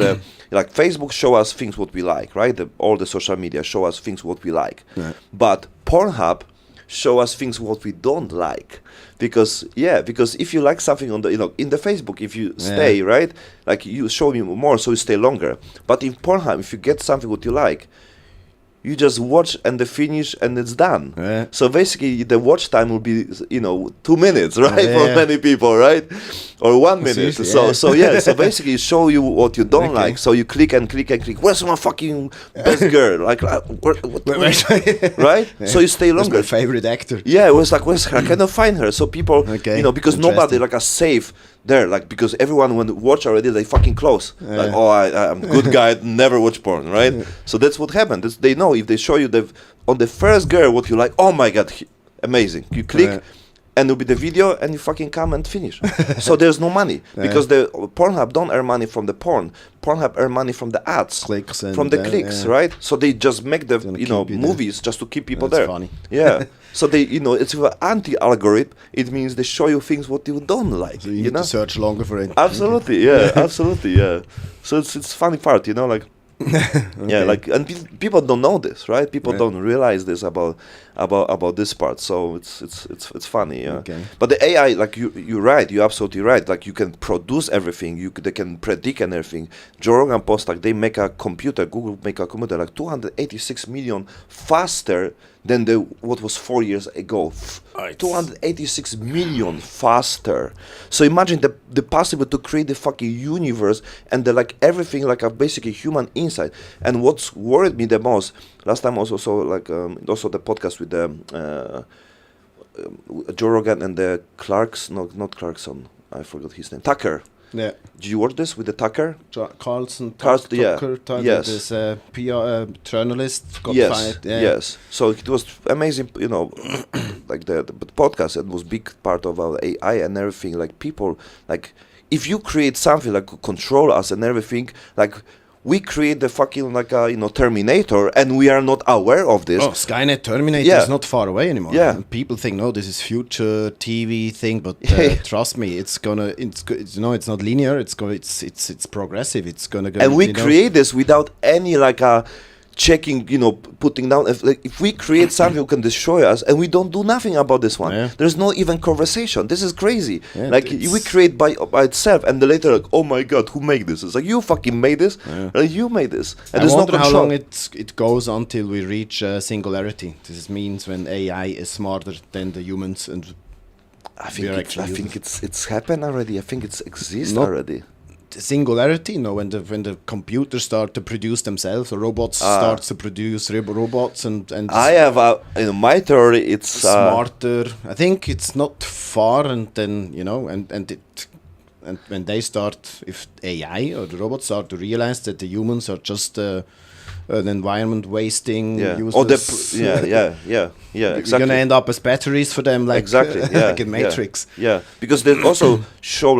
like Facebook show us things what we like, right? All the social media show us things what we like. Yeah. But Pornhub show us things what we don't like. Because if you like something on the in the Facebook, if you stay, right, like you show me more, so you stay longer. But in Pornhub, if you get something what you like, you just watch and the finish and it's done. Yeah. So basically the watch time will be 2 minutes, right, Yeah. for many people, right, or 1 minute. Usually, So basically show you what you don't Okay. like. So you click and click and click. Where's my fucking best girl? Like right? Yeah. So you stay That's longer. my favorite actor. Yeah, it was like, where's her? I cannot find her. So people, Okay, because nobody interesting. like are safe there, like because everyone when watch already, they fucking close. Like, I'm a good guy, never watch porn, right? So that's what happened. They know if they show you on the first girl what you like. Oh my god, amazing! You click. And it'll be the video, and you fucking come and finish. So there's no money because the Pornhub don't earn money from the porn. Pornhub earn money from the ads, Clicks and, from the clicks, right? So they just make the Gonna keep you movies just to keep people That's there. funny. Yeah. So they it's an anti-algorithm. It means they show you things what you don't like. So you need to search longer for it. Absolutely, yeah, absolutely, yeah. So it's funny part, like. Yeah, like, and people don't know this, right? People don't realize this about this part. So it's funny, yeah. Okay. But the AI, like you're right, you're absolutely right. Like you can produce everything, they can predict and everything. Joe Rogan post like they make a computer, Google make a computer like 286 million faster than what was 4 years ago. 286 million faster. So imagine the possible to create the fucking universe and everything like a basically human inside. And what's worried me the most last time also also the podcast with the Joe Rogan and the not Clarkson, I forgot his name, Tucker. Yeah. Did you watch this with the Tucker? Carlson, Yeah. Tucker, Yes. this PR journalist got Yes. fired. Yeah. Yes. So it was amazing, like the podcast. It was big part of our AI and everything. Like people, like if you create something like control us and everything, like we create the fucking Terminator, and we are not aware of this. Oh, Skynet Terminator Yeah. is not far away anymore. Yeah. And people think, no, this is future TV thing, but trust me, it's not linear. It's progressive. It's gonna go. And we create this without any checking, putting down. If we create something who can destroy us, and we don't do nothing about this one, Yeah. there's no even conversation. This is crazy. Yeah, Like we create by itself, and then later, oh my god, who made this? It's like you fucking made this. Yeah. You made this, and I there's no wonder how control. long it goes until we reach singularity. This means when AI is smarter than the humans, and I think we are it's, actually I think it's happened already. I think it exists Not- already. the singularity. When the computers start to produce themselves, the robots starts to produce robots, and I have in my theory, it's smarter. I think it's not far, and then and when they start, if AI or the robots start to realize that the humans are just an environment wasting, useless. yeah. We're Exactly. gonna end up as batteries for them, like Exactly. Yeah. like in Matrix. Yeah. Because they also show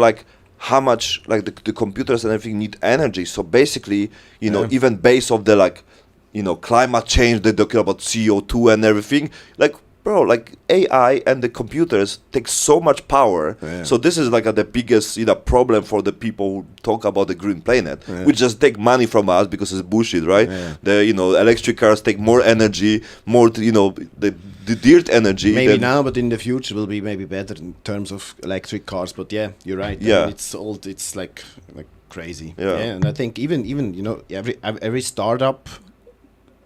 how much the computers and everything need energy. So basically, even base of the climate change, they talk about CO2 and everything. Like bro, like AI and the computers take so much power. Yeah. So this is like the biggest, problem for the people who talk about the green planet. Yeah. We just take money from us because it's bullshit, right? Yeah. The electric cars take more energy, more the dirt energy. Maybe than, now, but in the future will be maybe better in terms of electric cars. But yeah, you're right. Yeah. I mean, it's like crazy. Yeah. And I think even every startup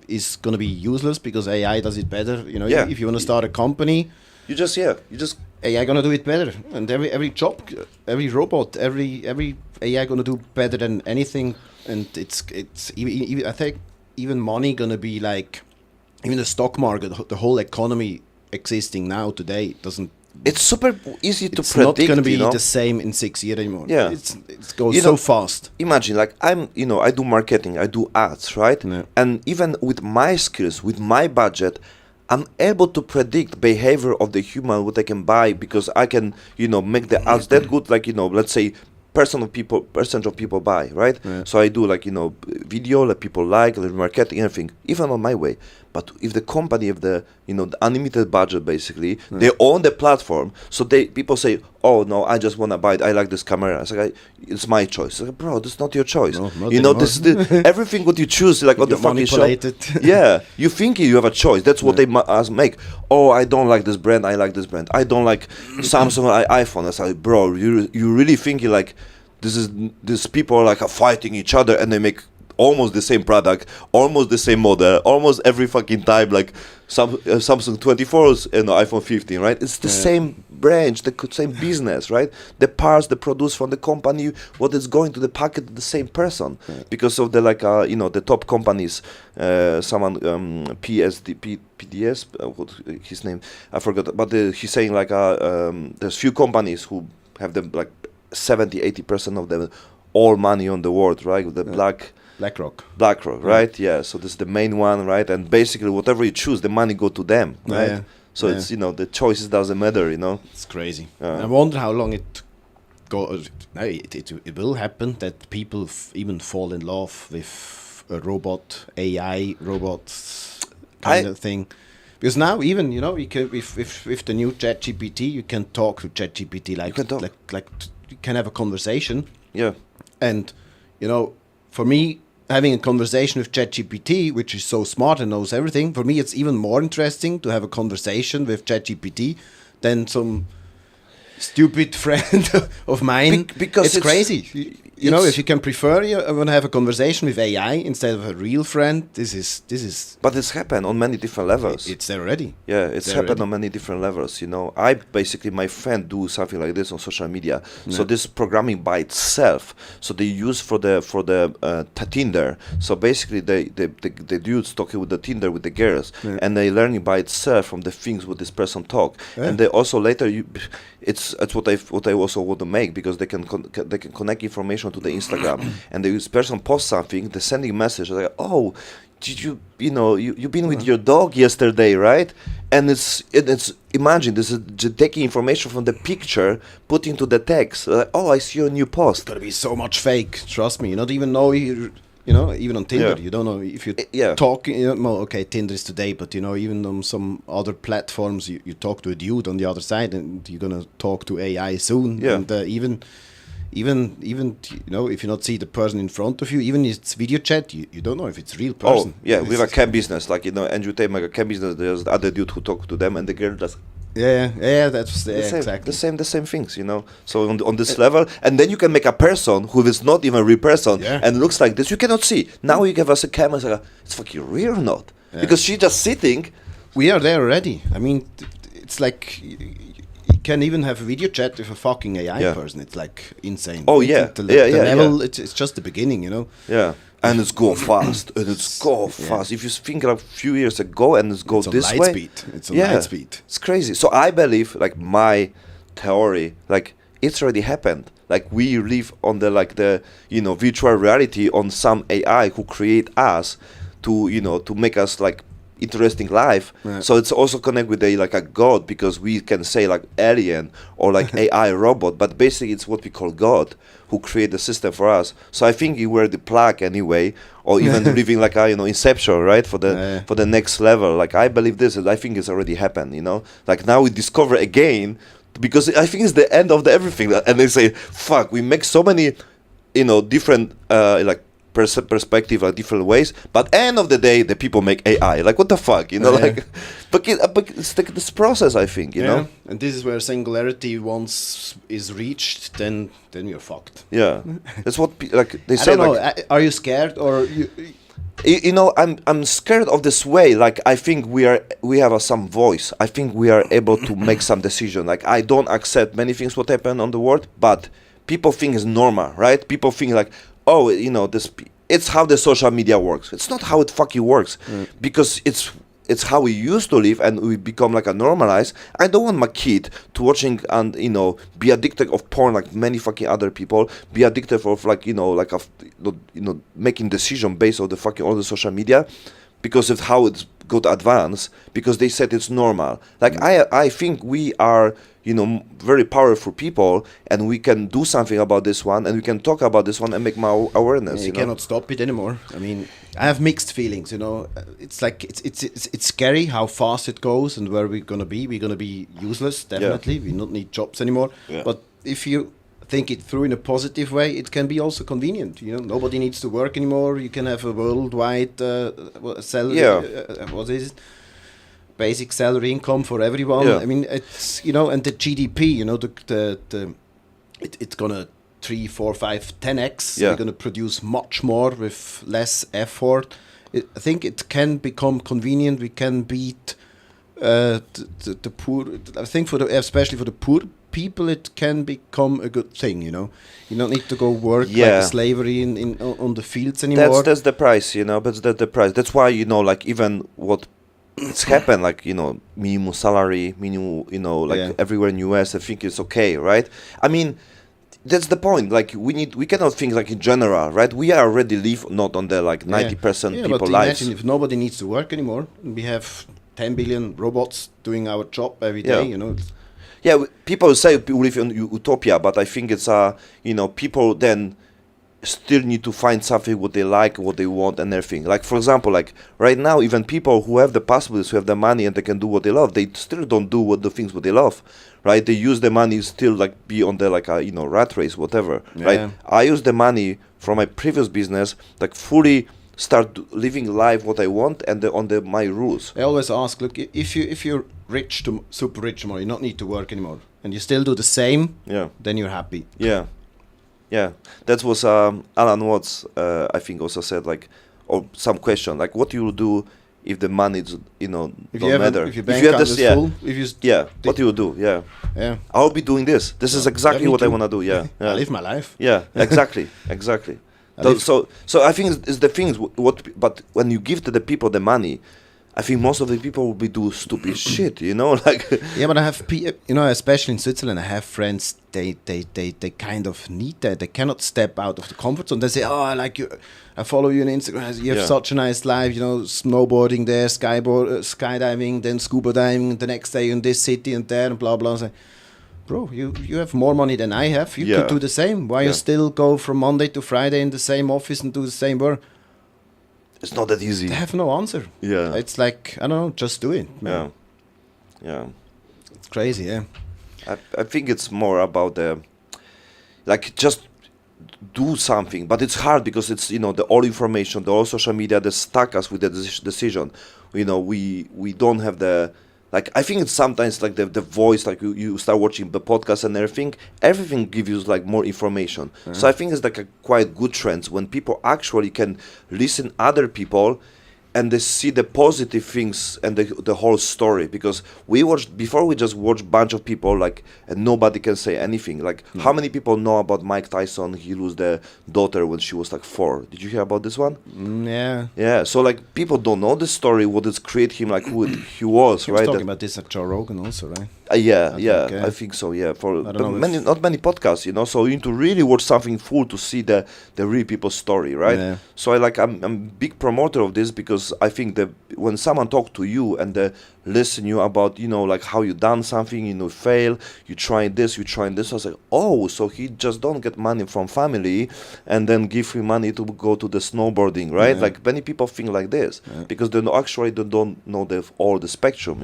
is gonna be useless because AI does it better. Yeah. If you want to start a company, you just AI gonna do it better. And every job, every robot, every AI gonna do better than anything. And it's even, I think even money gonna be like, even the stock market, the whole economy existing now today doesn't. It's super easy to It's predict. not going to be the same in 6 years anymore. Yeah. It goes so fast. Imagine, like, I do marketing, I do ads, right? Yeah. And even with my skills, with my budget, I'm able to predict behavior of the human, what I can buy, because I can, make the ads that good, like, let's say, percent of people buy, right? Yeah. So I do like video that people like marketing, everything, even on my way. But if the company have the the unlimited budget, basically they own the platform, so people say, oh no, I just want to buy it, I like this camera. It's like, it's my choice. Like, bro, this is not your choice. No, not anymore. This is everything what you choose, like on the fucking shop. Yeah, you think you have a choice. That's what they make. Oh, I don't like this brand, I like this brand. I don't like Samsung or iPhone. I say, bro, you really think like these people are fighting each other, and they make almost the same product, almost the same model, almost every fucking time, like Samsung 24s and iPhone 15, right? It's the same branch, the same business, right? The parts they produce from the company, what is going to the packet, the same person, because of the the top companies. Someone PDS, what his name, I forgot, but he's saying there's few companies who have them 70-80% of them all money on the world, right? The BlackRock, right? Yeah. So this is the main one, right? And basically, whatever you choose, the money go to them, right? Yeah. So it's the choices doesn't matter, It's crazy. I wonder how long it goes. No, it will happen that people even fall in love with a robot, AI robots kind of thing. Because now even you can with the new ChatGPT, you can talk to ChatGPT like you can have a conversation. Yeah. And for me, having a conversation with ChatGPT, which is so smart and knows everything, for me it's even more interesting to have a conversation with ChatGPT than some stupid friend of mine. Because it's crazy. If you can prefer, I want to have a conversation with AI instead of a real friend. This is. But it's happened on many different levels. It's there already. Yeah, it's happened on many different levels. I basically, my friend do something like this on social media. Yeah. So this programming by itself. So they use for the Tinder. So basically, the dudes talking with the Tinder with the girls, and they learning by itself from the things what this person talk. Yeah. And they also later it's what I also want to make, because they can connect information to the Instagram, and this person posts something, they're sending a message like, oh, did you've been with your dog yesterday, right? And it's imagine this is taking information from the picture, put into the text, like, oh, I see your new post. It's gotta be so much fake, trust me. You not even know even on Tinder, you don't know if you talk. Okay, Tinder is today, but even on some other platforms, you talk to a dude on the other side, and you're gonna talk to AI soon. Yeah. And even if you not see the person in front of you, even if it's video chat, you don't know if it's a real person. Oh yeah, we have a cam business, Andrew Tate make a cam business. There's the other dude who talk to them, and the girl does. Yeah, that's exactly the same things, So on this level, and then you can make a person who is not even a real person and looks like this. You cannot see. Now you give us a camera, it's fucking real or not? Yeah. Because she's just sitting. We are there already. I mean, it's like you can even have a video chat with a fucking AI person. It's like insane. Oh yeah, the level. It's just the beginning, Yeah. And it's go fast. Fast. If you think a few years ago, and it's this way. Speed. It's on light speed. It's crazy. So I believe, my theory, it's already happened. We live on the virtual reality on some AI who create us to make us interesting life. So it's also connect with a god, because we can say like alien or like AI robot, but basically it's what we call God, who create the system for us. So I think you were the plug anyway, or even living like a Inception, right, for the next level. Like I believe this, and I think it's already happened. Like now we discover again, because I think it's the end of everything, and they say, "Fuck, we make so many, different like." Perspective, like different ways, but end of the day the people make AI, like what the fuck, like but it's like this process, I think, you know. And this is where singularity once is reached, then you're fucked. That's what like they I say. don't know, like, are you scared, or I'm scared of this way. Like I think we have some voice. I think we are able to make some decision. Like I don't accept many things what happen on the world, but people think it's normal, right? People think like, oh, this. It's how the social media works. It's not how it fucking works, because it's how we used to live, and we become like a normalized. I don't want my kid to watching and be addicted of porn like many fucking other people. Be addicted of like making decision based on the fucking all the social media, because of how it's got advanced. Because they said it's normal. Like I think we are. Very powerful people, and we can do something about this one, and we can talk about this one and make more awareness. You cannot stop it anymore. I mean, I have mixed feelings. It's like it's scary how fast it goes and where we're gonna be. We're gonna be useless, definitely. We don't need jobs anymore. But if you think it through in a positive way, it can be also convenient. Nobody needs to work anymore. You can have a worldwide salary. What is it? Basic salary income for everyone. I mean, it's and the GDP. It's gonna 3, 4, 5, 10x. We're gonna produce much more with less effort. I think it can become convenient. We can beat the poor. I think especially for the poor people, it can become a good thing. You don't need to go work like slavery on the fields anymore. That's the price. But that's the price. That's why like even what. It's happened like minimum salary, minimum everywhere in US. I think it's okay, right? I mean, that's the point. Like we cannot think like in general, right? We are already live not on the like 90% people but lives. Imagine if nobody needs to work anymore, we have 10 billion robots doing our job every day. People say we live in utopia, but I think it's people then still need to find something what they like, what they want, and everything. Like for example, like right now, even people who have the possibilities, who have the money, and they can do what they love, they still don't do the things what they love, right? They use the money still like be on the like a rat race, whatever, right? I use the money from my previous business like fully start living life what I want and on my rules. I always ask, look, if you're rich to super rich tomorrow, you don't need to work anymore, and you still do the same, then you're happy. Yeah, that was Alan Watts. I think also said like, or some question like, what you will do if the money don't matter? If your bank account is full, what you will do? Yeah. I'll be doing this. This is exactly what I want to do. Yeah. I live my life. Yeah, exactly. So I think it's the things but when you give to the people the money, I think most of the people will be do stupid shit, like. Yeah, but I have, especially in Switzerland, I have friends. They kind of need that. They cannot step out of the comfort zone. They say, "Oh, I like you. I follow you on Instagram. You have such a nice life. Snowboarding there, skydiving, then scuba diving. The next day in this city and there, and blah blah." I say, bro, you have more money than I have. You could do the same. Why you still go from Monday to Friday in the same office and do the same work? It's not that easy. They have no answer. Yeah. It's like, I don't know, just do it. Man. Yeah. It's crazy, yeah. I think it's more about just do something. But it's hard because it's, the all information, the all social media that stuck us with the decision. We don't have the... Like, I think it's sometimes like the voice, like you start watching the podcast and everything gives you like more information. Mm-hmm. So I think it's like a quite good trend when people actually can listen other people and they see the positive things and the whole story. Because we just watched bunch of people like, and nobody can say anything. Like, how many people know about Mike Tyson? He lost the daughter when she was like 4. Did you hear about this one? Yeah. Yeah. So like people don't know the story, what it's create him like who he was, he right? was talking about this at Joe Rogan also, right? I think so. Yeah, not many podcasts, So you need to really watch something full to see the real people's story, right? Yeah. So I'm a big promoter of this because I think that when someone talks to you and they listen you about like how you done something, fail, you try this, I was like, oh, so he just don't get money from family and then give him money to go to the snowboarding, right? Yeah. Like many people think like this because they don't know all the spectrum,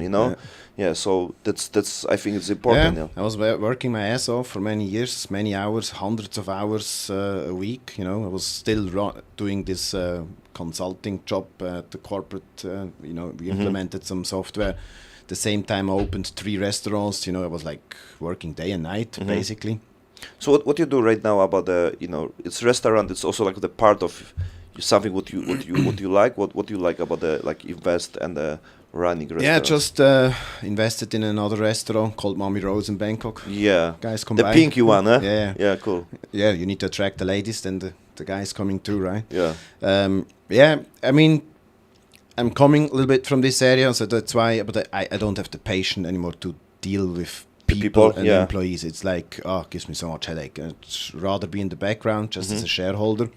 Yeah, so that's I think it's important. Yeah. I was working my ass off for many years, many hours, hundreds of hours a week. I was still doing this consulting job at the corporate. We implemented some software. The same time, I opened 3 restaurants. I was like working day and night, basically. So what you do right now about the it's restaurant? It's also like the part of something what you like. What do you like about the invest and the running restaurant? Yeah, just invested in another restaurant called Mommy Rose in Bangkok. Yeah, guys come the by. pinky one, huh? Yeah, cool. Yeah, you need to attract the ladies, then the guys coming too, right? Yeah. I mean, I'm coming a little bit from this area, so that's why. But I don't have the patience anymore to deal with people and employees. It's like, it gives me so much headache. I'd rather be in the background, just as a shareholder.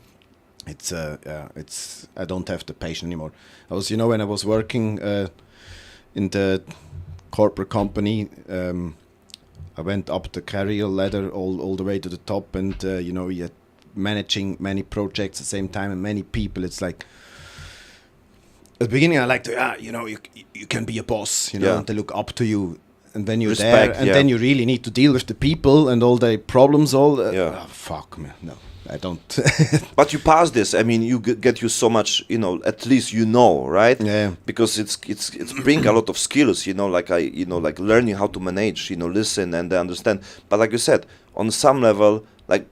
It's I don't have the patience anymore. I was, when I was working in the corporate company, I went up the career ladder all the way to the top, and you're managing many projects at the same time and many people. It's like at the beginning I like to you can be a boss, and they look up to you. And then you're Respect, there, and then you really need to deal with the people and all the problems. Fuck, man, no. I don't. But you pass this. I mean, you get you so much. At least right? Yeah. Because it's bring a lot of skills. Like learning how to manage. Listen and understand. But like you said, on some level, like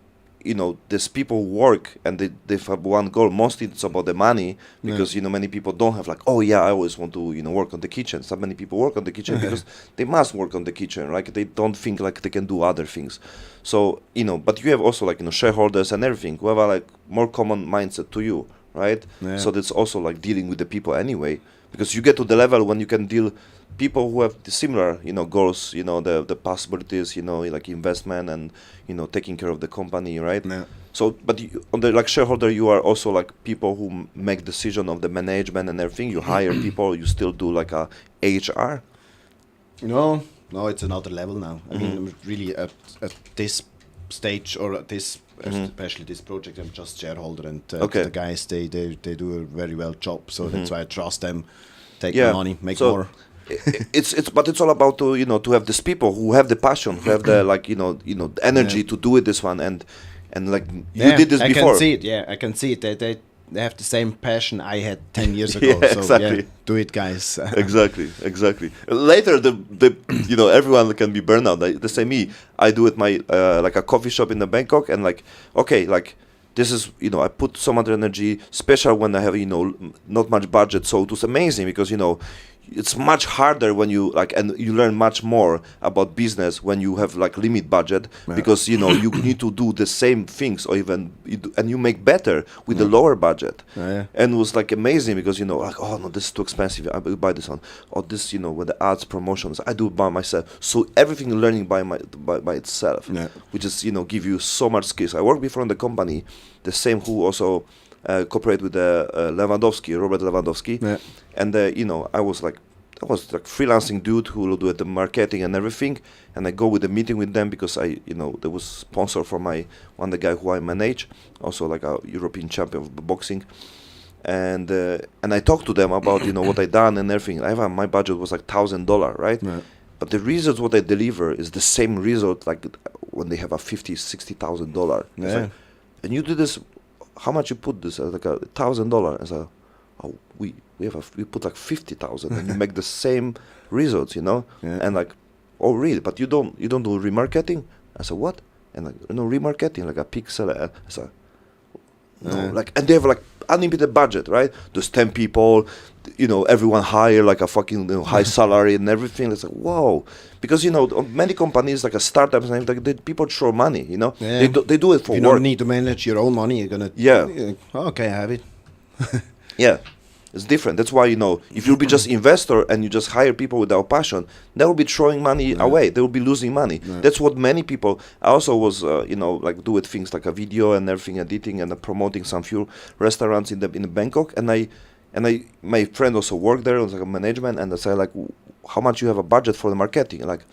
these people work and they have one goal. Mostly it's about the money because many people don't have like, oh yeah, I always want to work on the kitchen. So many people work on the kitchen because they must work on the kitchen. Like they don't think like they can do other things. So but you have also like shareholders and everything who have a like more common mindset to you, right? Yeah. So that's also like dealing with the people anyway, because you get to the level when you can deal people who have the similar goals, the possibilities, like investment and taking care of the company, right? Yeah. So but on the like shareholder, you are also like people who make decision of the management and everything. You hire people. You still do like a HR. No, it's another level now. I mean, I'm really at this stage or at this, especially this project, I'm just shareholder, and the guys they do a very well job. So that's why I trust them. Take the money, make more. But it's all about to have these people who have the passion, who have the the energy to do it. This one and like you did this before. I can see it. Yeah, I can see it. They have the same passion I had 10 years ago. Yeah, exactly. So do it, guys. Exactly. Later, the everyone can be burned out. The same me. I do it my like a coffee shop in the Bangkok, and like this is I put so much energy, especially when I have not much budget. So it was amazing because it's much harder when you and you learn much more about business when you have like limit budget, because you need to do the same things or even and you make better with the lower budget. And it was like amazing because like, oh no, this is too expensive, I will buy this one, or this with the ads, promotions, I do it by myself. So everything learning by itself, which is give you so much skills. I worked before in the company, the same who also cooperate with Robert Lewandowski, and I was like freelancing dude who will do the marketing and everything, and I go with the meeting with them because I there was sponsor for the guy who I manage, also like a European champion of boxing, and I talked to them about what I done and everything. My budget was like $1,000, right? But the results what I deliver is the same result like when they have a $50,000-$60,000. Like, and you do this. How much you put this? Like $1,000. I said, oh, we put like 50,000, and you make the same results, And like, oh really? But you don't do remarketing? I said, what? And like, remarketing, like a pixel. I said, no, like, and they have like unlimited budget, right? There's 10 people, everyone hire like a fucking high salary and everything. It's like, whoa. Because many companies like a startups and everything, people throw money, they do it for work. You don't need to manage your own money. You're gonna okay, I have it. Yeah, It's different. That's why, if you'll be just investor and you just hire people without passion, they will be throwing money away. They will be losing money. That's what many people. I also was, like do with things like a video and everything, editing and promoting some few restaurants in Bangkok. And my friend also worked there. It was like a management, and I said like, how much you have a budget for the marketing? Like,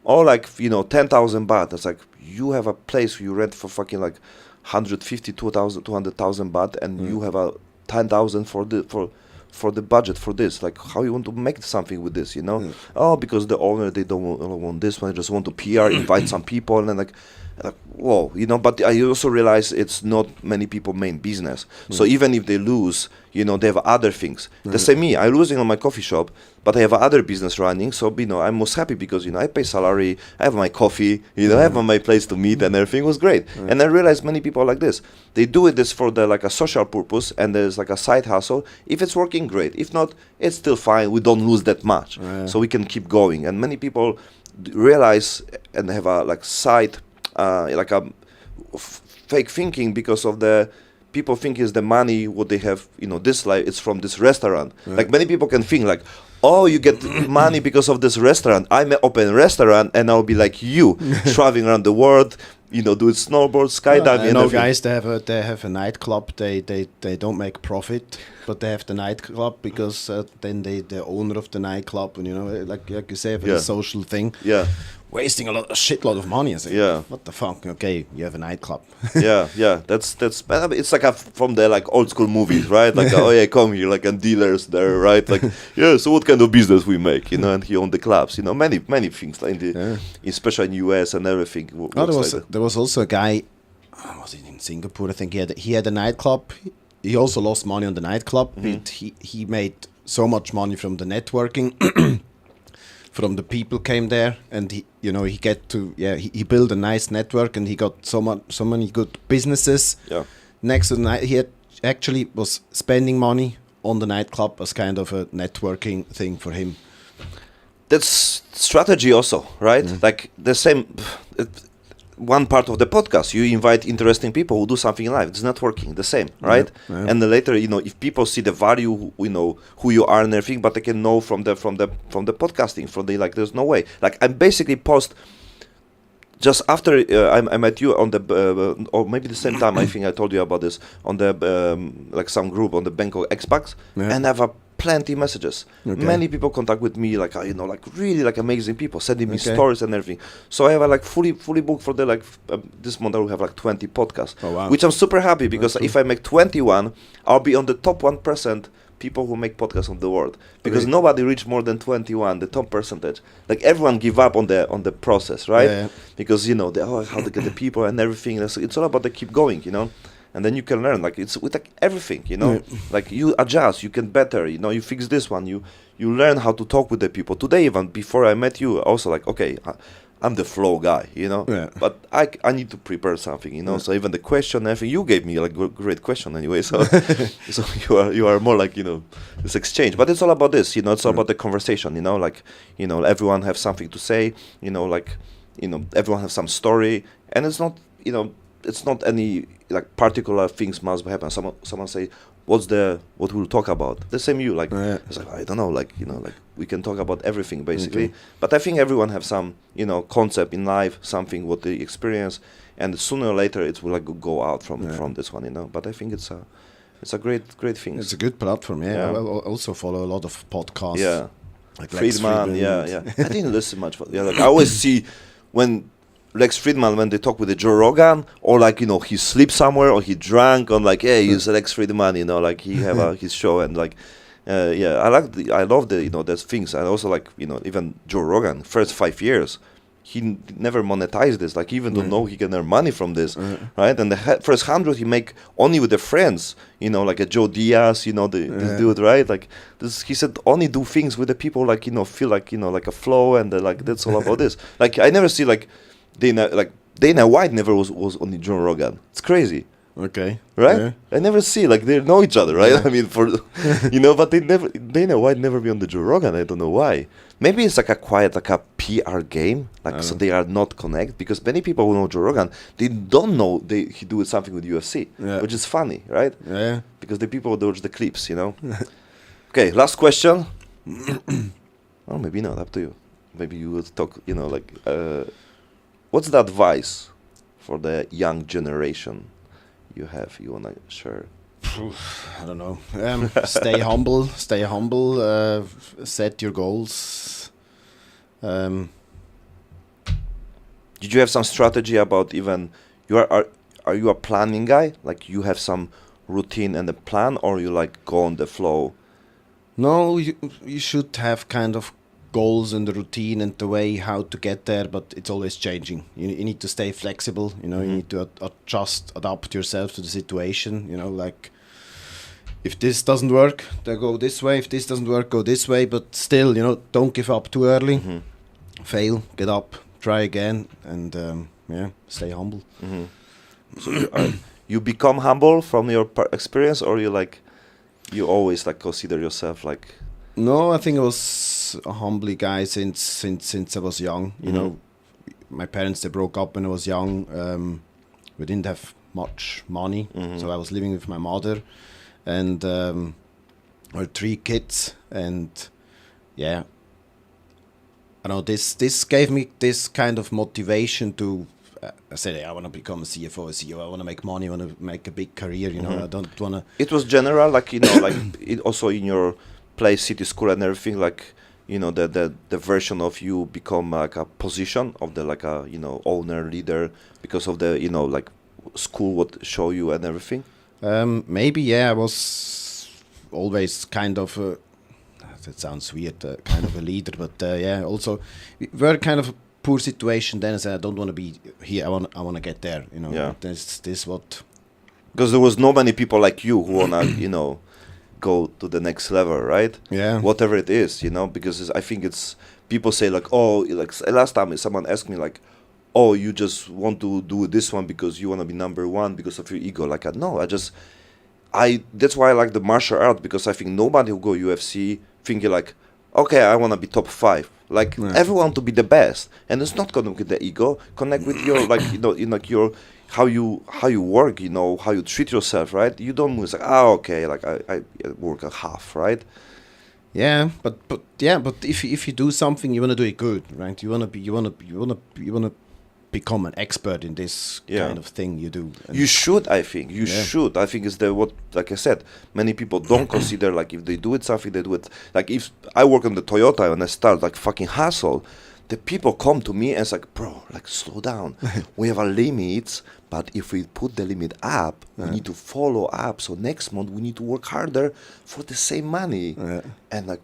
10,000 baht. It's like, you have a place you rent for fucking like 150, 200,000 baht, and you have a 10,000 for the budget for this. Like, how you want to make something with this, Oh, because the owner, they don't want this one, they just want to PR, invite some people, and like whoa, but I also realize it's not many people main business. So even if they lose, they have other things. The same me, I'm losing on my coffee shop, but I have other business running. So, I'm most happy because, I pay salary, I have my coffee, I have my place to meet, and everything was great. And I realized many people are like this. They do this for like a social purpose, and there's like a side hustle. If it's working, great. If not, it's still fine. We don't lose that much. So we can keep going. And many people realize and have a like side like a fake thinking because of the people think is the money what they have, this life, it's from this restaurant. Like many people can think like, oh, you get money because of this restaurant. I may open a restaurant and I'll be like you, traveling around the world, doing snowboard, skydiving. I know guys, they have a nightclub. They don't make profit, but they have the nightclub because then the owner of the nightclub, and like you say, it's a social thing. Yeah. Wasting a shitload of money. I say, what the fuck? Okay, you have a nightclub. yeah. That's. It's like from the like old school movies, right? Like, oh yeah, come here, like, and dealers there, right? Like, yeah. So what kind of business we make, And he owned the clubs, many things, like especially in US and everything. There was also a guy. Was it in Singapore? I think he had a nightclub. He also lost money on the nightclub. But he made so much money from the networking. From the people came there, and he built a nice network, and he got so many good businesses. Yeah. Next to the night, he actually was spending money on the nightclub as kind of a networking thing for him. That's strategy also, right? Like the same. One part of the podcast, you invite interesting people who do something in life. It's networking, the same, right? Yeah. And then later, if people see the value, who you are and everything, but they can know from the podcasting, there's no way. Like I basically post just after I met you on the or maybe the same time. I think I told you about this on the like some group on the Bangkok expats, and I have plenty messages. Okay. Many people contact with me, like like really like amazing people sending me stories and everything. So I have like fully booked for the this month. I will have like 20 podcasts, which I'm super happy because if I make 21, I'll be on the top 1% people who make podcasts on the world, because nobody reached more than 21, the top percentage. Like everyone give up on the process, right? Yeah. Because how to get the people and everything. So it's all about the keep going, And then you can learn, like it's with like everything, like you adjust, you can better, you fix this one, you learn how to talk with the people. Today, even before I met you, also like, okay, I'm the flow guy, but I need to prepare something, So even the question, everything you gave me like great question anyway. So so you are more like this exchange, but it's all about this, It's all about the conversation, like everyone have something to say, everyone has some story, and it's not it's not any like particular things must happen. Someone say, what we'll talk about? The same you like. It's like I don't know, like like we can talk about everything basically. Okay. But I think everyone have some concept in life, something what they experience, and sooner or later it will like go out from this one, But I think it's a great thing. It's a good platform. Yeah. I also follow a lot of podcasts. Yeah. Like Friedman. Yeah. I didn't listen much, but like I always see when Lex Friedman, when they talk with the Joe Rogan, or like he sleeps somewhere or he drank, or like he's Lex Friedman, like he have his show, and like I love the there's things. And also like even Joe Rogan, first 5 years he never monetized this, like even don't know he can earn money from this, right? And the first 100 he make only with the friends, like a Joe Diaz, this dude, right? Like this, he said only do things with the people, like feel like like a flow, and like that's all about this. Like I never see like Dana White never was on the Joe Rogan. It's crazy. Okay. Right? Yeah. I never see, like they know each other, right? Yeah. I mean, but Dana White never be on the Joe Rogan. I don't know why. Maybe it's like a quiet, like a PR game, like so they are not connected, because many people who know Joe Rogan, they don't know he do something with UFC, which is funny, right? Yeah. Because the people watch the clips, Okay, last question. Or maybe not, up to you. Maybe you would talk, like, what's the advice for the young generation you want to share? I don't know. Stay humble. Stay humble. Set your goals. Did you have some strategy about even are you a planning guy? Like you have some routine and a plan, or you like go on the flow? No, you should have kind of goals and the routine and the way how to get there, but it's always changing. You need to stay flexible. You need to adjust, adapt yourself to the situation. Like if this doesn't work, then go this way. If this doesn't work, go this way. But still, don't give up too early. Fail, get up, try again, and stay humble. So you become humble from your experience, or you always like consider yourself like? No, I think I was a humbly guy since I was young. My parents, they broke up when I was young. We didn't have much money, so I was living with my mother, and our 3 kids, and I know this gave me this kind of motivation to. I said, I want to become a CFO, a CEO. I want to make money. I want to make a big career. I don't want to. It was general, like also in your place, city school, and everything. Like the version of you become like a position of the like a owner leader because of the like school would show you and everything. Maybe I was always kind of. That sounds weird, kind of a leader, but also we were kind of. Poor situation. Then I said I don't want to be here. I want to get there. This what. Because there was no many people like you who wanna go to the next level, right? Yeah. Whatever it is, because I think it's people say like, oh, like last time someone asked me like, oh, you just want to do this one because you want to be number one because of your ego. Like no, that's why I like the martial art, because I think nobody who go UFC thinking like, okay, I want to be top 5. Like everyone to be the best, and it's not gonna get the ego. Connect with your your how you work, how you treat yourself, right? You don't move like okay, like I work a half, right? Yeah, but if you do something, you wanna do it good, right? You wanna become an expert in this kind of thing you do. And you should, I think. You should. I think it's like I said, many people don't consider, like, if they do it something, they do it. Like, if I work on the Toyota and I start, like, fucking hustle, the people come to me and it's like, bro, like, slow down. We have our limits, but if we put the limit up, we need to follow up. So next month, we need to work harder for the same money. And, like,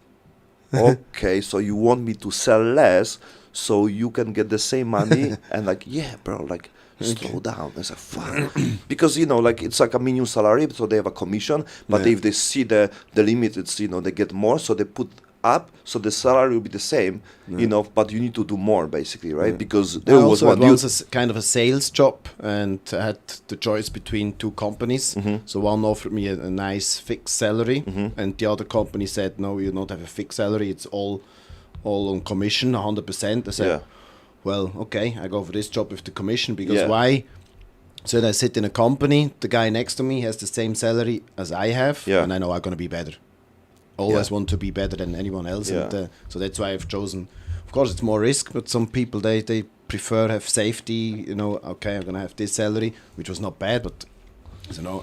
okay, so you want me to sell less so you can get the same money? And like, yeah, bro, like, slow down. It's like, fuck. Because, like, it's like a minimum salary, so they have a commission, but if they see the limit, it's, they get more, so they put up, so the salary will be the same, but you need to do more, basically, right? Because there was one a kind of a sales job, and I had the choice between 2 companies. So one offered me a nice fixed salary, and the other company said, no, you don't have a fixed salary, it's all on commission, 100%. I said, well, okay, I go for this job with the commission, because why? So then I sit in a company, the guy next to me has the same salary as I have, and I know I'm going to be better. Always want to be better than anyone else, and so that's why I've chosen. Of course, it's more risk, but some people, they prefer have safety. Okay, I'm going to have this salary, which was not bad, but so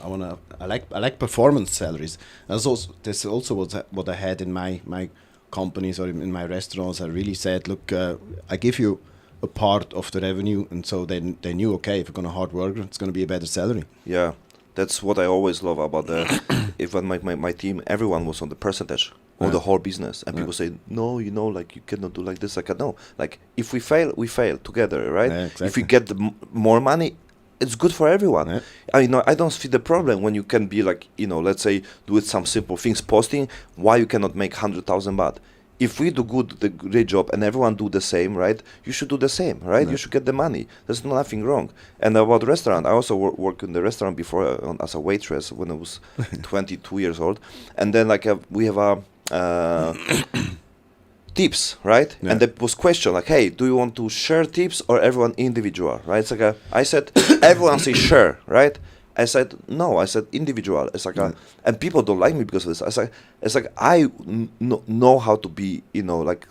I like performance salaries. That's also what I had in my companies or in my restaurants. I really said, look, I give you a part of the revenue, and so they knew, okay, if we're gonna hard work, it's gonna be a better salary. Yeah, that's what I always love about even my team. Everyone was on the percentage of the whole business, and people say, no, like, you cannot do like this. Like, no, like, if we fail together, right? Exactly. If we get more money, it's good for everyone. I don't see the problem when you can be like, let's say, do it some simple things, posting, why you cannot make 100,000 baht. If we do the great job and everyone do the same, right? You should do the same, right? You should get the money. There's nothing wrong. And about restaurant, I also worked in the restaurant before as a waitress when I was 22 years old. And then like we have a tips, right? And there was question like, hey, do you want to share tips or everyone individual, right? It's like I said, everyone say share, right? I said no. I said individual. It's like and people don't like me because of this. It's like I know how to be, like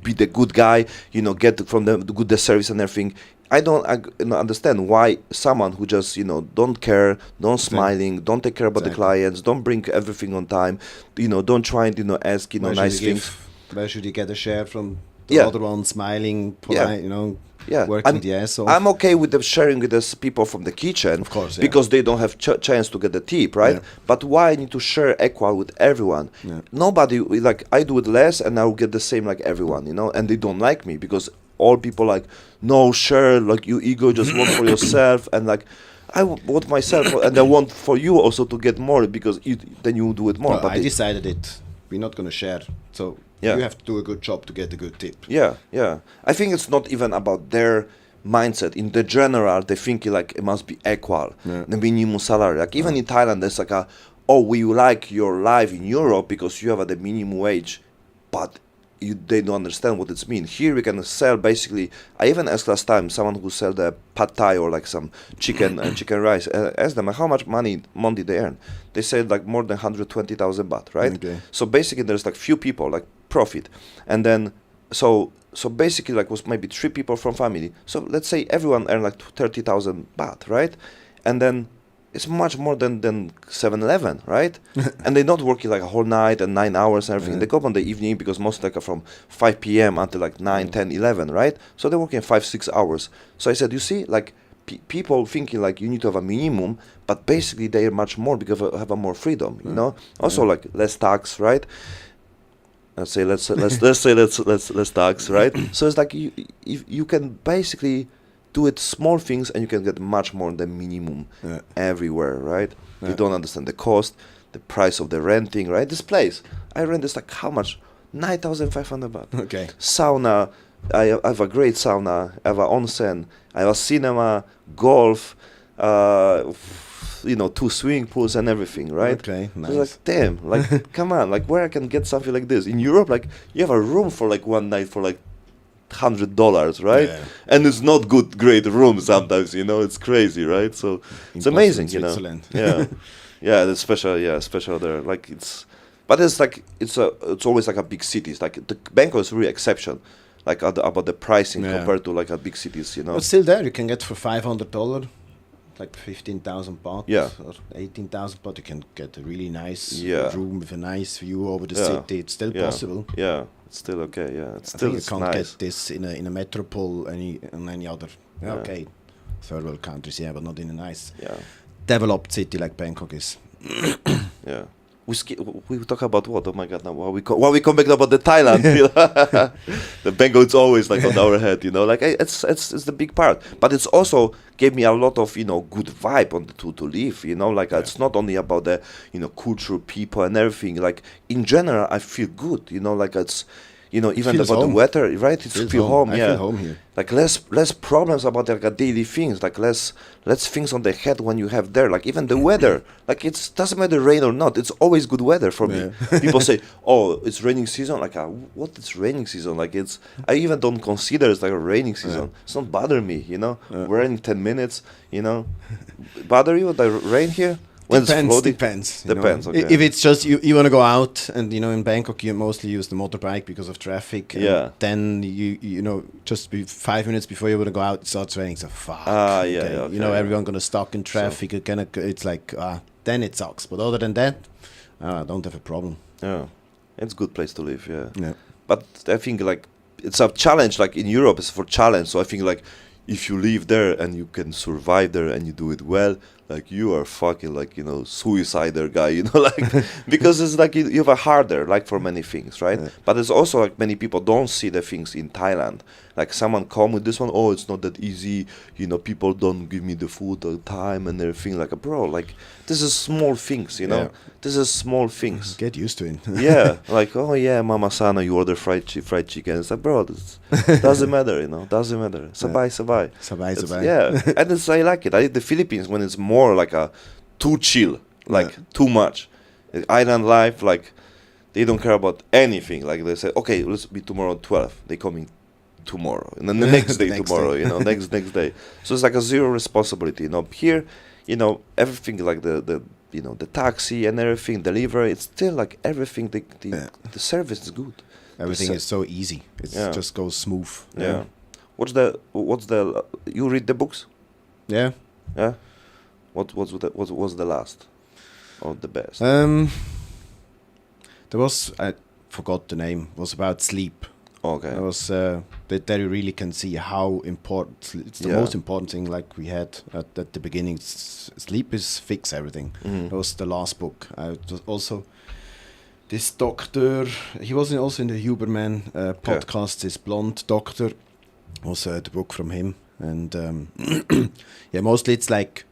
be the good guy, get from the good the service and everything. I don't understand why someone who just don't care, don't smiling, don't take care about the clients, don't bring everything on time, don't try and ask nice things. Where should you get a share from the other one smiling, polite, working the ass off? I'm okay with them sharing with us people from the kitchen, of course, because they don't have chance to get the tip, right? Yeah. But why I need to share equal with everyone? Yeah. Nobody, like, I do it less and I'll get the same like everyone, and they don't like me because all people like, no, share, like, you ego just want for yourself, and like, I want myself and I want for you also to get more because then you do it more. Well, but I decided it. We're not going to share, so you have to do a good job to get a good tip. Yeah. I think it's not even about their mindset. In the general, they think like it must be equal, the minimum salary. Like even in Thailand, there's like we like your life in Europe because you have the minimum wage, but they don't understand what it's mean. Here we can sell basically. I even asked last time someone who sell the pad thai or like some chicken and chicken rice. Asked them how much money they earn. They said like more than 120,000 baht, right? Okay. So basically there's like few people like profit, and then so basically like was maybe 3 people from family. So let's say everyone earned like 30,000 baht, right? And then it's much more than 7-Eleven, right? And they're not working like a whole night and 9 hours and everything. They go up on the evening because most like are from 5 p.m. until like 9, 10, 11, right? So they're working 5-6 hours. So I said, you see, like people thinking like you need to have a minimum, but basically they are much more because they have a more freedom, Also like less tax, right? Let's say let's tax, right? So it's like you can basically do it small things and you can get much more than minimum everywhere, right? You don't understand the cost, the price of the renting, right? This place, I rent this like how much? 9,500 baht. Okay. Sauna, I have a great sauna, I have an onsen, I have a cinema, golf, 2 swimming pools and everything, right? Okay, nice. So like, damn, like, come on, like, where I can get something like this? In Europe, like, you have a room for like one night for like $100, right? Yeah. And it's not great room sometimes, it's crazy, right? So it's amazing, Yeah, it's special there. Like but it's like it's always like a big cities. Like the Bangkok is really exception, like about the pricing compared to like a big cities, But still, there you can get for $500, like 15,000 baht, or 18,000 baht. You can get a really nice room with a nice view over the city. It's still possible. Yeah. It's still okay, It's still you can't nice. get this in a metropole in any other okay third world countries, but not in a nice developed city like Bangkok is. Yeah. We talk about what? Oh my God! Now while we come back about the Thailand, the Bangkok is always like on our head, Like it's the big part, but it's also gave me a lot of good vibe on to live, Like it's not only about the culture, people, and everything. Like in general, I feel good, Like it's. Even about the weather, right? It's feel home. I feel home here. Like less problems about like daily things, like less things on the head when you have there. Like even the weather, like it doesn't matter rain or not. It's always good weather for me. People say, "Oh, it's raining season." Like, what is raining season? Like I even don't consider it's like a raining season. It's not bother me, Raining 10 minutes, Bother you the rain here? Depends. Okay. If it's just you want to go out and in Bangkok you mostly use the motorbike because of traffic. Then you just 5 minutes before you want to go out, it starts raining. So fuck. Everyone gonna stuck in traffic. So. It's like then it sucks. But other than that, I don't have a problem. Yeah, it's a good place to live. Yeah. But I think like it's a challenge. Like in Europe, it's for challenge. So I think like if you live there and you can survive there and you do it well. Like you are fucking like suicider guy, like because it's like you have a harder like for many things, right? But it's also like many people don't see the things in Thailand. Like someone come with this one, it's not that easy, people don't give me the food all the time and everything. Like bro, like this is small things, this is small things. Get used to it. Like Mama Sana, you order fried chicken. It's like bro, doesn't matter, doesn't matter. Sabai. Yeah, and I like it. I like the Philippines when it's more like too chill, like too much. Island life, like they don't care about anything. Like they say, okay, let's be tomorrow at 12. They coming tomorrow, and then the next day tomorrow. Next day. So it's like a zero responsibility. Here, everything like the taxi and everything, delivery. It's still like everything. The service is good. Everything is so easy. It just goes smooth. Yeah. What's the? You read the books? Yeah. Yeah. What was the last? Or the best? There was, I forgot the name. It was about sleep. Okay. It was there you really can see how important it's the most important thing. Like we had at the beginning, sleep is fix everything. That was the last book. Also, this doctor, he was also in the Huberman podcast. This blonde doctor was the book from him, and mostly it's like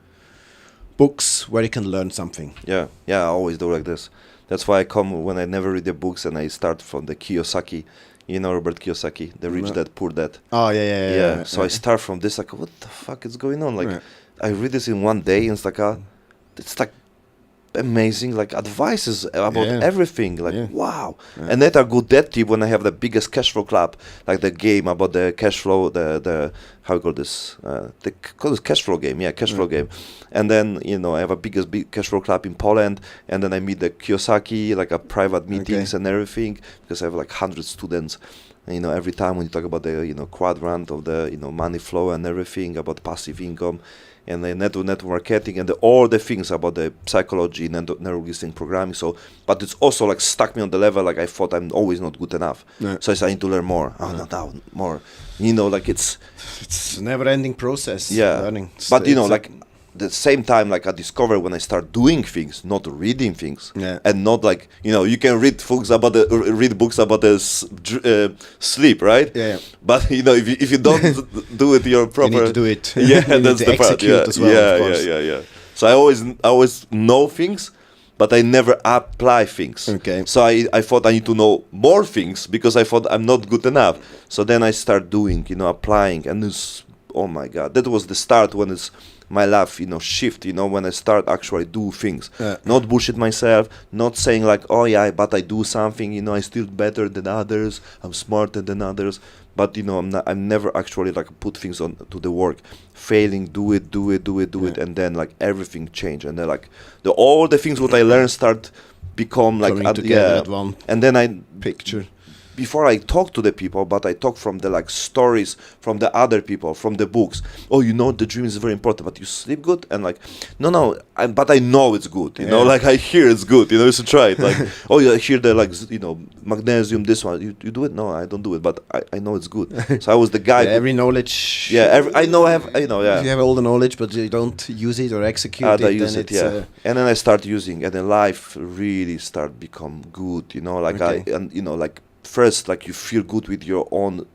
books where you can learn something. Yeah, I always do like this. That's why I come when I never read the books and I start from the Kiyosaki. Robert Kiyosaki, The Rich Dad, Poor Dad. Oh, yeah. So I start from this, like, what the fuck is going on? Like, I read this in one day, and it's like amazing, like, advices about everything. Like, wow. Yeah. And that are good that tip when I have the biggest cash flow club, like the game about the cash flow, the how you call this? They call this cash flow game. Yeah, cash flow game. And then, I have a big cash flow club in Poland, and then I meet the Kiyosaki, like a private meetings and everything, because I have like 100 students. And, every time when you talk about the, quadrant of the, money flow and everything, about passive income, and the network marketing, and all the things about the psychology, neuro-linguistic programming. So, but it's also like stuck me on the level, like I thought I'm always not good enough. Yeah. So I need to learn more. No, more. Like it's a never-ending process. Yeah. Learning. But like the same time, like I discover when I start doing things, not reading things, and not like you can read books about sleep, right? Yeah. But if you don't do it, you're proper. You need to do it. Yeah, that's the part. Yeah. So I always know things, but I never apply things. Okay. So I thought I need to know more things because I thought I'm not good enough. So then I start doing, applying, and it's, oh my God, that was the start when it's my life, shift, when I start actually do things. Not bullshit myself, not saying like, oh yeah, but I do something, I still better than others, I'm smarter than others. But, I'm never actually like put things on to the work. Failing, do it, and then like everything change. And then like all the things what I learned start become like, at one and then I picture. Before I talk to the people, but I talk from the like stories from the other people, from the books. Oh, the dream is very important, but you sleep good? And like, no, but I know it's good, like I hear it's good, you should try it. Like, oh, you hear the like, magnesium, this one, you do it? No, I don't do it, but I know it's good. So I was the guy. Every knowledge. Yeah, I have. If you have all the knowledge, but you don't use it or execute it, I use it, and then I start using, and then life really start become good, like like. First, like you feel good with your own,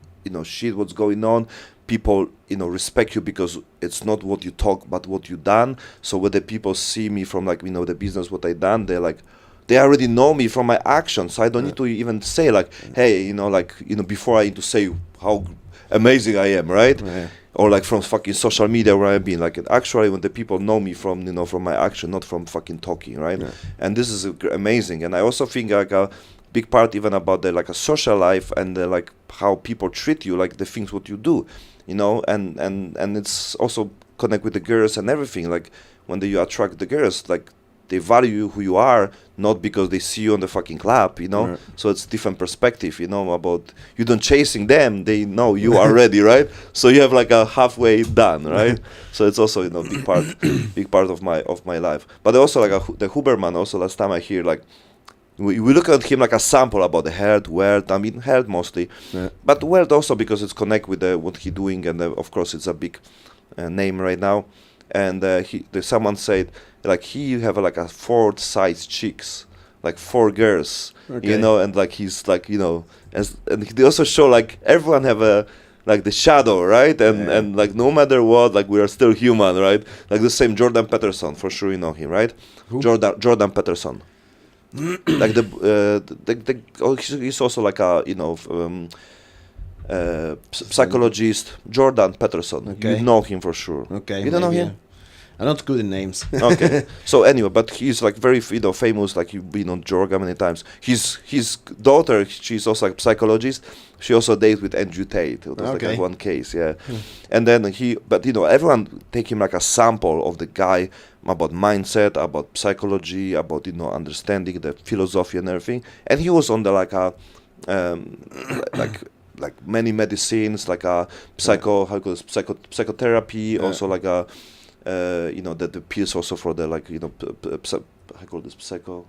shit, what's going on. People, respect you because it's not what you talk, but what you done. So when the people see me from like, the business, what I done, they're like, they already know me from my actions. So I don't need to even say like, hey, before I need to say how amazing I am, right? Yeah. Or like from fucking social media where I've been, like actually when the people know me from, from my action, not from fucking talking, right? Yeah. And this is amazing. And I also think like a big part even about the like a social life and like how people treat you, like the things what you do, and it's also connect with the girls and everything. Like when you attract the girls, like they value who you are, not because they see you on the fucking club, Right. So it's different perspective, about you don't chasing them, they know you are ready, right? So you have like a halfway done, right? So it's also big part of my life. But also like the Huberman. Also last time I hear like. We look at him like a sample about the health, wealth. I mean, health mostly, but wealth also because it's connect with what he doing, and of course it's a big name right now. And someone said like he have like a 4 size chicks, like 4 girls, and like he's like and they also show like everyone have a like the shadow, right? And like no matter what, like we are still human, right? Like the same Jordan Peterson, for sure you know him, right? Who? Jordan Peterson. Like he's also like a psychologist, Jordan Peterson. Okay. You know him for sure. Okay, you don't know him? I'm not good in names. Okay. So anyway, but he's like very famous. Like you've been on Jorga many times. His daughter, she's also like psychologist. She also dates with Andrew Tate. It was like one case, yeah. And then but everyone take him like a sample of the guy about mindset, about psychology, about understanding the philosophy and everything. And he was on the like a like many medicines, like a psychotherapy, also like a the pills also for the like I call this psycho.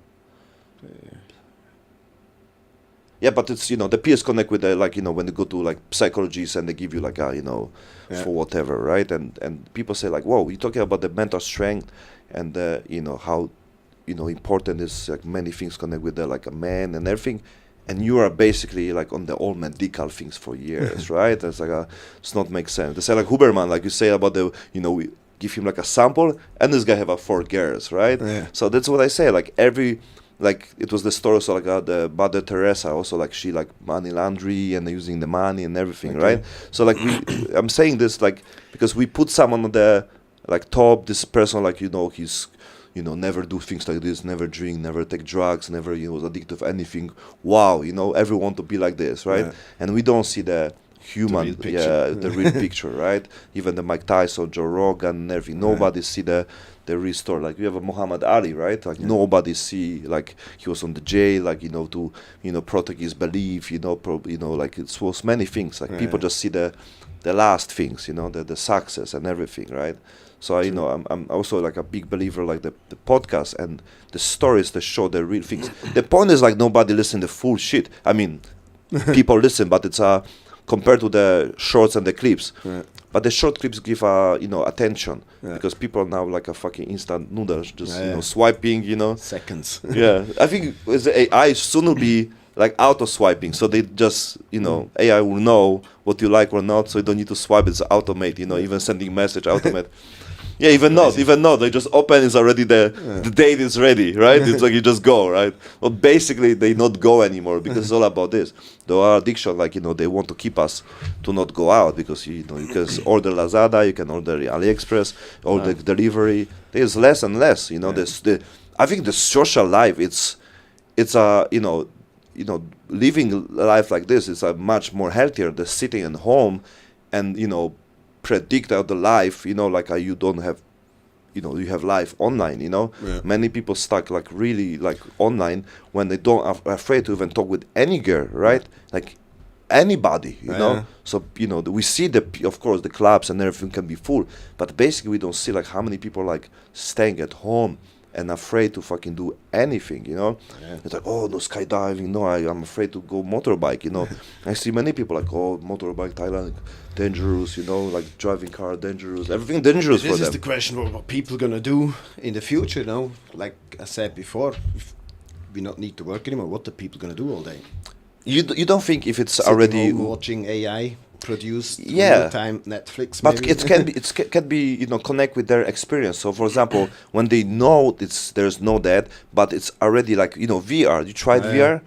Yeah, but it's the peers connect with the like when they go to like psychologists and they give you like a for whatever, right? And people say like, whoa, you're talking about the mental strength and how important is like many things connect with the like a man and everything, and you are basically like on the all medical things for years, right? It's like it's not make sense. They say like Huberman, like you say about the we give him like a sample and this guy have 4 girls, right? Yeah. So that's what I say. Like it was the story also like the Mother Teresa also like she like money laundry and using the money and everything, right? So like I'm saying this like because we put someone on the like top, this person like he's never do things like this, never drink, never take drugs, never was addicted to anything. Wow, everyone want to be like this, right? Yeah. And we don't see the human, the real picture, right? Even the Mike Tyson, Joe Rogan, and everything. Nobody see the real story. Like we have a Muhammad Ali, right? Like nobody see like he was on the jail, like to protect his belief, like it was many things. Like people just see the last things, the success and everything, right? So I'm also like a big believer like the podcast and the stories that show the real things. The point is like nobody listen to full shit. I mean, people listen, but it's compared to the shorts and the clips. Yeah. But the short clips give attention because people now like a fucking instant noodles, just swiping, seconds. Yeah, I think with the AI soon will be like auto swiping, so they just AI will know what you like or not, so you don't need to swipe. It's automate, even sending message automate. Yeah, even not. They just open. It's already the date is ready, right? It's like you just go, right? Well, basically they not go anymore because it's all about this. There are addiction, like they want to keep us to not go out because you can order Lazada, you can order AliExpress, or the delivery. There's less and less. I think the social life. It's living life like this is much more healthier than sitting at home and predict out the life, like you don't have, you have life online, Many people stuck like really like online when they don't are afraid to even talk with any girl, right? Like anybody, you know. So we see of course the clubs and everything can be full, but basically we don't see like how many people like staying at home and afraid to fucking do anything, It's like, oh, no skydiving, no, I'm afraid to go motorbike, I see many people like, oh, motorbike, Thailand, dangerous, like driving car, dangerous, everything dangerous for them. This is the question, what people gonna do in the future, Like I said before, if we not need to work anymore, what are people gonna do all day? You don't think if it's sitting already home watching AI produced time Netflix, but maybe? it can be connect with their experience. So for example, when they know there's no that, but it's already like VR. You tried VR?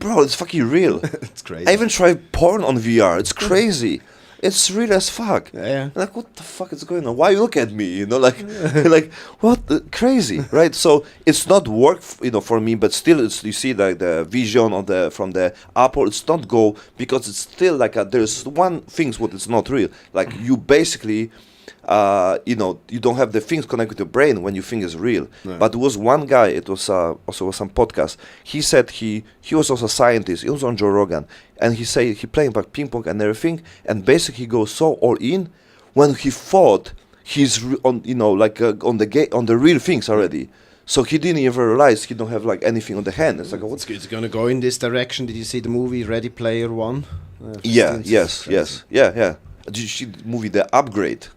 Bro, it's fucking real. It's crazy. I even tried porn on VR. It's crazy. It's real as fuck. Like, what the fuck is going on? Why you look at me? Like what? Crazy, right? So it's not work, for me. But still, you see like the vision from the Apple. It's not go because it's still like there's one things what is not real. Like you basically. You don't have the things connect with your brain when you think is real. But there was one guy, it was also some podcast. He said he was also a scientist. He was on Joe Rogan, and he said he playing like ping pong and everything, and basically he goes so all in when he thought he's on on the real things already. So he didn't even realize he don't have like anything on the hand. It's like what's it's gonna go in this direction. Did you see the movie Ready Player One? Yes. Did you see the movie The Upgrade?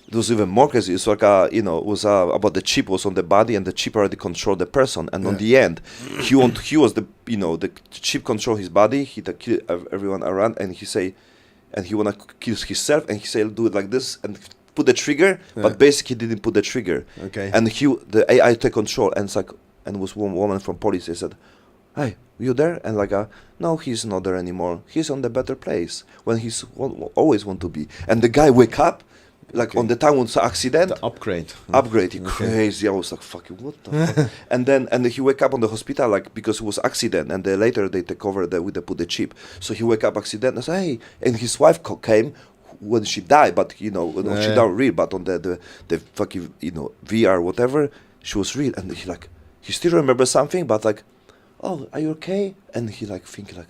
It was even more crazy. It's like it was about the chip was on the body, and the chip already controlled the person. And on the end, he was the chip control his body. He kill everyone around, and he wanna kill himself, and he say do it like this and put the trigger, but basically he didn't put the trigger. Okay. And the AI take control, and it's like, and was one woman from police. They said, "Hey, you there?" And like, no, he's not there anymore. He's on the better place when he's always want to be. And the guy wake up. Like on the time when it's accident. The upgrade. Crazy. I was like, fucking what the fuck? And he wake up on the hospital like because it was accident, and then later they take over put the chip. So he wake up accident and say, hey, and his wife came when she died, but she died real, but on the fucking VR whatever, she was real, and he still remembers something, but like, oh, are you okay? And he like think like,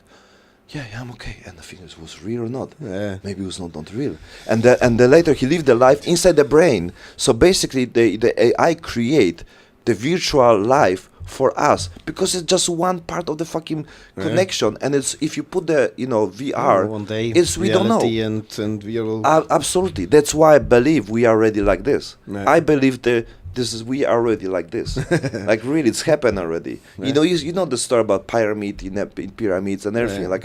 yeah, I'm okay. And the thing is, was real or not? Yeah. Maybe it was not real. And then later he lived the life inside the brain. So basically, the AI create the virtual life for us because it's just one part of the fucking connection. And it's if you put the VR, one day it's we don't know. And we will absolutely. That's why I believe we are already like this. Yeah. I believe we are already like this. Like really, it's happened already. Yeah. You know the story about pyramid in pyramids and everything. Yeah. Like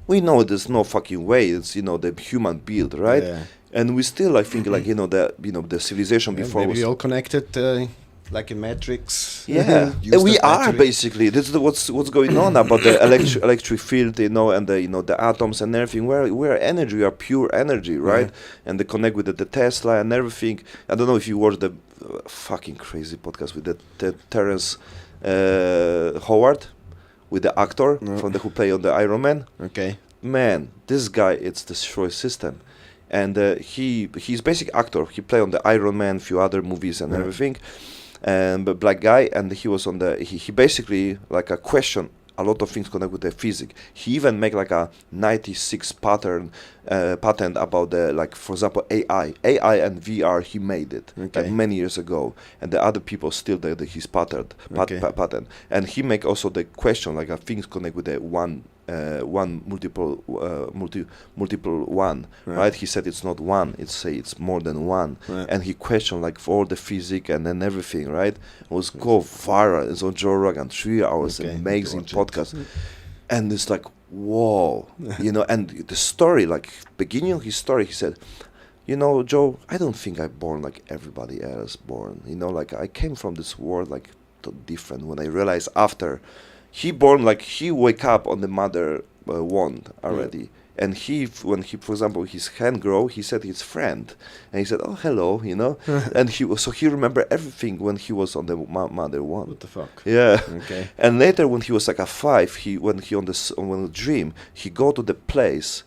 we know there's no fucking way. It's the human build, right? Yeah. And we still I think like the civilization before maybe was we all connected. Like a matrix. Yeah, and we are basically. This is what's going on about the electric field, and the atoms and everything. We're energy. We are pure energy, right? And they connect with the Tesla and everything. I don't know if you watched the fucking crazy podcast with the Terrence Howard, with the actor from who play on the Iron Man. Okay. Man, this guy, it's the destroy system. And he's basic actor. He play on the Iron Man, few other movies and everything. But black guy, and he was on he basically like a question a lot of things connected with the physics. He even make like a 96 patent about the, like, for example, AI and VR. He made it like many years ago, and the other people still his patent. And he make also the question like things connect with the one multiple one, right? He said it's not one, it's more than one, and he questioned like for all the physics and then everything, right? It was go viral. It's on Joe Rogan, 3 hours, amazing podcast, and it's like whoa, and the story, like beginning of his story, he said, Joe, I don't think I'm born like everybody else born, like I came from this world like different. When I realized after he born, like he wake up on the mother wand already, and when he, for example, his hand grow, he said his friend, and he said, oh hello, and he remember everything when he was on the mother wand. What the fuck? Yeah. Okay. And later when he was like a 5, when the dream, he go to the place,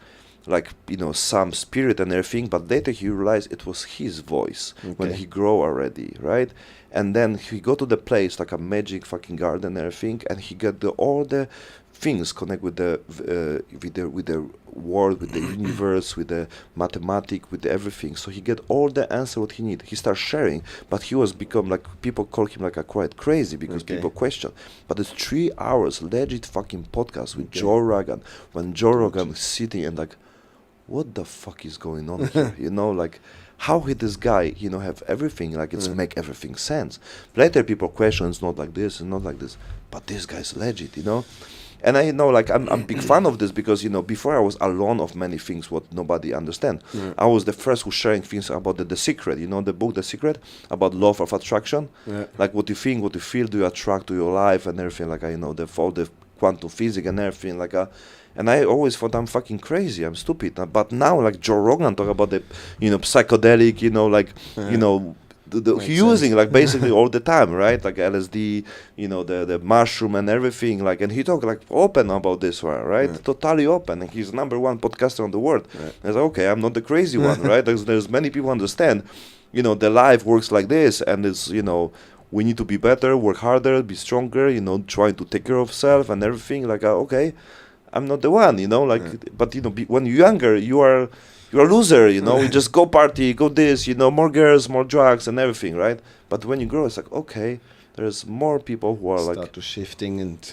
like some spirit and everything, but later he realized it was his voice when he grow already, right? And then he go to the place like a magic fucking garden and everything, and he get all the things connect with the world, with the universe, with the mathematics, with everything. So he get all the answer what he need. He start sharing, but he was become like, people call him like a quite crazy because people question. But it's 3 hours legit fucking podcast with Joe Rogan, when Joe Rogan is sitting and like, what the fuck is going on here? Like, how this guy, have everything, like it's make everything sense. Later people question, it's not like this, and not like this, but this guy's legit, And I know, like, I'm big fan of this because, before I was alone of many things what nobody understand. I was the first who sharing things about the Secret, the book The Secret, about law of attraction. Like what you think, what you feel, do you attract to your life and everything, like all the quantum physics and everything, like and I always thought I'm fucking crazy, I'm stupid. But now, like Joe Rogan talk about the, psychedelic, he using like basically all the time, right? Like LSD, the mushroom and everything, like, and he talk like open about this one, right? Totally open, and he's number 1 podcaster on the world. And I was like, okay, I'm not the crazy one, right? There's many people understand, the life works like this, and it's, we need to be better, work harder, be stronger, trying to take care of self and everything. Like, okay, I'm not the one, but when you're younger, you're a loser, you just go party, go this, more girls, more drugs and everything, right? But when you grow, it's like, okay, there's more people who are start to shifting and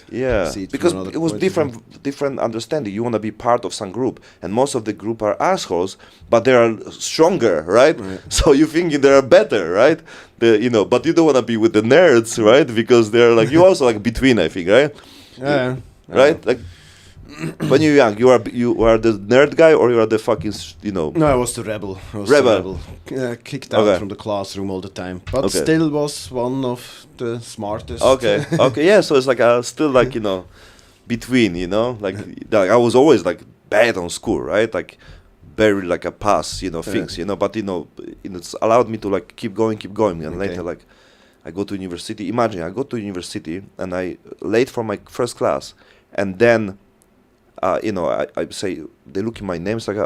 see it because it was different understanding. You want to be part of some group, and most of the group are assholes, but they are stronger, right? So you think they are better, right? But you don't want to be with the nerds, right? Because they're like, you also like between, I think, right? Right? Like, when you're young, you are the nerd guy, or you are the fucking, No, I was the rebel. Rebel. Kicked out from the classroom all the time, but still was one of the smartest. Okay, yeah. So it's like still like between, like I was always like bad on school, right? Like very like a pass, things, but it's allowed me to like keep going, and later like I go to university. Imagine I go to university and I late for my first class, and then I say they look at my name. It's like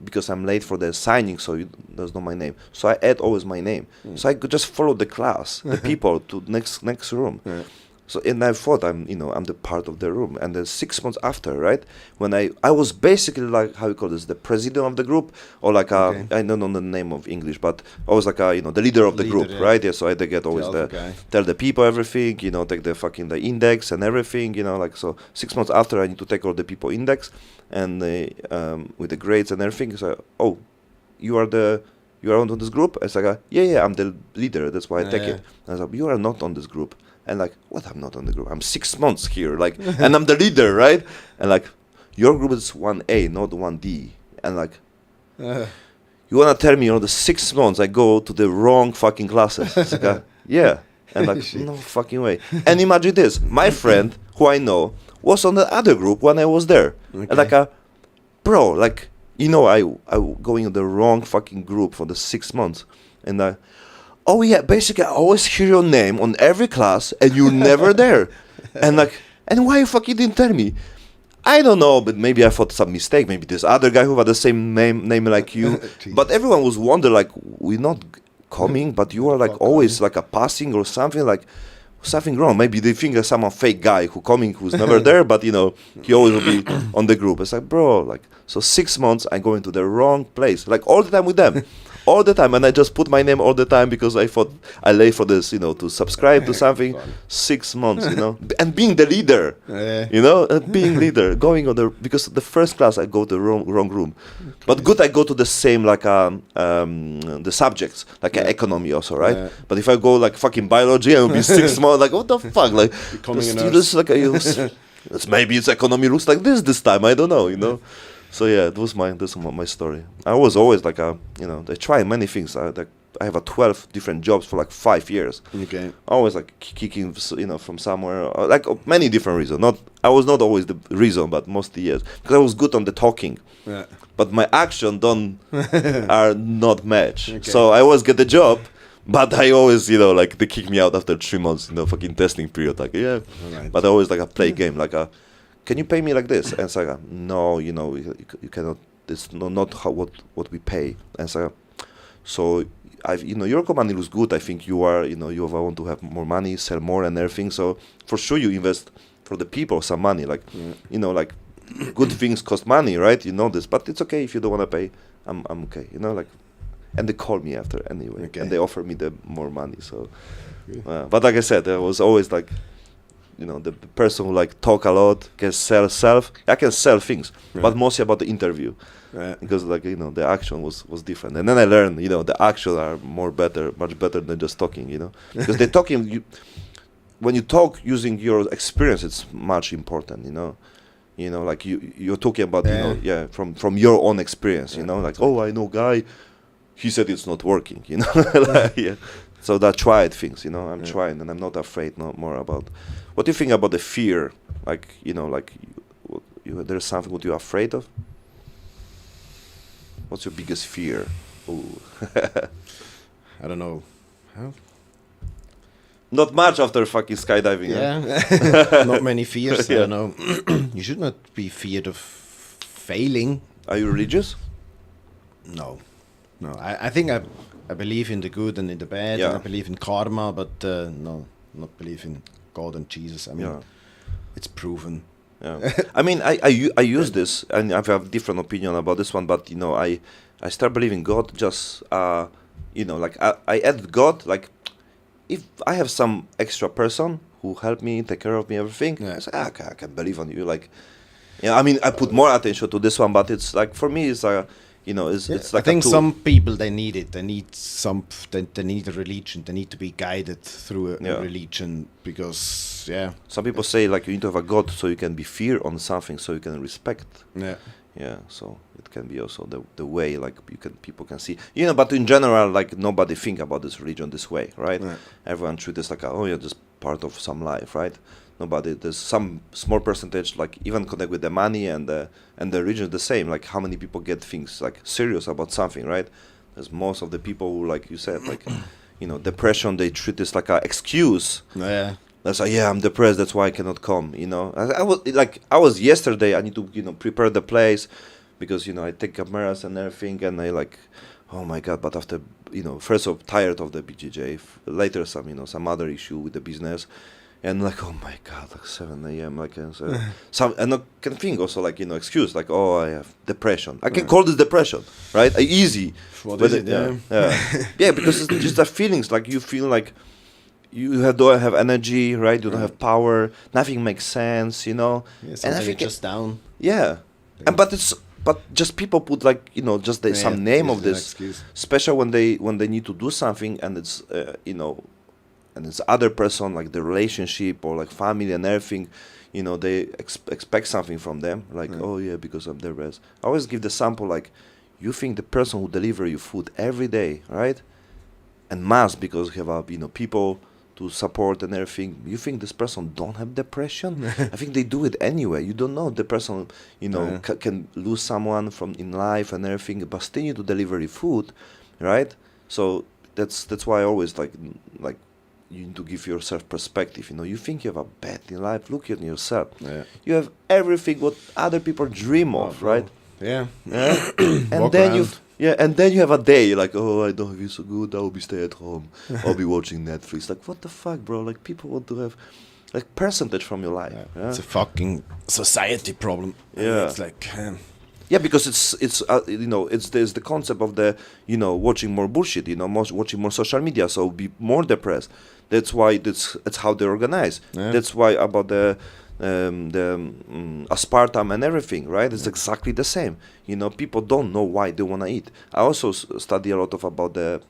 because I'm late for the signing, so there's not my name. So I add always my name. So I could just follow the class, the people to next room. Yeah. So and I thought I'm the part of the room. And then 6 months after, right, when I was basically like, how you call this, the president of the group, or like I don't know the name of English, but I was like the leader of the group, right? Yeah. So I get always tell the people everything, take the index and everything, like. So 6 months after, I need to take all the people index and with the grades and everything. So you are on this group? I was like, yeah, I'm the leader. That's why I take it. And I was like, you are not on this group. And like, what? I'm not on the group. I'm 6 months here, like, and I'm the leader, right? And like, your group is 1A, not 1D. And like, you wanna tell me, the 6 months I go to the wrong fucking classes? It's like, yeah. And like, no fucking way. And imagine this: my friend, who I know, was on the other group when I was there. Okay. And like, bro, like, I going in the wrong fucking group for the 6 months, and oh yeah, basically I always hear your name on every class and you're never there. And like, and why you fucking didn't tell me? I don't know, but maybe I thought some mistake. Maybe this other guy who had the same name like you. But everyone was wondering, like, we're not coming, but you are like always like a passing or something, like something wrong. Maybe they think there's some fake guy who's never there, but he always will be on the group. It's like, bro, like, so 6 months I'm going to the wrong place, like all the time with them. All the time, and I just put my name all the time because I thought I lay for this, to subscribe to something. 6 months, and being the leader, being leader, going on because the first class I go to the wrong room, but good I go to the same like the subjects like economy also, right? But if I go like fucking biology, I will be 6 months like what the fuck, like the students like maybe it's economy looks like this time, I don't know, So yeah, this was my story. I was always like I try many things. I have 12 different jobs for like 5 years. Okay. Always like kicking, from somewhere, like many different reasons. I was not always the reason, but mostly yes, because I was good on the talking. Yeah. But my action are not match. Okay. So I always get the job, but I always like they kick me out after 3 months. Fucking testing period. Like yeah. Right. But I always like I play game like can you pay me like this? And it's like, no, you cannot. It's not how what we pay. And it's like, so your company looks good. I think you want to have more money, sell more and everything. So for sure you invest for the people some money. Like, like good things cost money, right? You know this, but it's okay if you don't want to pay. I'm okay. Like, and they call me after anyway, and they offer me the more money. So, but like I said, I was always like. The person who like talk a lot can sell self. I can sell things, but mostly about the interview, because like the action was different. And then I learned the action are much better than just talking. Because the talking when you talk using your experience, it's much important. Like you're talking about from your own experience. Like I know guy, he said it's not working. Like, yeah. So that tried things, I'm trying, and I'm not afraid no more about. What do you think about the fear? Like, there's something what you're afraid of? What's your biggest fear? Ooh. I don't know. Huh? Not much after fucking skydiving. Yeah, not many fears. I don't know. You should not be feared of failing. Are you religious? No. I think I believe in the good and in the bad, and I believe in karma, but no, not believe in God and Jesus. I mean, it's proven. Yeah. I mean, I use this, and I have a different opinion about this one, but I start believing God just like I add God, like if I have some extra person who help me, take care of me, everything, I say, I can believe on you, like I mean, I put more attention to this one, but it's like for me it's it's like I think some people they need it. They need they need a religion. They need to be guided through a religion because some people say like you need to have a God so you can be fear on something so you can respect. Yeah. So it can be also the way like people can see but in general like nobody think about this religion this way, right? Everyone treats it like you're just part of some life, right? nobody. There's some small percentage, like even connect with the money and the region the same. Like how many people get things like serious about something, right? There's most of the people who, like you said, like depression, they treat this like an excuse. Yeah. That's like, I'm depressed, that's why I cannot come. I was yesterday. I need to prepare the place because I take cameras and everything, and I like, oh my god. But after first of tired of the BJJ, later some other issue with the business. And like, oh my god, like 7 a.m. like and I can think also like excuse like, oh, I have depression. I can call this depression, right? Easy. What is it? Yeah. Yeah, because it's just the feelings like you feel like you don't have energy, right? You don't have power. Nothing makes sense, Yeah, and I you're think just down. Yeah, but just people put like just some name of this, especially when they need to do something and it's and it's other person, like the relationship or like family and everything, they expect something from them, like, oh yeah, because I'm depressed. I always give the sample, like, you think the person who deliver you food every day, right, and mass because you have people to support and everything, you think this person don't have depression? I think they do it anyway. You don't know the person, can lose someone in life and everything, but still need to deliver you food, right? So that's why I always like you need to give yourself perspective. You think you have a bad in life, look at yourself. Yeah. You have everything what other people dream of, right? Yeah. And then you have a day like, oh, I don't feel so good, I'll be stay at home, I'll be watching Netflix. Like, what the fuck, bro? Like, people want to have like percentage from your life. Yeah. It's a fucking society problem. Yeah. It's like yeah, because there's the concept of the watching more bullshit, watching more social media, so be more depressed. That's why that's how they organize. Yeah. That's why about the aspartame and everything, right? It's exactly the same. People don't know why they want to eat. I also study a lot about the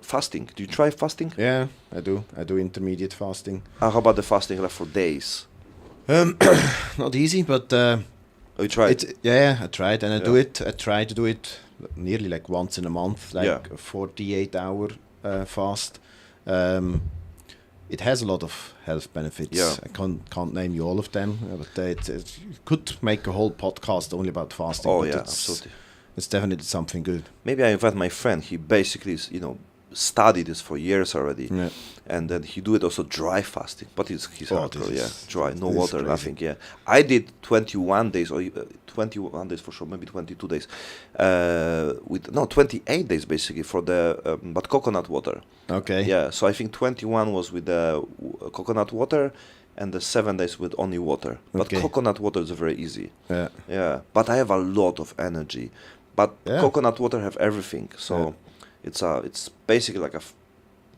fasting. Do you try fasting? Yeah, I do. I do intermediate fasting. How about the fasting like for days? Not easy, but you tried? I tried, and I do it. I try to do it nearly like once in a month, like a 48-hour fast. It has a lot of health benefits. Yeah. I can't name you all of them, but it could make a whole podcast only about fasting. Oh yeah, absolutely. It's definitely something good. Maybe I invite my friend. He basically studied this for years already, and then he do it also dry fasting, but he's hardcore, dry, no water, crazy. Nothing. Yeah, I did 21 days or 21 days for sure, maybe 22 days, 28 days basically for the but coconut water. Okay. Yeah, so I think 21 was with the coconut water, and the 7 days with only water. But coconut water is very easy. Yeah. Yeah, but I have a lot of energy, but coconut water have everything, so. Yeah. It's basically like a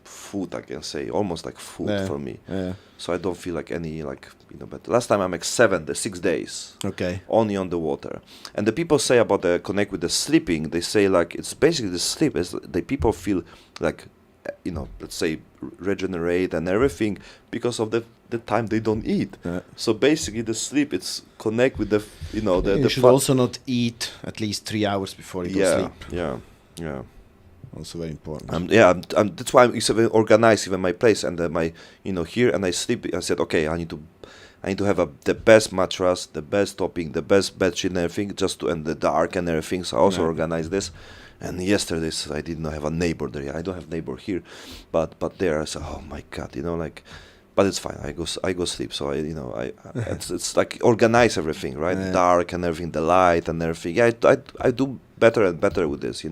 food, I can say, almost like food for me. Yeah. So I don't feel like any but last time I make 6 days. Okay. Only on the water. And the people say about the connect with the sleeping, they say like it's basically the sleep is the people feel like let's say regenerate and everything because of the time they don't eat. Yeah. So basically the sleep it's connect with the you should also not eat at least 3 hours before you go sleep. Yeah. Yeah. Also very important. That's why I organize even my place and my here, and I sleep. I said, okay, I need to have the best mattress, the best topping, the best bedsheet and everything, and the dark and everything. So I also organize this. And yesterday I did not have a neighbor there. I don't have neighbor here, but there I said, oh my god, but it's fine. I go sleep. So it's like organize everything, right? Yeah. Dark and everything, the light and everything. Yeah, I do better and better with this,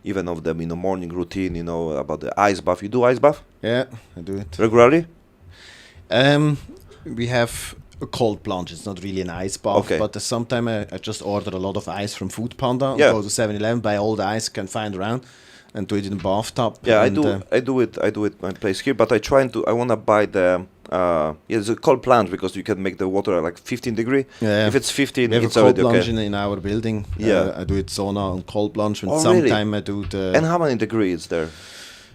even of the morning routine, about the ice bath. You do ice bath? Yeah, I do it regularly. We have a cold plunge. It's not really an ice bath, but sometimes I just order a lot of ice from Food Panda. Yeah. Go to 7-Eleven, buy all the ice I can find around, and do it in the bathtub. Yeah, I do it my place here, but I want to buy the it's a cold plunge because you can make the water like 15 degree. Yeah. If it's 15, we have it's a cold already plunge in our building. Yeah. I do it sauna and cold plunge, and really? sometimes I do the. And how many degrees is there?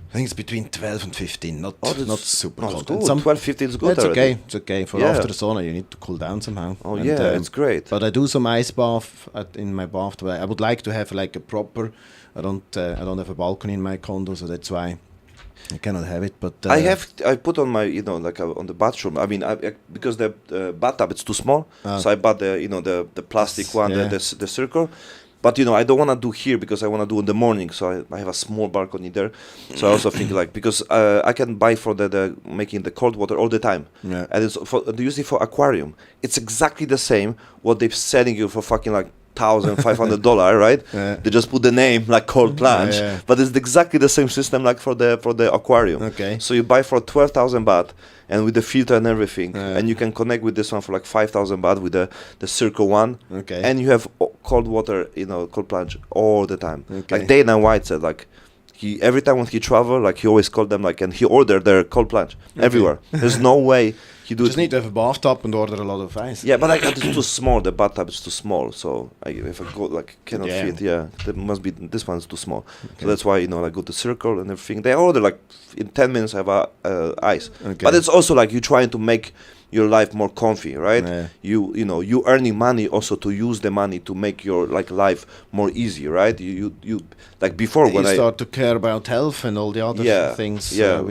I think it's between 12 and 15, not super cold. Good. 12, 15 is good. It's okay. It's okay. For after the sauna, you need to cool down somehow. Oh, and, it's great. But I do some ice bath in my bathtub. I would like to have like a proper. I don't have a balcony in my condo, so that's why. I cannot have it, but I put on my on the bathroom. I mean, because the bathtub it's too small, so I bought the plastic one, the circle. But I don't want to do here because I want to do in the morning. So I have a small balcony there. So I also think because I can buy for the making the cold water all the time. Yeah. And it's usually for aquarium. It's exactly the same what they're selling you for fucking like $1,500, right? Yeah. They just put the name like cold plunge, but it's exactly the same system like for the aquarium. Okay. So you buy for 12,000 baht. And with the filter and everything, and you can connect with this one for like 5,000 baht with the Circle One, and you have cold water, cold plunge all the time. Okay. Like Dana White said, like every time when he travel, like he always called them and he ordered their cold plunge everywhere. There's no way he do. Just need to have a bathtub and order a lot of ice. Yeah, but it's too small. The bathtub is too small, so if I go cannot fit. Yeah, there must be this one is too small. So that's why I go to Circle and everything. They order in 10 minutes I have ice. Okay. But it's also you trying to make your life more comfy, right? Yeah. You earning money also to use the money to make your life more easy, right? You before when I start to care about health and all the other things. Yeah,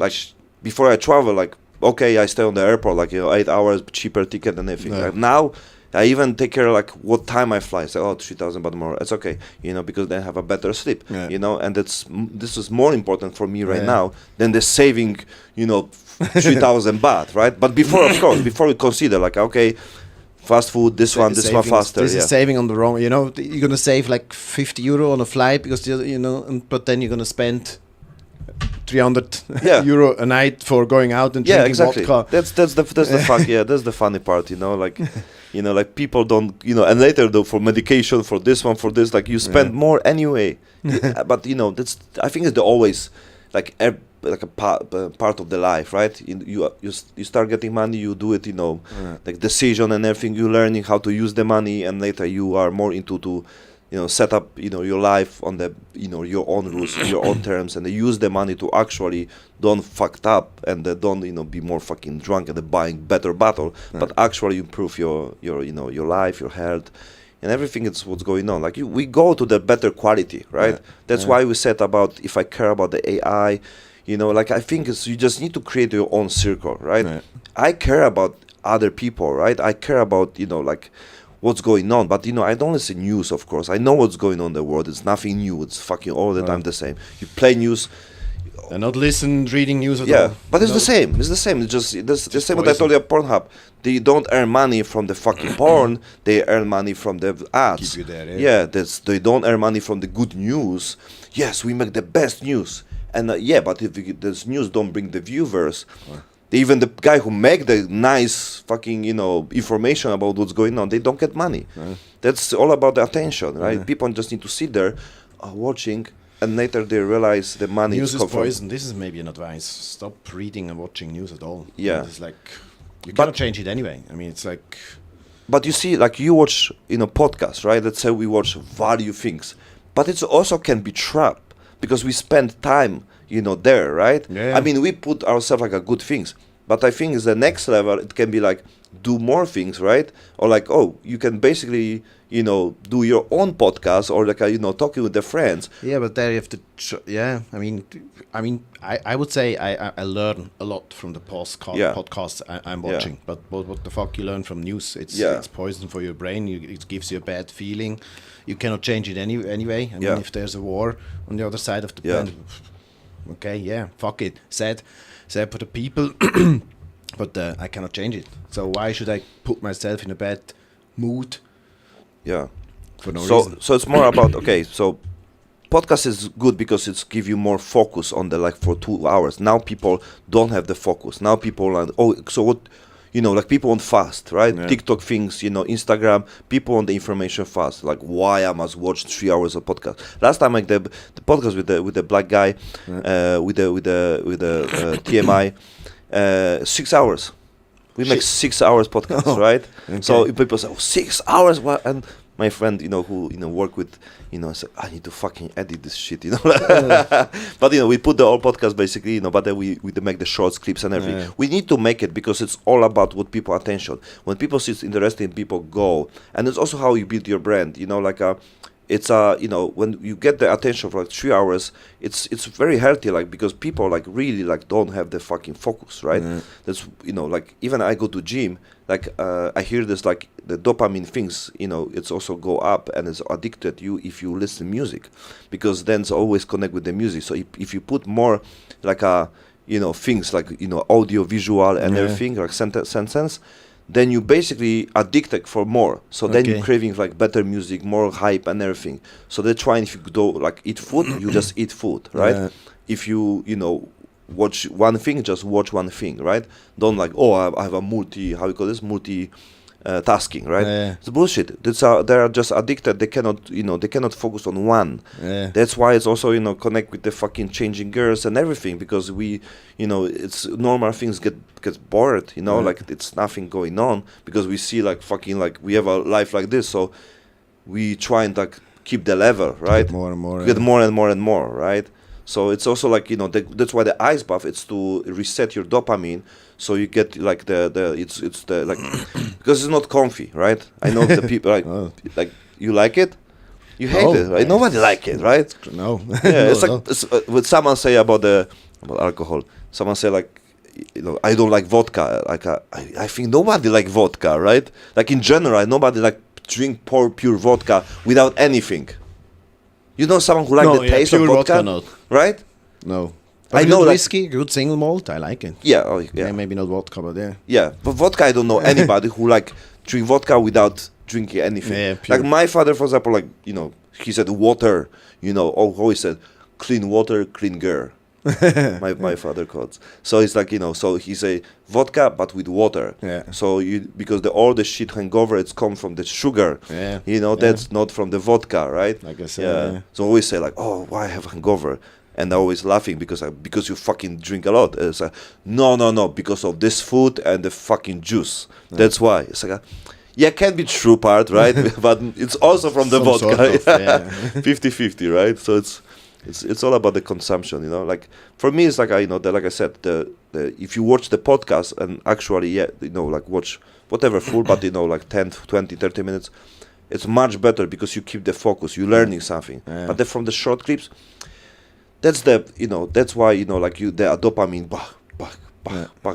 before I travel, okay, I stay on the airport 8 hours cheaper ticket and everything. Yeah. Now I even take care what time I fly. So 3,000 baht more. It's okay, because then I have a better sleep. Yeah. And this is more important for me right now than the saving 3,000 baht, right? But before, of course, before we consider okay, fast food, this one faster. This is saving on the wrong. You're gonna save €50 on a flight because but then you're gonna spend 300 euro a night for going out and drinking vodka. That's the fun. Yeah, that's the funny part. People don't. And later though for medication, for this one, for this, you spend more anyway. But that's. I think it's always a part of the life, right? You start getting money, you do it. Decision and everything. You learning how to use the money, and later you are more into to. Set up, your life on the, your own rules, your own terms, and they use the money to actually don't fucked up and don't, be more fucking drunk and buying better bottle, but actually improve your life, your health, and everything is what's going on. We go to the better quality, right? That's why we said about if I care about the AI, I think you just need to create your own circle, right? I care about other people, right? I care about, what's going on, but I don't listen news, of course. I know what's going on in the world. It's nothing new. It's fucking all the time the same. You play news, and not reading news at all. Yeah, but it's the same. It's the same. It's just the same what I told you at Pornhub. They don't earn money from the fucking porn. They earn money from the ads. Keep you there, they don't earn money from the good news. Yes, we make the best news, and but if this news don't bring the viewers. Even the guy who make the nice fucking information about what's going on, they don't get money. That's all about the attention, right? People just need to sit there watching, and later they realize the money news is poison. This is maybe an advice. Stop reading and watching news at all. Yeah, it's you cannot change it anyway. I mean, it's But you see, you watch podcasts, right? Let's say we watch value things, but it also can be trap because we spend time. There, right? Yeah. I mean, we put ourselves a good things, but I think is the next level. It can be do more things, right? Or you can basically, do your own podcast or talking with the friends. Yeah, but there you have to. I would say I learn a lot from the podcasts I'm watching. But what the fuck you learn from news? It's poison for your brain. It gives you a bad feeling. You cannot change it anyway. I mean, if there's a war on the other side of the planet. Okay, fuck it. Sad for the people, but I cannot change it. So why should I put myself in a bad mood? Yeah. For no reason. So it's more about so podcast is good because it's give you more focus on the for 2 hours. Now people don't have the focus. Now people are so what. People want fast, right? Yeah. TikTok things, Instagram. People want the information fast. Why I must watch 3 hours of podcast. Last time, the podcast with the black guy, with the TMI, 6 hours. We make 6 hours podcast, right? Okay. So people say, 6 hours, what? And my friend, who work with, said, I need to fucking edit this shit, But we put the whole podcast basically, but then we make the shorts, clips, and everything. Yeah. We need to make it because it's all about what people attention. When people see it's interesting, people go, and it's also how you build your brand. it's when you get the attention for like 3 hours, it's very healthy, like, because people like really like don't have the fucking focus, right? That's like, even I go to gym, like I hear this, like the dopamine things, it's also go up, and it's addicted you if you listen music, because then it's always connect with the music. So if you put more like things like audio, visual, and everything, like sentence, then you basically addicted for more. So then you're craving like better music, more hype and everything. So they're trying, if you go like eat food, you just eat food, right? If you watch one thing, just watch one thing, right? Don't like, I have a multi tasking, right? It's bullshit. They are just addicted. They cannot focus on one. That's why it's also connect with the fucking changing gears and everything, because it's normal things get bored, like it's nothing going on, because we see like fucking like we have a life like this, so we try and like keep the level, right? Get more and more. Get more and more and more, right? So it's also like that's why the ice bath, it's to reset your dopamine, so you get like it's the like because it's not comfy, right? I know the people like you like it, you hate it, right? Nobody like it, right? No. Yeah, it's like what someone say about alcohol. Someone say like I don't like vodka. Like I think nobody like vodka, right? Like in general, nobody like drink pure vodka without anything. You know someone who like the taste of vodka, not. Right? No. I But know, good like, whiskey, good single malt, I like it. Yeah, Yeah, maybe not vodka, but yeah. Yeah, but vodka, I don't know anybody who like drink vodka without drinking anything. Yeah, pure. Like my father, for example, like he said water. Always said clean water, clean girl. my father calls. So it's like so he say vodka but with water. Yeah. So because all the shit hangover, it's come from the sugar. Yeah. That's not from the vodka, right? I guess. Yeah. So always say like, why have hangover? And they're always laughing because you fucking drink a lot. It's like, no, because of this food and the fucking juice. That's why. It's like, can be true part, right? But it's also from the Some vodka. sort of, 50-50, right? So it's all about the consumption, Like for me, it's like like I said, the if you watch the podcast and actually, like watch whatever full, but like 10, 20, 30 minutes, it's much better because you keep the focus, you're learning something. But then from the short clips, that's that's why like the dopamine,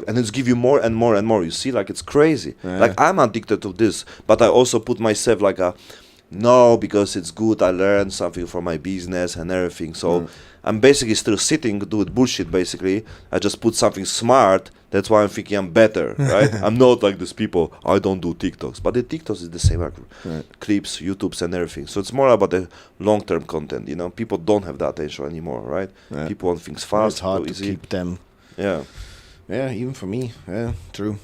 and it's give you more and more and more. You see, like it's crazy. Like I'm addicted to this, but I also put myself like no, because it's good. I learned something from my business and everything. So I'm basically still sitting, doing bullshit. Basically, I just put something smart. That's why I'm thinking I'm better, right? I'm not like these people. I don't do TikToks, but the TikToks is the same, like clips, YouTubes, and everything. So it's more about the long-term content. People don't have that attention anymore, right? People want things fast. It's hard to easy. keep them. Yeah. Yeah, even for me. Yeah, true.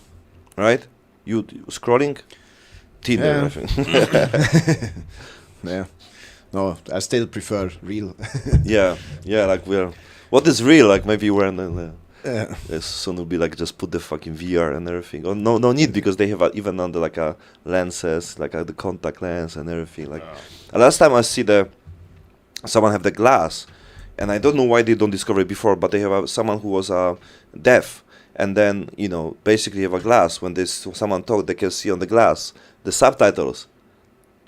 Right? You scrolling. Tinder, I think. Yeah. No, I still prefer real. yeah, like what is real? Like maybe we're in the soon will be like just put the fucking VR and everything. Oh, no need, because they have even under like lenses, like the contact lens and everything. Like last time I see someone have the glass, and I don't know why they don't discover it before, but they have someone who was deaf, and then basically have a glass. When someone talk, they can see on the glass the subtitles.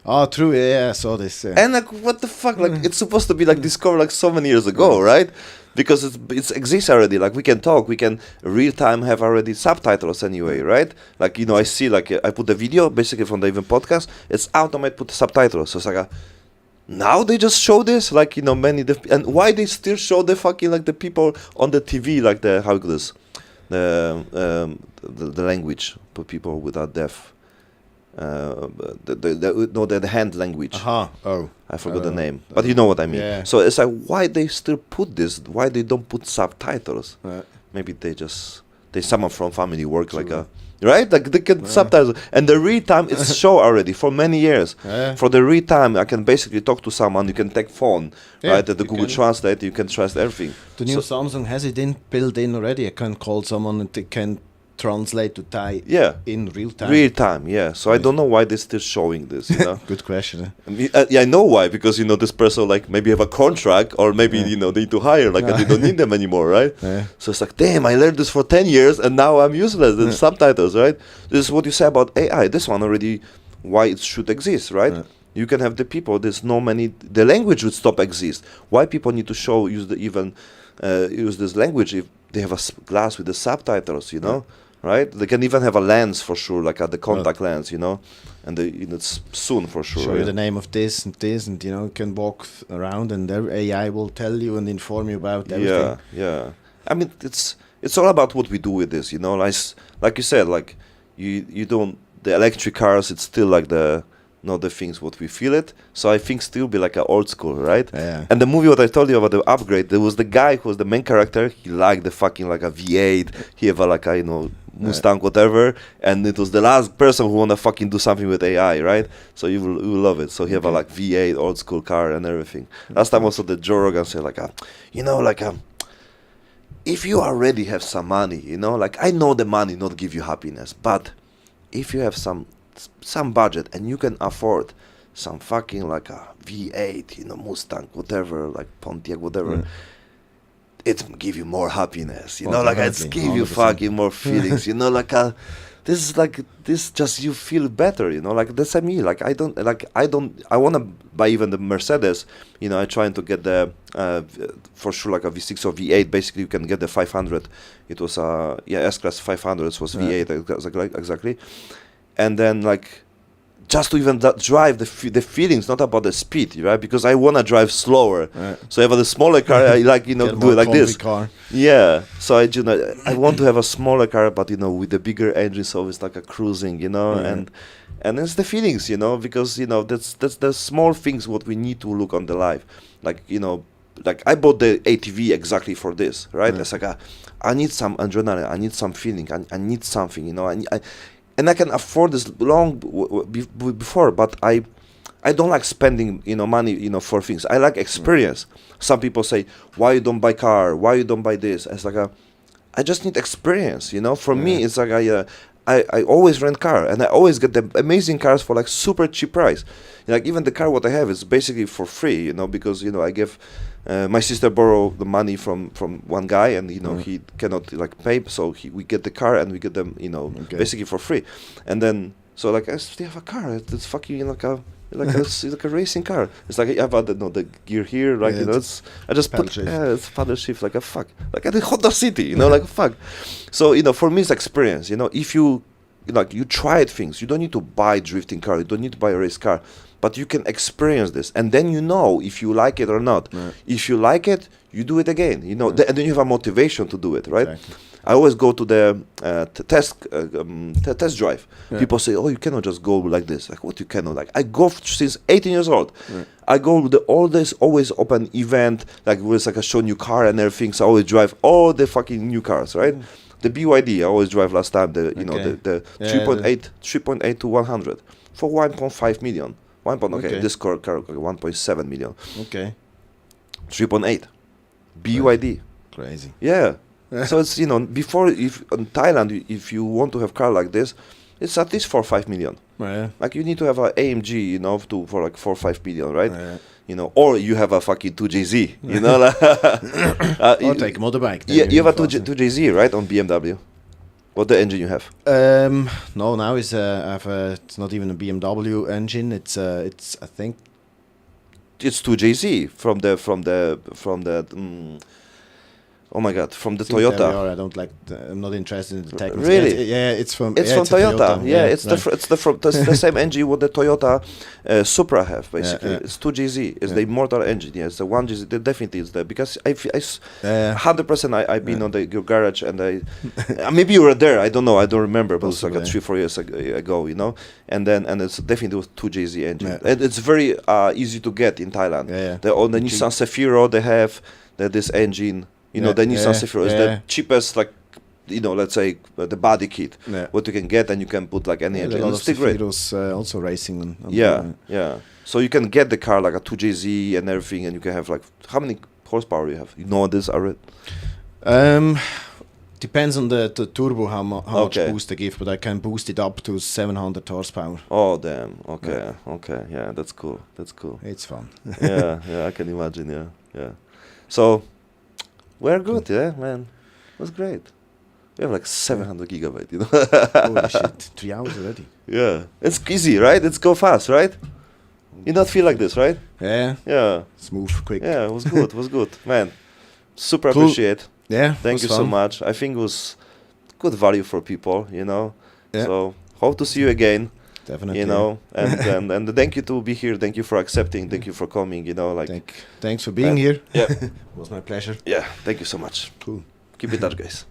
Oh, true. Yeah, I saw this. And like, what the fuck? Like, it's supposed to be like discovered like so many years ago, right? Because it exists already. Like, we can talk. We can real time have already subtitles anyway, right? Like, I see like I put the video basically from the even podcast. It's automatic put the subtitles. So it's like now they just show this, like many and why they still show the fucking like the people on the TV, like the how it goes, the language for people without deaf. The hand language. Oh, I forgot the name, but you know what I mean. Yeah. So it's like, why they still put this? Why they don't put subtitles? Maybe someone from family work true. Like right, like they can subtitles, and the real time it's show already for many years. For the real time, I can basically talk to someone. You can take phone, right? At the Google Translate, you can trust everything. The new Samsung has it built in already. I can call someone and they can translate to Thai in real time. Real time, yeah. So I don't know why they're still showing this. Good question. I know why, because this person like maybe have a contract, or maybe they need to hire, like they don't need them anymore, right? So it's like, damn, I learned this for 10 years and now I'm useless. The subtitles, right? This is what you say about AI. This one already, why it should exist, right? You can have the people. There's no many. The language would stop exist. Why people need to use this language if they have a glass with the subtitles? You know, right? They can even have a lens for sure, like the contact lens. You know, and it's soon for sure. Show you the name of this, and you know, can walk around, and their AI will tell you and inform you about everything. Yeah. I mean, it's all about what we do with this. You know, like you said, like you don't the electric cars. It's still like the things what we feel it. So I think still be like an old school, right? Yeah. And the movie what I told you about the upgrade, there was the guy who was the main character. He liked the fucking like a V8. He have a Mustang whatever, and it was the last person who wanna fucking do something with AI, right? So you will love it. So he have a like V8 old school car and everything. Last time also the Joe Rogan said like if you already have some money, you know, like I know the money not give you happiness, but if you have some budget and you can afford some fucking like a V8, you know, Mustang, whatever, like Pontiac, whatever, it will give you more happiness, you know, like it's give you fucking more feelings, you know, like this just you feel better, you know, like that's me, like I want to buy even the Mercedes, you know, I trying to get the for sure like a V6 or V8. Basically you can get the 500. It was S-Class 500. It was V8 exactly. And then like just to even drive the feelings, not about the speed, right? Because I want to drive slower. So I have a smaller car, I like, you know, do it like this. Car. Yeah. So I want to have a smaller car, but, you know, with the bigger engine, so it's like a cruising, you know, and it's the feelings, you know, because, you know, that's the small things what we need to look on the life. Like, you know, like I bought the ATV exactly for this, right? It's like, I need some adrenaline, I need some feeling, I need something, you know, and I can afford this long before, but I don't like spending, you know, money, you know, for things. I like experience. Some people say, why you don't buy car? Why you don't buy this? It's like I just need experience, you know. For me, it's like I always rent car, and I always get the amazing cars for like super cheap price. Like even the car what I have is basically for free, you know, because, you know, I give my sister borrow the money from one guy, and, you know, he cannot like pay, so we get the car and we get them, you know, basically for free. And then so like I still have a car. It's fucking it's like a racing car. It's like I have the gear here, like, you know, I just put it's paddle shift like a fuck, like at the Honda City, you know, like a fuck. So, you know, for me it's experience. You know, if you tried things, you don't need to buy drifting car, you don't need to buy a race car, but you can experience this, and then you know if you like it or not. If you like it, you do it again, you know, and then you have a motivation to do it, right? Exactly. I always go to the test drive. People say, oh, you cannot just go like this. Like, what you cannot? Like, I go since 18 years old. I go to all this always open event, like with like a show new car and everything, so I always drive all the fucking new cars, right? The BYD I always drive last time, the 3.8 to 100 for 1.5 million. This car 1.7 million. 3.8 BYD. Crazy. Yeah. So it's, you know, before, if in Thailand, if you want to have car like this, it's at least 4 or 5 million. Like you need to have an AMG, you know, for like 4 or 5 million, right? You know, or you have a fucking 2JZ, you know. Or take a motorbike. You have a 2JZ, right, on BMW? What the engine you have? No, now it's it's not even a BMW engine. It's I think it's 2JZ from the oh my God, from the Toyota. I don't like. I'm not interested in the technical. Really? It's from Toyota. It's the same engine what the Toyota Supra have basically. It's 2JZ. It's the immortal engine. Yeah, it's the 1JZ. Definitely is there because I 100% I've been on your garage, and maybe you were there. I don't know. I don't remember. But it was like 3-4 years ago, you know. And it's definitely was 2JZ engine. And it's very easy to get in Thailand. The Nissan Safiro, they have this engine. You know, the Nissan Safiro is the cheapest, like, you know, let's say the body kit, what you can get, and you can put like any engine. A lot of Safiros also racing. So you can get the car like a 2JZ and everything, and you can have like, how many horsepower you have? You know this already? Depends on the turbo, how much boost they give, but I can boost it up to 700 horsepower. Oh, damn. Okay. Yeah, that's cool. It's fun. yeah, I can imagine, yeah. So, we're good, man. It was great. We have like 700 gigabyte, you know. Holy shit, 3 hours already. Yeah, it's easy, right? It's go fast, right? You not feel like this, right? Yeah. Yeah. Smooth, quick. Yeah, it was good. It was good, man. Super Cool. appreciate. Yeah. Thank you so much. I think it was good value for people, you know. Yeah. So hope to see you again. Definitely. You know, and thank you to be here. Thank you for accepting. Thank you for coming. You know, like. Thanks for being here. Yeah. It was my pleasure. Yeah. Thank you so much. Cool. Keep in touch, guys.